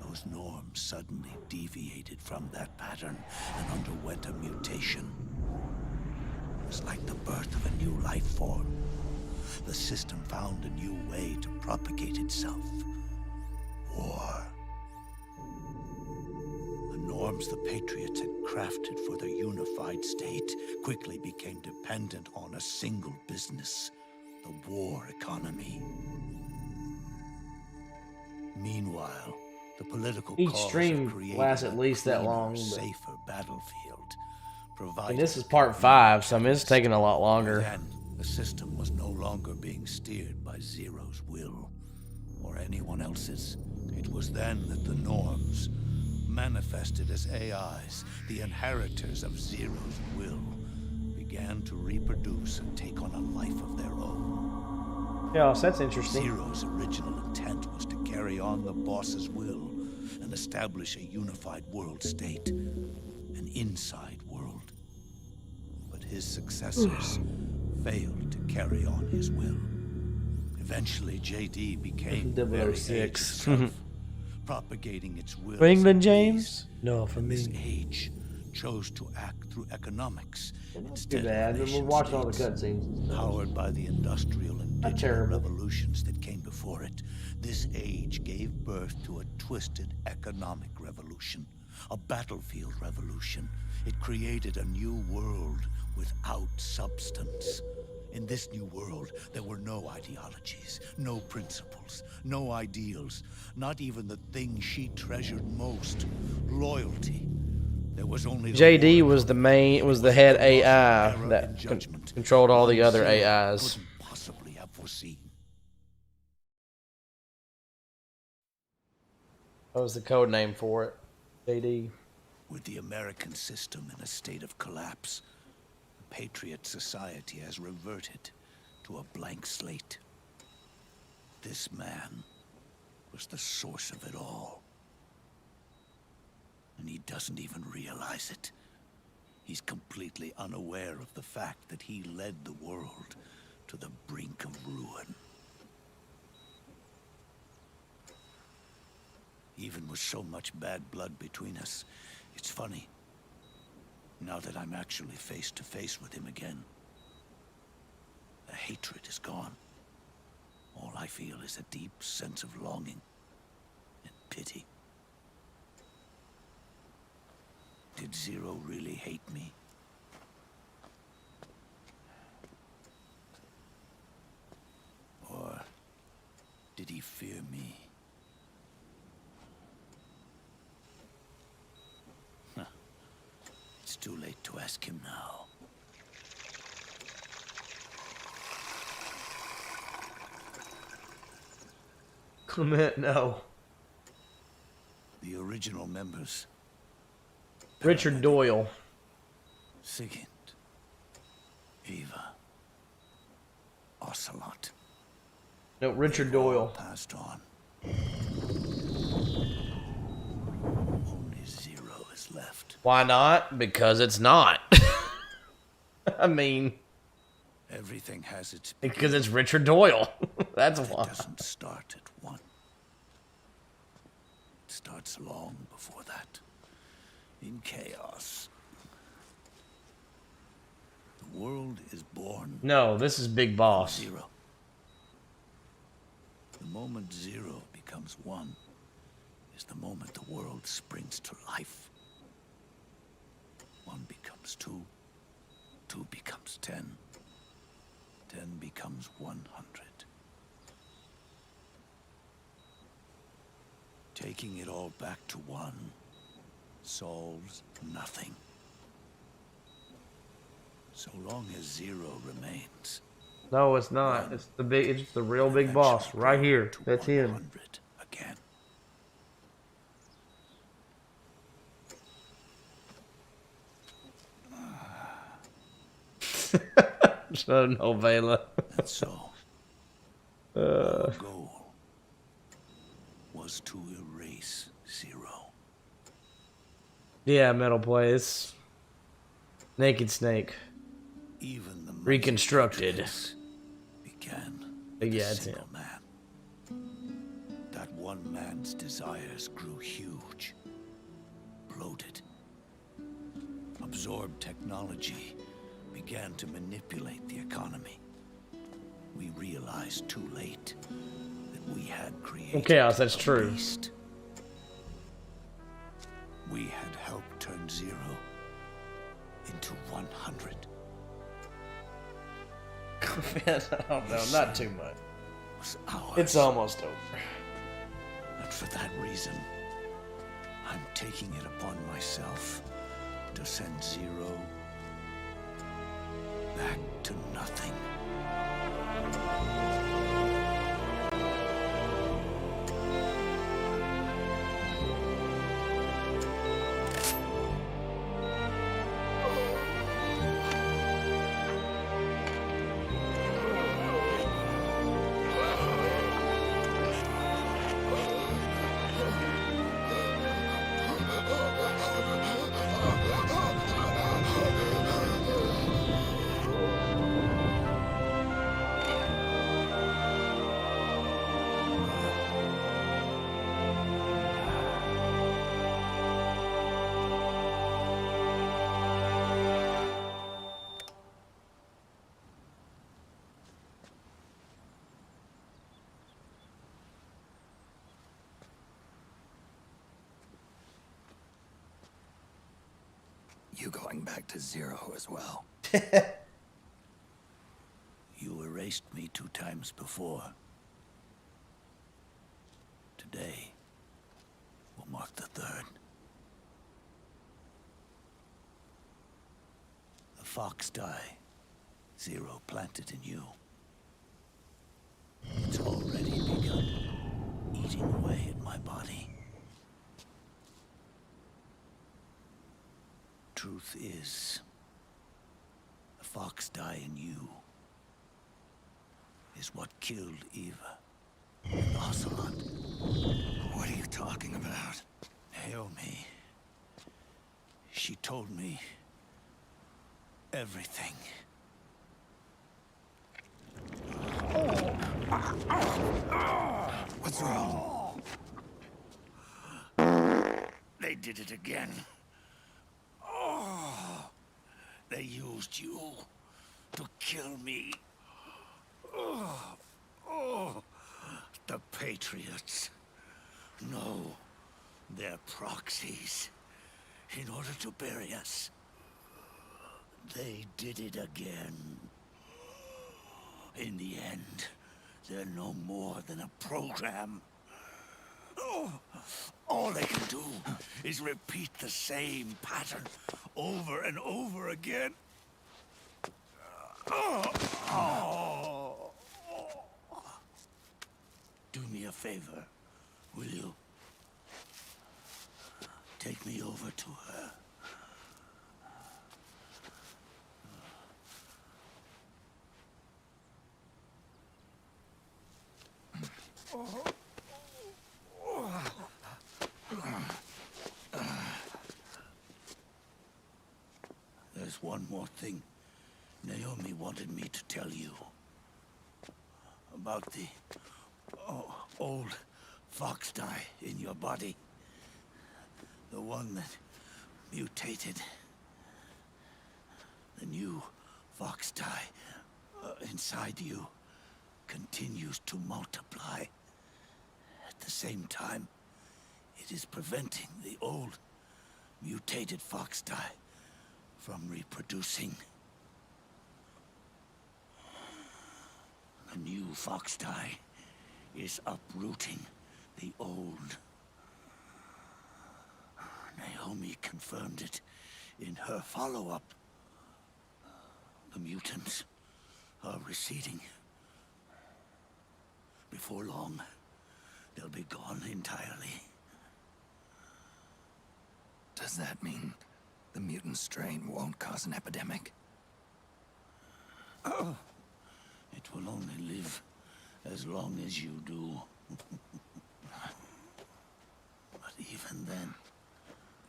a Those norms suddenly deviated from that pattern and underwent a mutation. It was like the birth of a new life form. The system found a new way to propagate itself. War. The norms the Patriots had crafted for their unified state quickly became dependent on a single business, the war economy. Meanwhile, the political Each cause stream of creating lasts at a least that cleaner, long, but- safer battlefield. And this is part 5, so I mean, it's taking a lot longer. Then, the system was no longer being steered by Zero's will, or anyone else's. It was then that the norms, manifested as AIs, the inheritors of Zero's will, began to reproduce and take on a life of their own. Yeah, so that's interesting. Zero's original intent was to carry on the boss's will and establish a unified world state, an inside world. But his successors failed to carry on his will. Eventually, JD became the very age 006. itself, propagating its will. For England, James? No, for me. This age chose to act through economics Too instead bad. of We're nation watching all the states. cutscenes. Powered by the industrial and Not digital terrible. revolutions that came before it, this age gave birth to a twisted economic revolution, a battlefield revolution. It created a new world without substance. In this new world, there were no ideologies, no principles, no ideals, not even the thing she treasured most, loyalty. There was only the JD war was the head AI that controlled all the other AIs. couldn't possibly have foreseen. That was the code name for it. JD. With the American system in a state of collapse, the Patriot society has reverted to a blank slate. This man was the source of it all. And he doesn't even realize it. He's completely unaware of the fact that he led the world to the brink of ruin. Even with so much bad blood between us, it's funny. Now that I'm actually face to face with him again, the hatred is gone. All I feel is a deep sense of longing and pity. Did Zero really hate me? Or did he fear me? Huh. It's too late to ask him now. Clement, no. The original members. Richard Doyle. Sigint. Eva. Ocelot. No, Richard Doyle. Passed on. Only Zero is left. Why not? Because it's not. I mean, Everything has its because it's Richard Doyle. That's It why. doesn't start at one. It starts long before that. In chaos. The world is born. No, this is Big Boss. Zero. The moment Zero becomes one is the moment the world springs to life. One becomes two. Two becomes 10. 10 becomes 100. Taking it all back to one solves nothing. So long as Zero remains. No, it's not. It's the real Big Boss right here. That's him. 100 again. So novela. And so, our goal was to erase Zero. Yeah, Metal Plays. Naked Snake. Even the Reconstructed. began Yeah, with a it's him. single man. That one man's desires grew huge, bloated, absorbed technology, began to manipulate the economy. We realized too late that we had created Well, Chaos, that's a true. beast. We had helped turn 0 into 100. Man, I don't know, not too much. Was ours. It's almost over. And for that reason, I'm taking it upon myself to send 0 back to nothing. You going back to 0 as well? You erased me 2 times before. Today will mark the 3rd. The fox die 0 planted in you. It's already begun eating away at my body. Truth is, the fox die in you is what killed Eva and Ocelot. What are you talking about? Naomi. She told me everything. What's wrong? They did it again. They used you to kill me. The Patriots. No, they're proxies. In order to bury us. They did it again. In the end, they're no more than a program. All they can do is repeat the same pattern over and over again. Do me a favor, will you? Take me over to her. There's one more thing Naomi wanted me to tell you. About the old fox die in your body. The one that mutated. The new fox die inside you continues to multiply. At the same time, it is preventing the old mutated fox die from reproducing. The new fox die is uprooting the old. Naomi confirmed it in her follow-up. The mutants are receding. Before long, they'll be gone entirely. Does that mean the mutant strain won't cause an epidemic? It will only live as long as you do. But even then,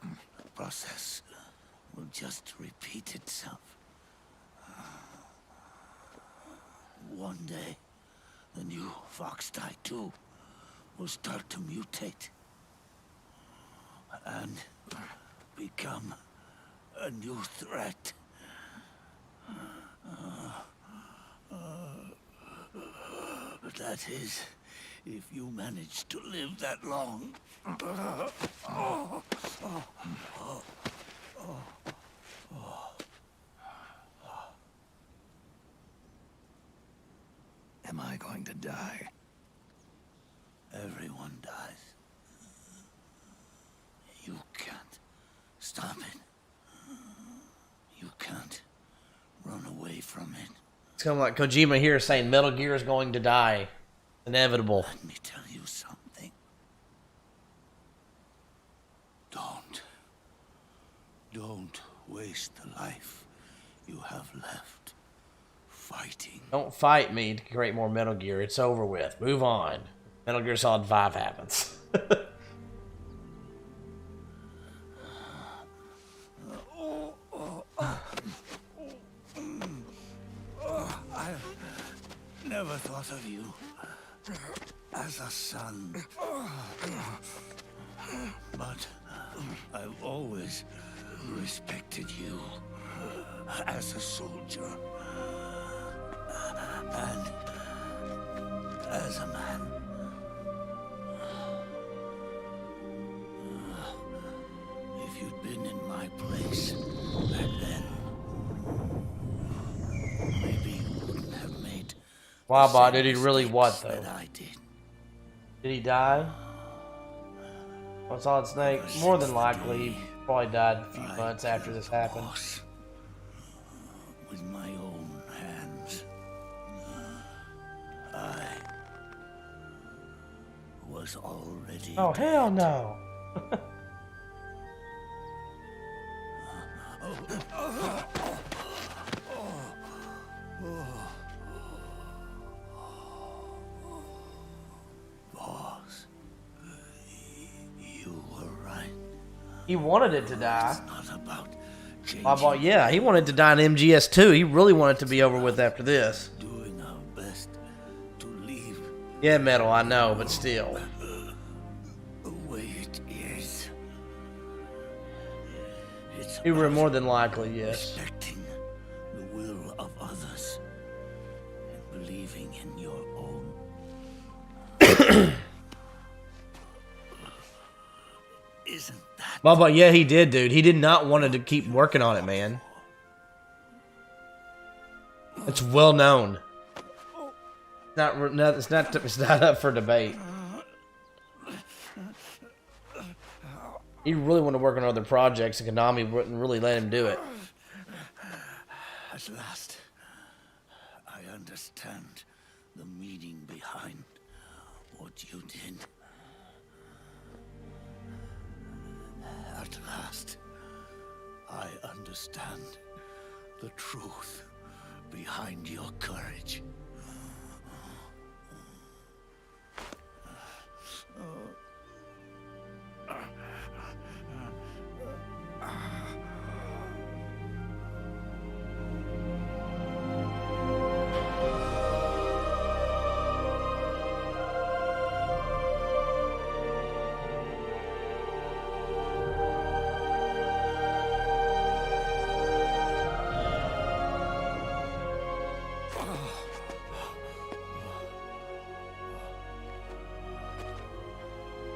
the process will just repeat itself. One day, the new fox die too will start to mutate and become a new threat. That is, if you manage to live that long. Am I going to die? Everyone dies. You can't stop it. You can't run away from it. It's kind of like Kojima here saying Metal Gear is going to die. Inevitable. Let me tell you something. Don't waste the life you have left fighting. Don't fight me to create more Metal Gear. It's over with. Move on. Metal Gear Solid 5 happens. I never thought of you as a son. But I've always respected you as a soldier and as a man. If you'd been in my place back then, maybe you wouldn't have made. Wabot, did he really what though? That I did. Did he die? Well, Solid Snake, more than likely, he probably died a few months after this happened. With my own hands, I was already. Oh hell no! Boss, you were right. He wanted it to die. It's not about Wabot, yeah, he wanted to die in MGS too. He really wanted it to be over with after this. doing our best to leave Yeah, Metal, I know, but still. the way it is. It's He were more than likely, yes. respecting the will of others and believing in your own. Isn't that Wabot, yeah, he did, dude. He did not want to keep working on it, man. It's well known. It's not up for debate. He really wanted to work on other projects, and Konami wouldn't really let him do it. At last, I understand the meaning behind what you did. At last, I understand the truth behind your courage.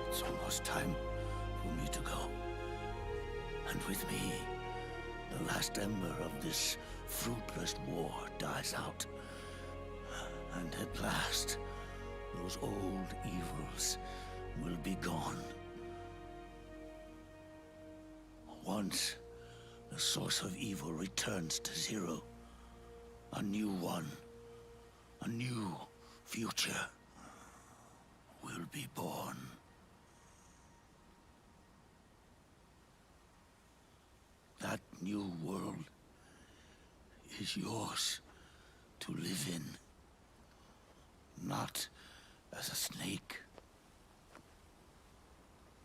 It's almost time for me to go. And with me, the last ember of this fruitless war dies out. And at last, those old evils will be gone. Once the source of evil returns to zero, a new one, a new future will be born. That new world is yours to live in. Not as a snake,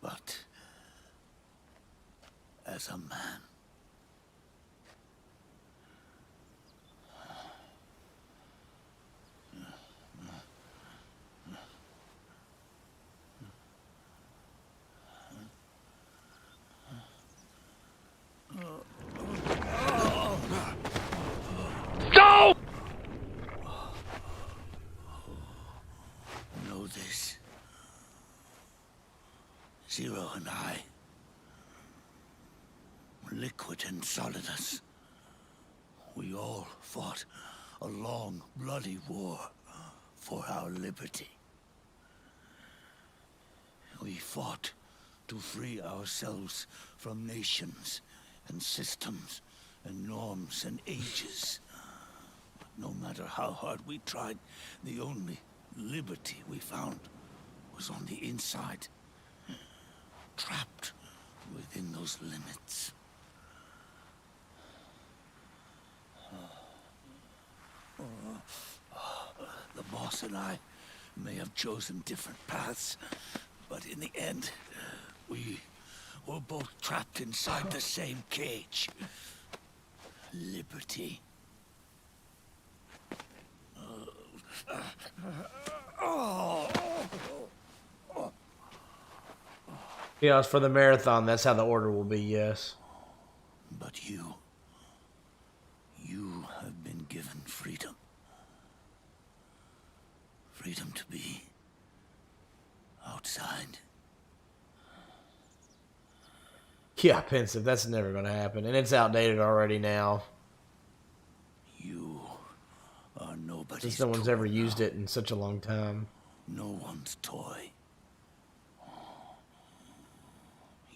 but as a man. and I, Liquid and Solidus, we all fought a long, bloody war for our liberty. We fought to free ourselves from nations and systems and norms and ages. But no matter how hard we tried, the only liberty we found was on the inside, trapped within those limits. The boss and I may have chosen different paths, but in the end, we were both trapped inside the same cage. Liberty. Yeah, it's for the marathon. That's how the order will be, yes. But you have been given freedom. Freedom to be outside. Yeah, Pensive, that's never going to happen. And it's outdated already now. You are nobody's Since no one's toy ever now. used it in such a long time. No one's toy.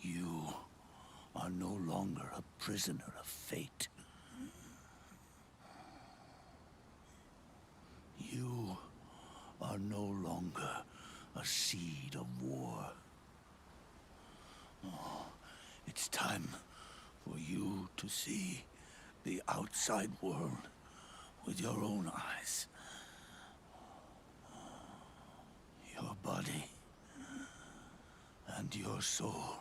You are no longer a prisoner of fate. You are no longer a seed of war. Oh, it's time for you to see the outside world with your own eyes. Your body and your soul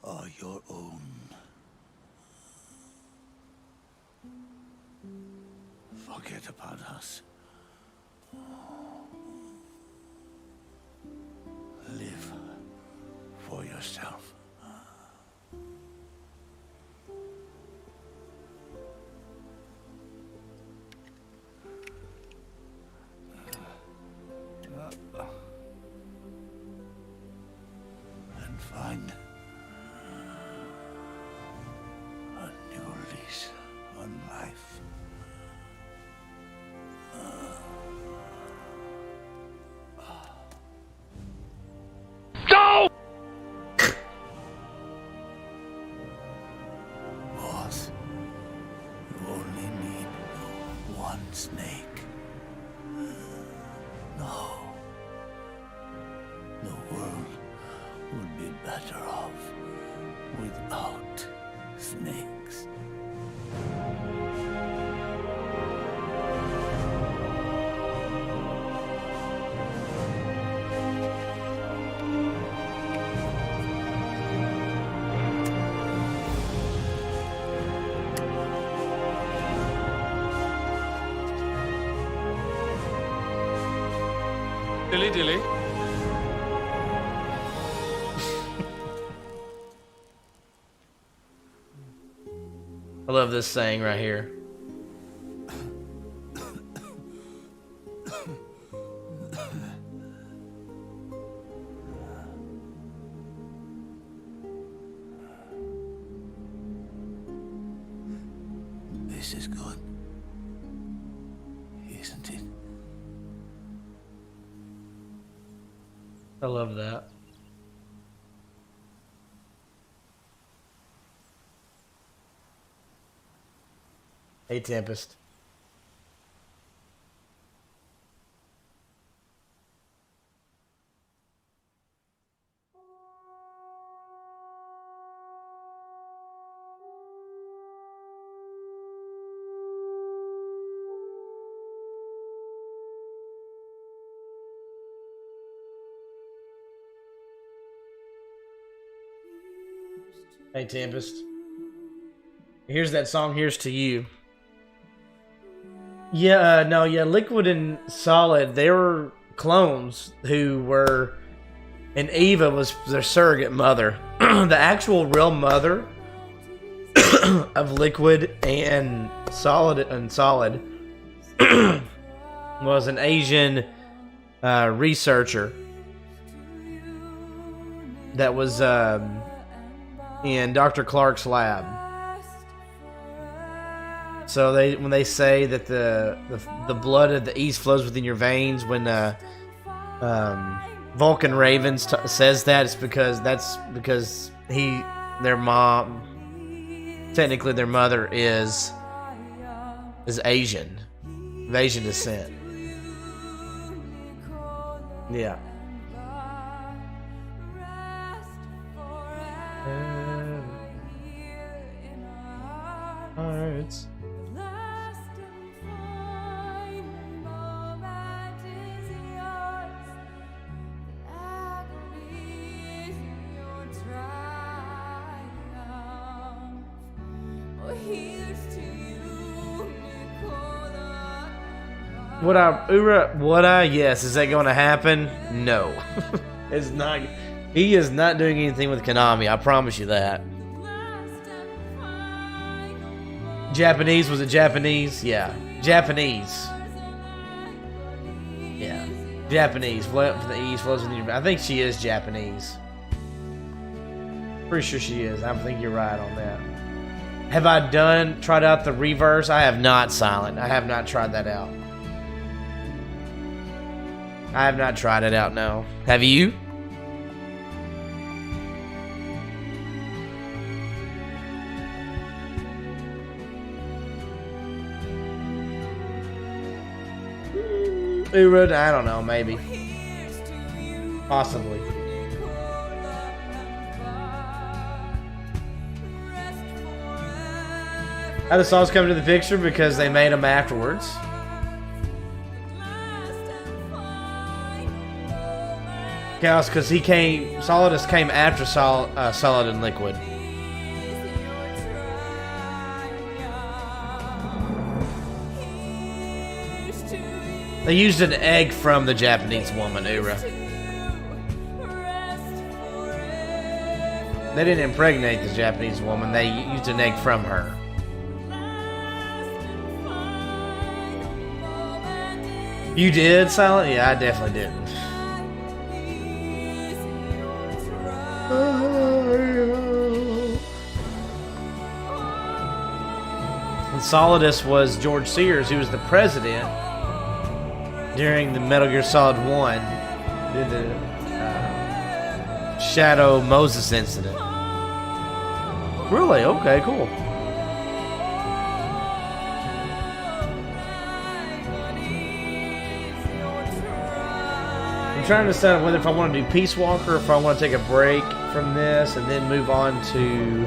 are your own. Forget about us. Live for yourself. And find a new lease on life. Go! Boss, you only need one snake. No. The world would be better off without snakes. Dilly dilly. I love this saying right here. This is good, isn't it? I love that. Hey, Tempest. Hey, Tempest. Here's that song, Here's to You. Yeah, no, yeah, Liquid and Solid, they were clones who were... And Eva was their surrogate mother. The actual real mother of Liquid and Solid was an Asian researcher that was in Dr. Clark's lab. So when they say that the blood of the East flows within your veins, when Vulcan Raven says that, it's because their mom, technically their mother is Asian, of Asian descent. Yeah. Hearts. Yes, is that going to happen? No. It's not. He is not doing anything with Konami, I promise you that. Japanese, was it Japanese? Yeah. Japanese. Yeah. Japanese. Flow from the East, flows in the... I think she is Japanese. Pretty sure she is. I think you're right on that. Have I tried out the reverse? I have not, Silent. I have not tried that out. I have not tried it out, no. Have you? Ura, I don't know, maybe. Possibly. How the songs come into the picture? Because they made them afterwards. Chaos, because Solidus came after Solid and Liquid. They used an egg from the Japanese woman, Ura. They didn't impregnate the Japanese woman, they used an egg from her. You did, Silent? Yeah, I definitely didn't. And Solidus was George Sears, who was the president during the Metal Gear Solid 1, did the Shadow Moses incident. Really? Okay, cool. I'm trying to decide whether if I want to do Peace Walker or if I want to take a break from this and then move on to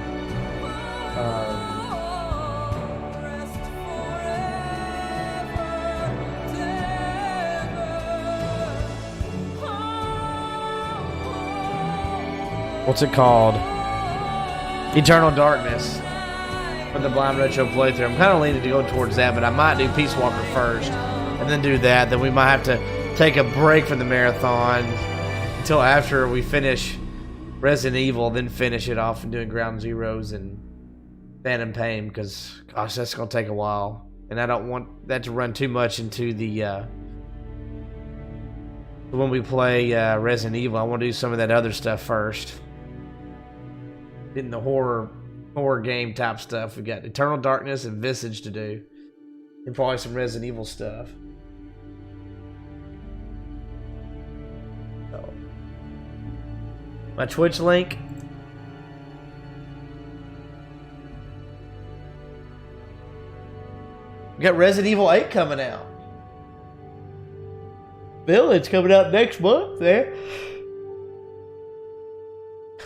what's it called? Eternal Darkness for the Blind Retro playthrough. I'm kind of leaning to go towards that, but I might do Peace Walker first and then do that. Then we might have to take a break from the marathon until after we finish Resident Evil, then finish it off and doing Ground Zeroes and Phantom Pain, because gosh, that's going to take a while. And I don't want that to run too much into the when we play Resident Evil. I want to do some of that other stuff first. In the horror game type stuff, we got Eternal Darkness and Visage to do, and probably some Resident Evil stuff. So, my Twitch link. We got Resident Evil 8 coming out. Village coming out next month. There.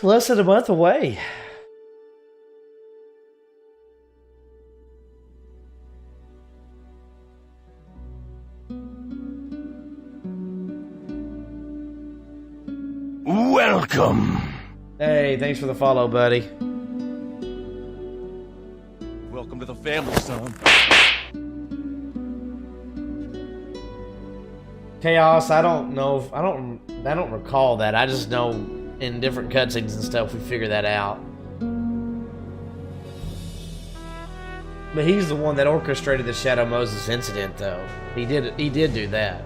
Less than a month away. Welcome. Hey, thanks for the follow, buddy. Welcome to the family, son. Chaos, I don't know. I don't recall that. I just know in different cutscenes and stuff we figure that out. But he's the one that orchestrated the Shadow Moses incident, though. He did do that.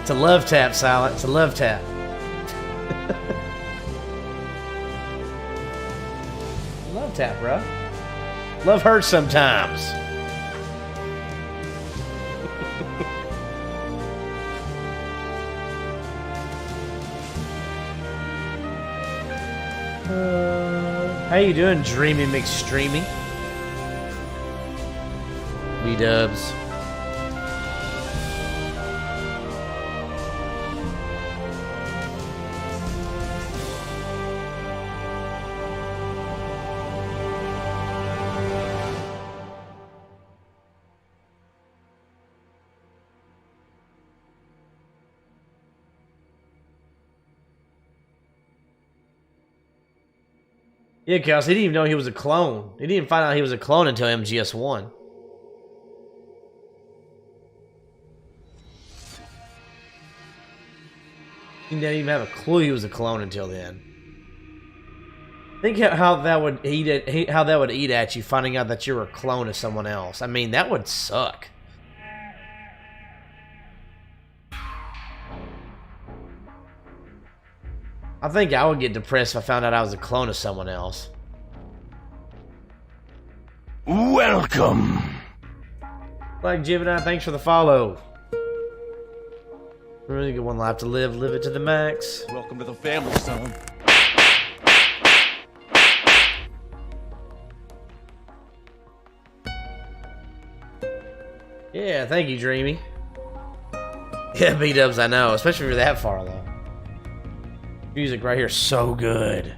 It's a love tap, Silent. It's a love tap. Love tap, bro. Love hurts sometimes. How you doing, Dreamy McStreamy? B-dubs. Yeah, cause he didn't even know he was a clone. He didn't even find out he was a clone until MGS1. He didn't even have a clue he was a clone until then. Think how that would eat at you, finding out that you're a clone of someone else. I mean, that would suck. I think I would get depressed if I found out I was a clone of someone else. Welcome. Like Gemini, thanks for the follow. Really good one life to live. Live it to the max. Welcome to the family, son. Yeah, thank you, Dreamy. Yeah, B-dubs, I know. Especially if you're that far along. Music right here is so good.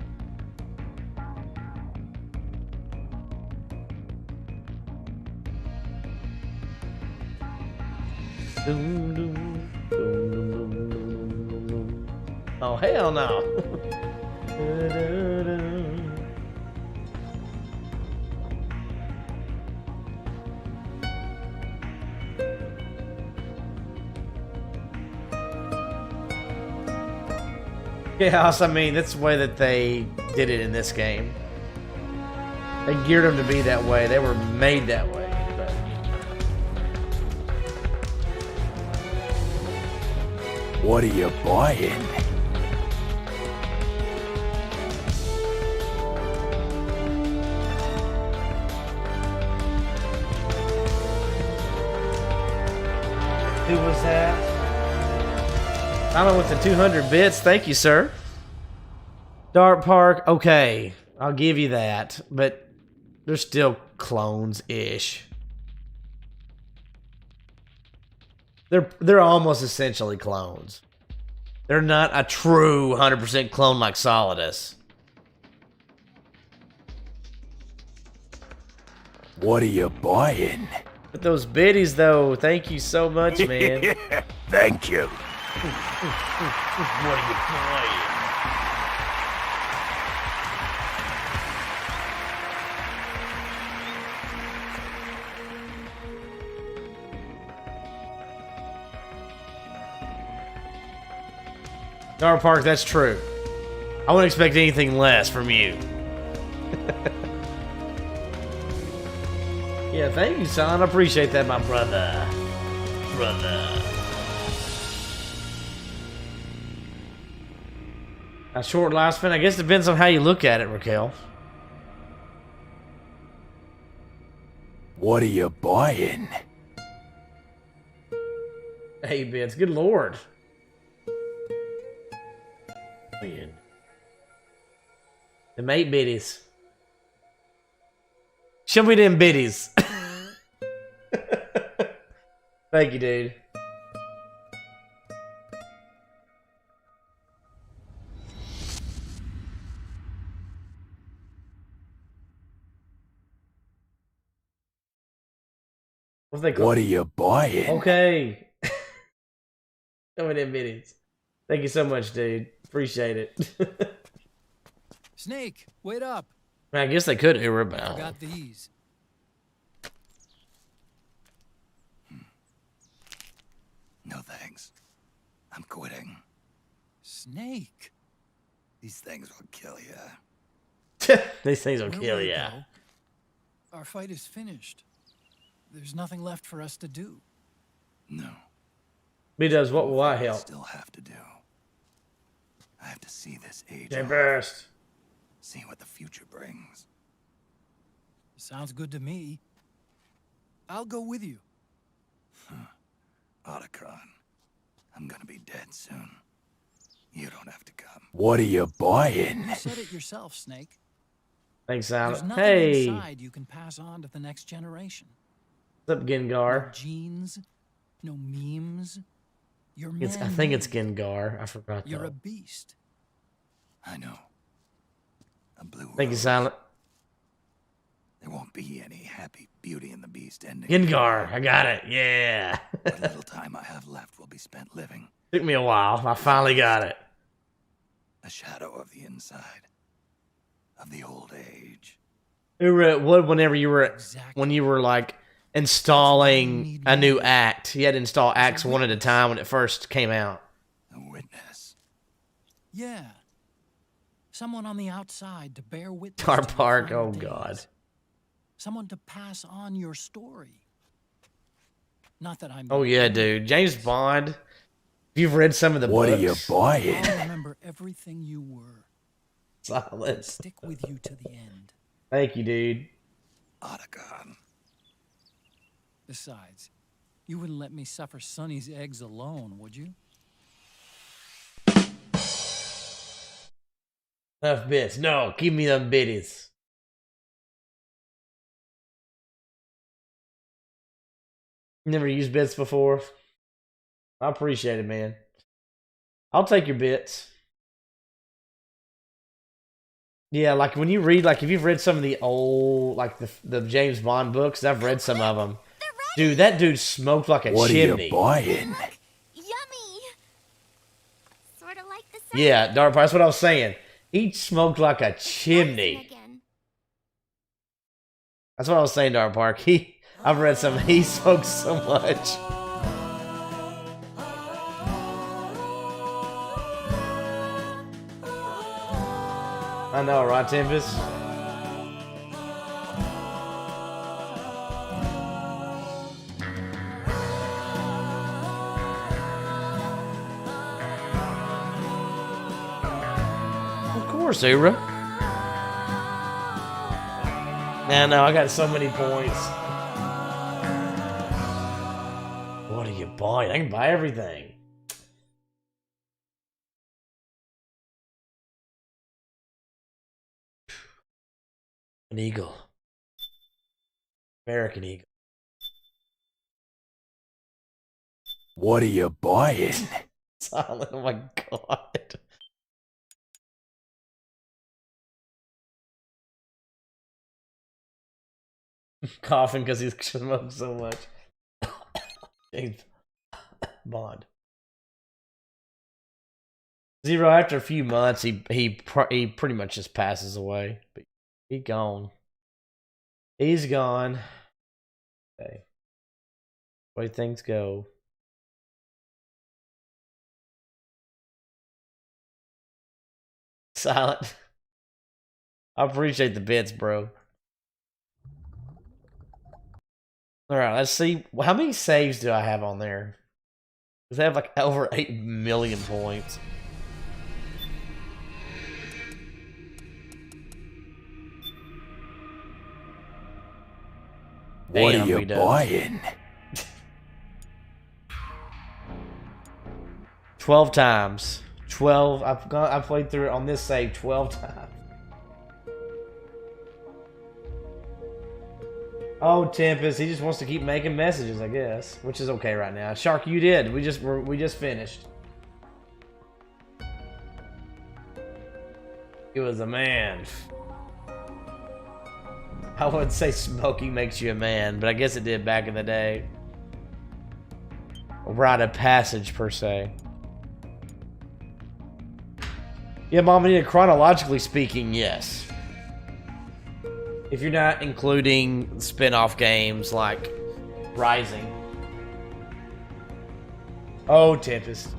Oh, hell no. Chaos, I mean, that's the way that they did it in this game. They geared them to be that way. They were made that way. But... What are you buying? Who was that? I don't know, with the 200 bits. Thank you, sir. Dark Park, okay. I'll give you that. But they're still clones-ish. They're almost essentially clones. They're not a true 100% clone like Solidus. What are you buying? But those biddies, though, thank you so much, man. Thank you. What are you buying? Dark Park, that's true. I wouldn't expect anything less from you. Yeah, thank you, son. I appreciate that, my brother. A short lifespan, I guess, depends on how you look at it, Raquel. What are you buying? Hey, Vince, good lord. Man. The 8 biddies. Show me them biddies. Thank you, dude. What are you buying? Okay. Show me them biddies. Thank you so much, dude. Appreciate it. Snake, wait up. I guess they could hear about. Got these. No thanks. I'm quitting. Snake. These things will kill you. These things will kill you. Our fight is finished. There's nothing left for us to do. No. He does. What will I I help? still have to do. I have to see this age. Tempest. See what the future brings. Sounds good to me. I'll go with you. Otacron, I'm gonna be dead soon. You don't have to come. What are you buying? You said it yourself, Snake. Thanks, There's Silent. nothing Hey. inside you can pass on to the next generation. What's up, No Gengar? genes, no memes. You're I think it's man-made. Gengar. I forgot You're though. a beast. I know. A blue Thank you, rose. Silent. There won't be any happy Beauty and the Beast ending. Gengar. I got it. Yeah. What little time I have left will be spent living. Took me a while. I finally got it. A shadow of the inside. Of the old age. Whenever you were when you were like installing a new act, you had to install acts one at a time when it first came out. A witness. Yeah. Someone on the outside to bear witness. Tar to your Park. final Oh days. God. Someone to pass on your story. Not that I'm. Oh yeah, dude. James Bond. If you've read some of the What books, are you buying? I'll remember everything you were. Silent. Stick with you to the end. Thank you, dude. Otacon. Besides, you wouldn't let me suffer Sonny's eggs alone, would you? Enough bits. No, give me them bitties. Never used bits before. I appreciate it, man. I'll take your bits. Yeah, like when you read, like if you've read some of the old, like the James Bond books, I've read some of them. Dude, that dude smoked like a What are chimney. you buying? Yummy. Sort of like the sun. Yeah, Dark Pie, that's what I was saying. He smoked like a chimney. Again. That's what I was saying, Dark Park. I've read some. He smokes so much. I know, right, Tempest? Of course, Ura. No, I got so many points. What are you buying? I can buy everything. An eagle. American eagle. What are you buying? Silent. Oh my god. Coughing because he's smoked so much. James Bond. Zero. After a few months, he pretty much just passes away. But he's gone. He's gone. Okay. Way things go. Silent. I appreciate the bits, bro. Alright, let's see. How many saves do I have on there? Does they have like over 8 million points? What Damn, are you we done. buying? 12 times. 12. I've played through it on this save 12 times. Oh, Tempest, he just wants to keep making messages, I guess, which is okay right now. Shark, you did. We just finished. He was a man. I wouldn't say smoking makes you a man, but I guess it did back in the day. A rite of passage, per se. Yeah, Mom, chronologically speaking, yes. If you're not including spin-off games like Rising. Oh, Tempest.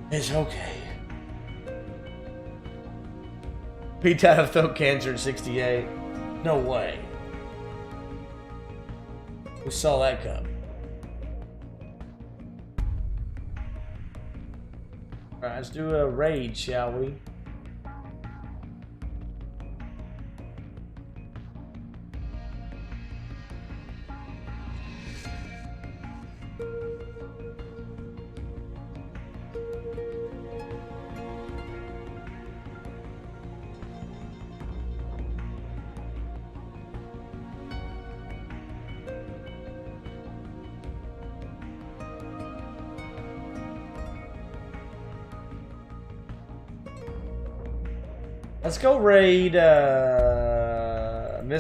It's okay. He died of throat cancer in 68. No way. We saw that come. Alright, let's do a raid, shall we? Let's go raid Miss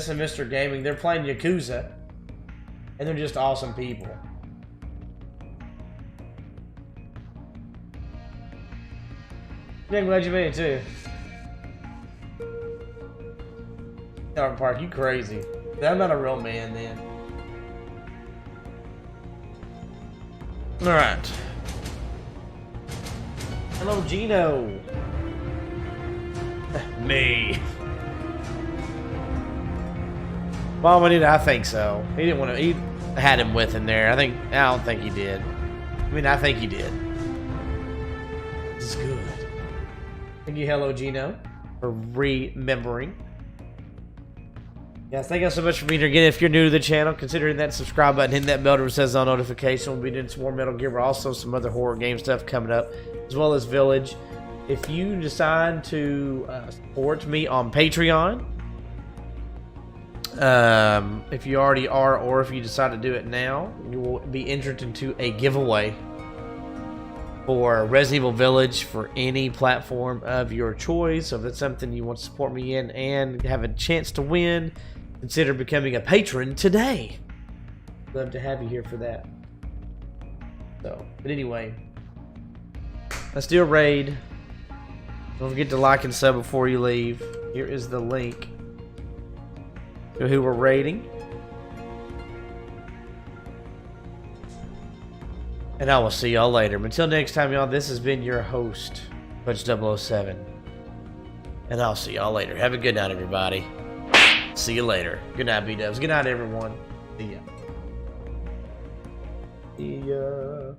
and Mr. Gaming. They're playing Yakuza. And they're just awesome people. Yeah, I'm glad you made it too. Dark Park, you crazy. I'm not a real man then. Alright. Hello, Gino. Me. Well, I think so. He didn't want to. He had him with him there. I don't think he did. I mean, I think he did. This is good. Thank you, hello, Gino, for remembering. Yes, thank you so much for being here. Again, if you're new to the channel, consider hitting that subscribe button, hitting that bell to says on notification. We'll be doing some more Metal Gear, but also some other horror game stuff coming up, as well as Village. If you decide to support me on Patreon, if you already are, or if you decide to do it now, you will be entered into a giveaway for Resident Evil Village for any platform of your choice. So if that's something you want to support me in and have a chance to win, consider becoming a patron today. Love to have you here for that. So, but anyway, let's do a raid. Don't forget to like and sub before you leave. Here is the link to who we're raiding. And I will see y'all later. But until next time, y'all, this has been your host, Pudge 007. And I'll see y'all later. Have a good night, everybody. See you later. Good night, B-Dubs. Good night, everyone. See ya. See ya.